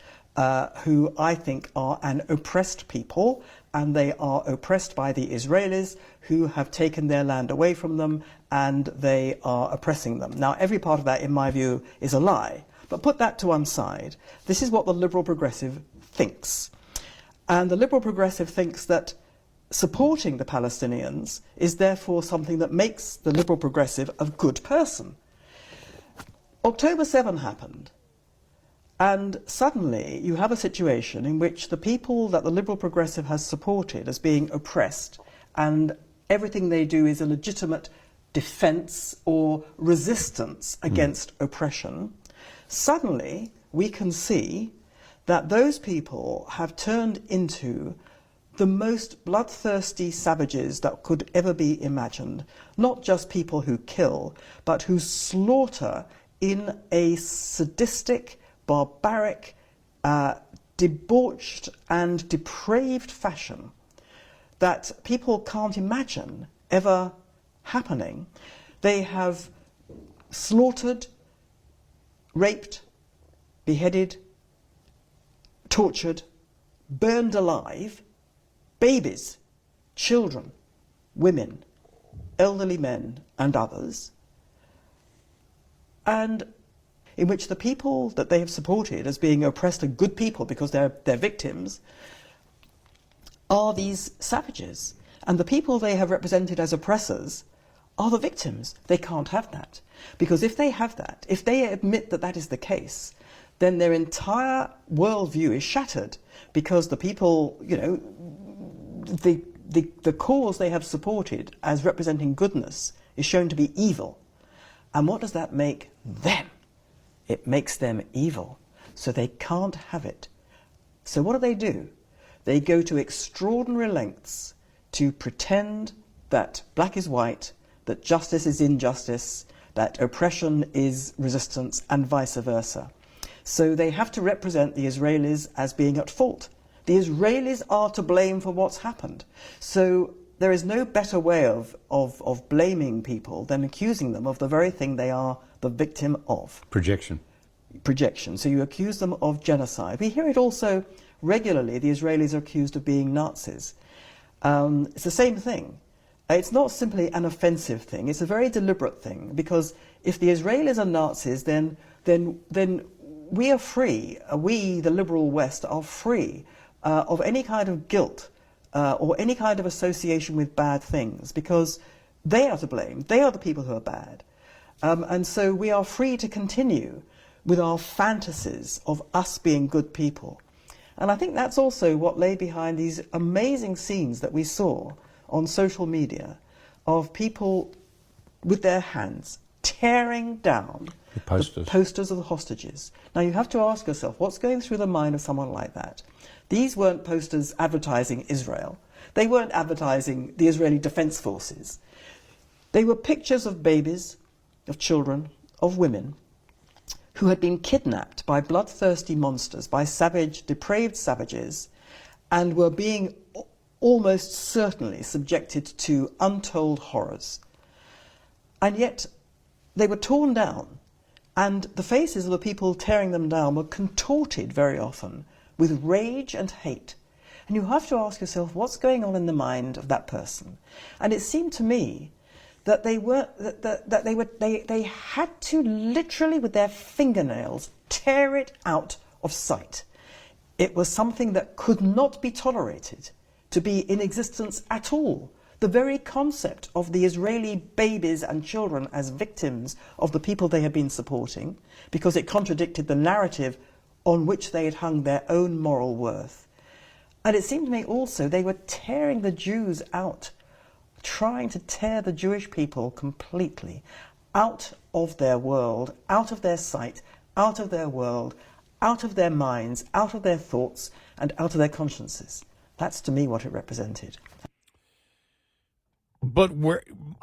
who I think are an oppressed people, and they are oppressed by the Israelis, who have taken their land away from them, and they are oppressing them. Now, every part of that, in my view, is a lie. But put that to one side. This is what the liberal progressive thinks. And the liberal progressive thinks that supporting the Palestinians is therefore something that makes the liberal progressive a good person. October 7 happened, and suddenly you have a situation in which the people that the liberal progressive has supported as being oppressed, and everything they do is a legitimate defense or resistance against oppression, suddenly we can see that those people have turned into the most bloodthirsty savages that could ever be imagined. Not just people who kill, but who slaughter in a sadistic, barbaric, debauched and depraved fashion that people can't imagine ever happening. They have slaughtered, raped, beheaded, tortured, burned alive babies, children, women, elderly men, and others, and in which the people that they have supported as being oppressed and good people because they're victims are these savages. And the people they have represented as oppressors are the victims. They can't have that. Because if they have that, if they admit that that is the case, then their entire worldview is shattered, because the people, you know, the cause they have supported as representing goodness is shown to be evil. And what does that make them? It makes them evil. So they can't have it. So what do? They go to extraordinary lengths to pretend that black is white, that justice is injustice, that oppression is resistance, and vice versa. So they have to represent the Israelis as being at fault. The Israelis are to blame for what's happened. So there is no better way of blaming people than accusing them of the very thing they are the victim of. Projection. So you accuse them of genocide. We hear it also regularly. The Israelis are accused of being Nazis. It's the same thing. It's not simply an offensive thing. It's a very deliberate thing, because if the Israelis are Nazis, then we are free. We, the liberal West, are free of any kind of guilt or any kind of association with bad things, because they are to blame. They are the people who are bad. And so we are free to continue with our fantasies of us being good people. And I think that's also what lay behind these amazing scenes that we saw on social media of people with their hands tearing down the posters of the hostages. Now you have to ask yourself, what's going through the mind of someone like that? These weren't posters advertising Israel. They weren't advertising the Israeli Defense Forces. They were pictures of babies, of children, of women who had been kidnapped by bloodthirsty monsters, by savage, depraved savages, and were being almost certainly subjected to untold horrors. And yet they were torn down, and the faces of the people tearing them down were contorted very often with rage and hate. And you have to ask yourself, what's going on in the mind of that person? And it seemed to me that they had to literally, with their fingernails, tear it out of sight. It was something that could not be tolerated to be in existence at all. The very concept of the Israeli babies and children as victims of the people they had been supporting, because it contradicted the narrative on which they had hung their own moral worth. And it seemed to me also they were tearing the Jews out, trying to tear the Jewish people completely out of their world, out of their sight, out of their world, out of their minds, out of their thoughts, and out of their consciences. That's to me what it represented. But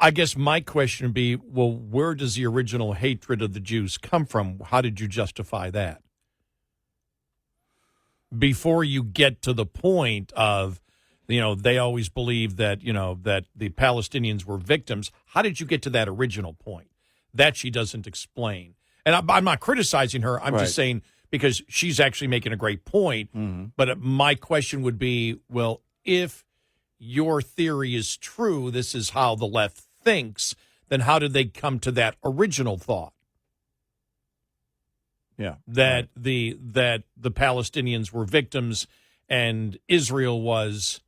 I guess my question would be, well, where does the original hatred of the Jews come from? How did you justify that? Before you get to the point of, they always believed that, that the Palestinians were victims. How did you get to that original point? That she doesn't explain. And I'm not criticizing her. I'm just saying, because she's actually making a great point. Mm-hmm. But my question would be, well, if your theory is true, this is how the left thinks, then how did they come to that original thought? Yeah. That the Palestinians were victims and Israel was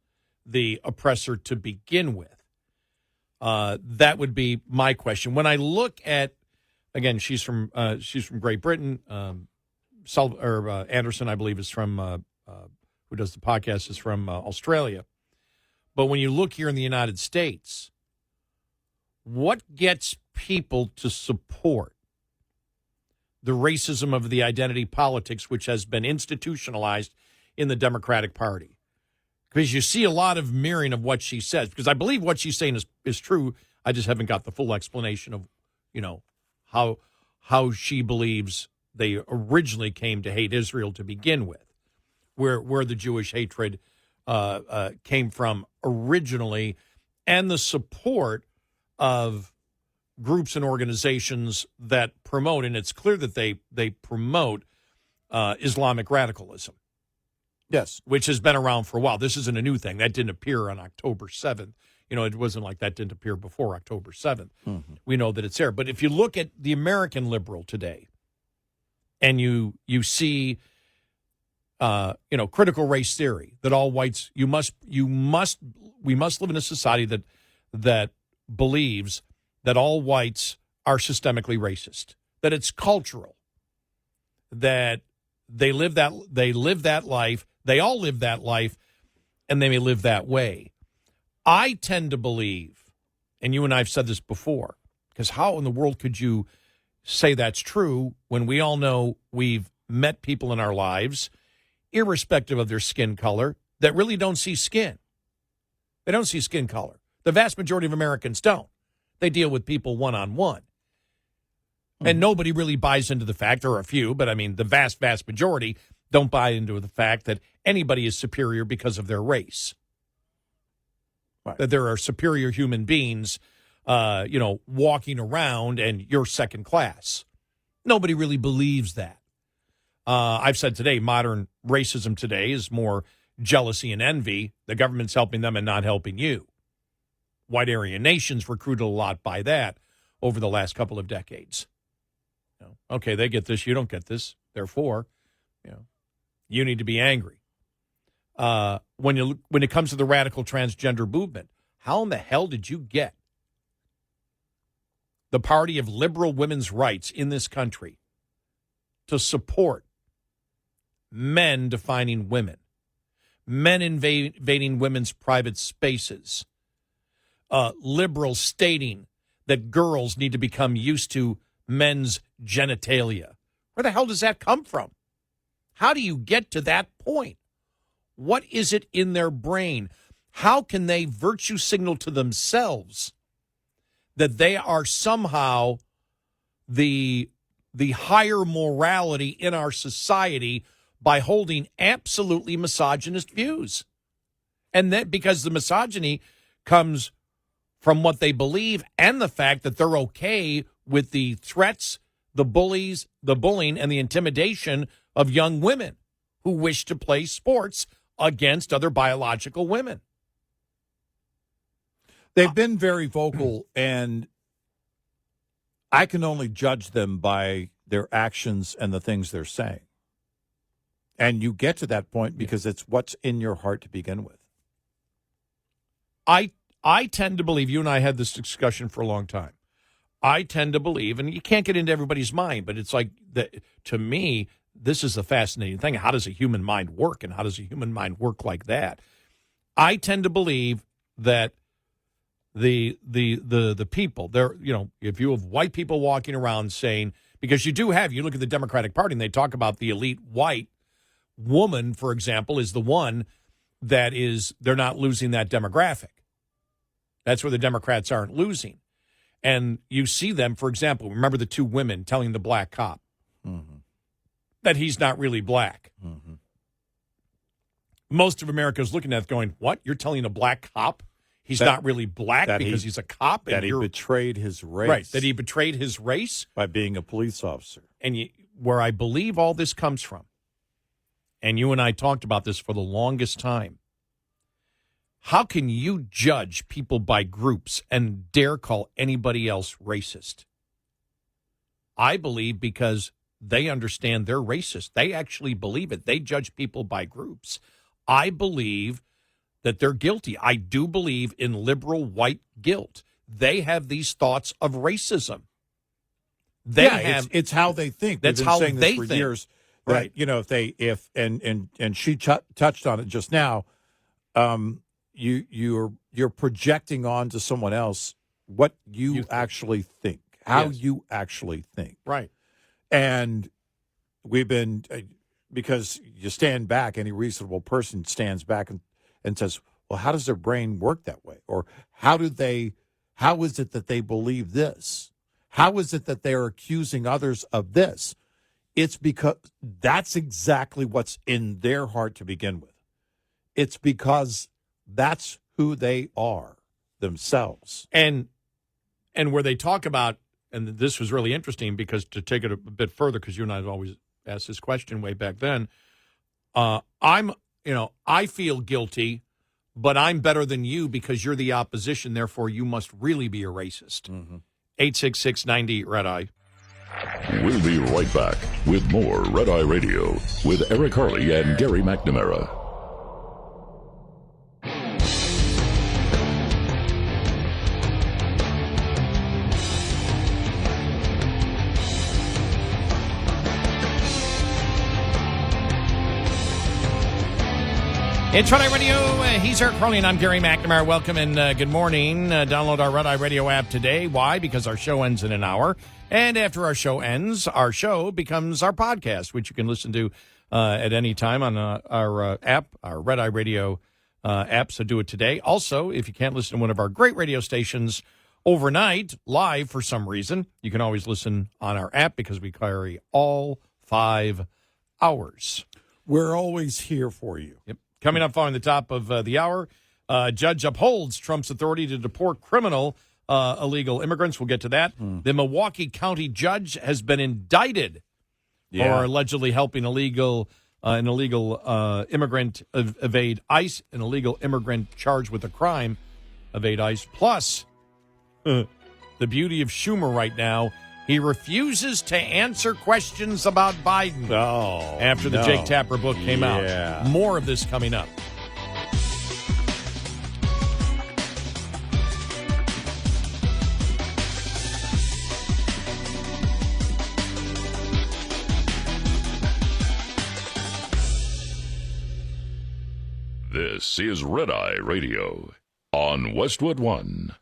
the oppressor to begin with. That would be my question. When I look at, again, she's from Great Britain. Anderson, I believe, is from who does the podcast, is from Australia. But when you look here in the United States, what gets people to support the racism of the identity politics, which has been institutionalized in the Democratic Party? Because you see a lot of mirroring of what she says, because I believe what she's saying is true. I just haven't got the full explanation of, how she believes they originally came to hate Israel to begin with, where the Jewish hatred came from originally, and the support of groups and organizations that promote, and it's clear that they promote Islamic radicalism. Yes. Which has been around for a while. This isn't a new thing. That didn't appear on October 7th. It wasn't like that didn't appear before October 7th. Mm-hmm. We know that it's there. But if you look at the American liberal today, and you see critical race theory, that all whites, we must live in a society that believes that all whites are systemically racist, that it's cultural, that they live that life, they all live that life, and they may live that way. I tend to believe, and you and I have said this before, because how in the world could you say that's true when we all know we've met people in our lives, irrespective of their skin color, that really don't see skin. They don't see skin color. The vast majority of Americans don't. They deal with people one-on-one. And nobody really buys into the fact, or a few, but I mean the vast, vast majority don't buy into the fact that anybody is superior because of their race. Right. That there are superior human beings, walking around and you're second class. Nobody really believes that. I've said today, modern racism today is more jealousy and envy. The government's helping them and not helping you. White Aryan nations recruited a lot by that over the last couple of decades. Okay, they get this, you don't get this. Therefore, you need to be angry. When it comes to the radical transgender movement, how in the hell did you get the party of liberal women's rights in this country to support men defining women, men invading women's private spaces, liberals stating that girls need to become used to men's genitalia? Where the hell does that come from? How do you get to that point? What is it in their brain? How can they virtue signal to themselves that they are somehow the higher morality in our society by holding absolutely misogynist views? And that because the misogyny comes from what they believe and the fact that they're okay with the threats, the bullying, and the intimidation of young women who wish to play sports against other biological women. They've been very vocal, and I can only judge them by their actions and the things they're saying. And you get to that point because it's what's in your heart to begin with. I tend to believe, you and I had this discussion for a long time. I tend to believe, and you can't get into everybody's mind, but it's like, to me, this is the fascinating thing. How does a human mind work, and how does a human mind work like that? I tend to believe that the people, there, if you have white people walking around saying, because you look at the Democratic Party, and they talk about the elite white woman, for example, is the one that they're not losing that demographic. That's where the Democrats aren't losing. And you see them, for example, remember the two women telling the black cop that he's not really black. Mm-hmm. Most of America is looking at it going, what? You're telling a black cop he's not really black because he's a cop? That he betrayed his race. Right, that he betrayed his race? By being a police officer. And where I believe all this comes from, and you and I talked about this for the longest time, how can you judge people by groups and dare call anybody else racist? I believe because they understand they're racist. They actually believe it. They judge people by groups. I believe that they're guilty. I do believe in liberal white guilt. They have these thoughts of racism. It's how they think. That's how they think. For years. That, right. And she touched on it just now. You're projecting onto someone else what you actually think, how you actually think. Right. And we've been, because you stand back, any reasonable person stands back and says, well, how does their brain work that way? Or how is it that they believe this? How is it that they're accusing others of this? It's because that's exactly what's in their heart to begin with. It's because that's who they are themselves. And where they talk about, and this was really interesting because to take it a bit further, because you and I have always asked this question way back then, I feel guilty, but I'm better than you because you're the opposition, therefore you must really be a racist. 866-90-RED-EYE. We'll be right back with more Red Eye Radio with Eric Harley and Gary McNamara. It's Red Eye Radio. He's Eric Harley, and I'm Gary McNamara. Welcome and good morning. Download our Red Eye Radio app today. Why? Because our show ends in an hour. And after our show ends, our show becomes our podcast, which you can listen to at any time on our app, our Red Eye Radio app. So do it today. Also, if you can't listen to one of our great radio stations overnight, live for some reason, you can always listen on our app because we carry all 5 hours. We're always here for you. Yep. Coming up following the top of the hour, judge upholds Trump's authority to deport criminal illegal immigrants. We'll get to that. The Milwaukee County judge has been indicted for allegedly helping an illegal immigrant evade ICE, an illegal immigrant charged with a crime evade ICE. Plus, the beauty of Schumer right now, he refuses to answer questions about Biden after the Jake Tapper book came out. More of this coming up. This is Red Eye Radio on Westwood One.